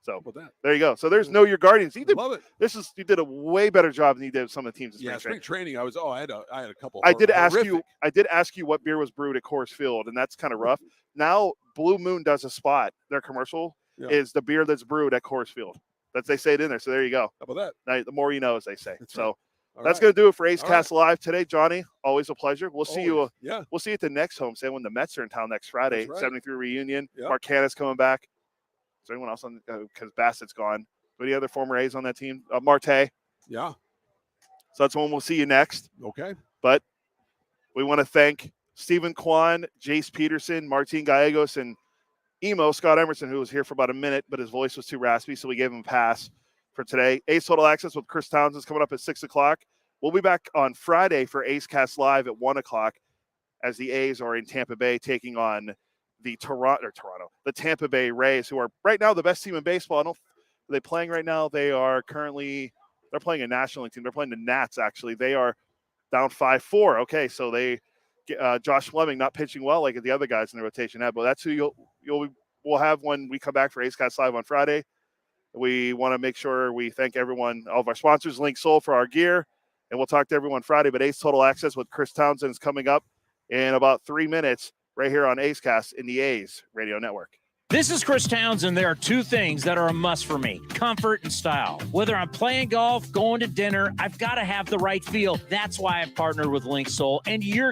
So there you go. So there's Know Your Guardians. Love it. You did a way better job than you did with some of the teams in spring training. I had a couple. I did ask you what beer was brewed at Coors Field, and that's kind of rough. Now Blue Moon does a spot. Their commercial is the beer that's brewed at Coors Field. They say it in there. So there you go. How about that? Now, the more you know, as they say. That's so right. that's going to do it for A's Cast Live today, Johnny. Always a pleasure. We'll see you. Yeah. We'll see you at the next homestand when the Mets are in town next Friday. That's right. 73 reunion. Yep. Mark Canna's coming back. Is there anyone else on? Because Bassett's gone. Any other former A's on that team? Marte. Yeah. So that's when we'll see you next. Okay. But we want to thank Stephen Kwan, Jace Peterson, Martín Gallegos, and Scott Emerson, who was here for about a minute, but his voice was too raspy, so we gave him a pass for today. A's Total Access with Chris Townsend is coming up at 6 o'clock. We'll be back on Friday for A's Cast Live at 1 o'clock as the A's are in Tampa Bay taking on the Tampa Bay Rays, who are right now the best team in baseball. Are they playing right now? They're playing a National League team. They're playing the Nats, actually. They are down 5-4. Okay, so they Josh Fleming not pitching well like the other guys in the rotation have, but that's who we'll have when we come back for A's Cast Live on Friday. We want to make sure we thank everyone, all of our sponsors, Link Soul for our gear, and we'll talk to everyone Friday. But A's Total Access with Chris Townsend is coming up in about 3 minutes right here on A's Cast in the A's Radio Network. This is Chris Townsend. There are two things that are a must for me: comfort and style. Whether I'm playing golf, going to dinner, I've got to have the right feel. That's why I've partnered with Link Soul, and you're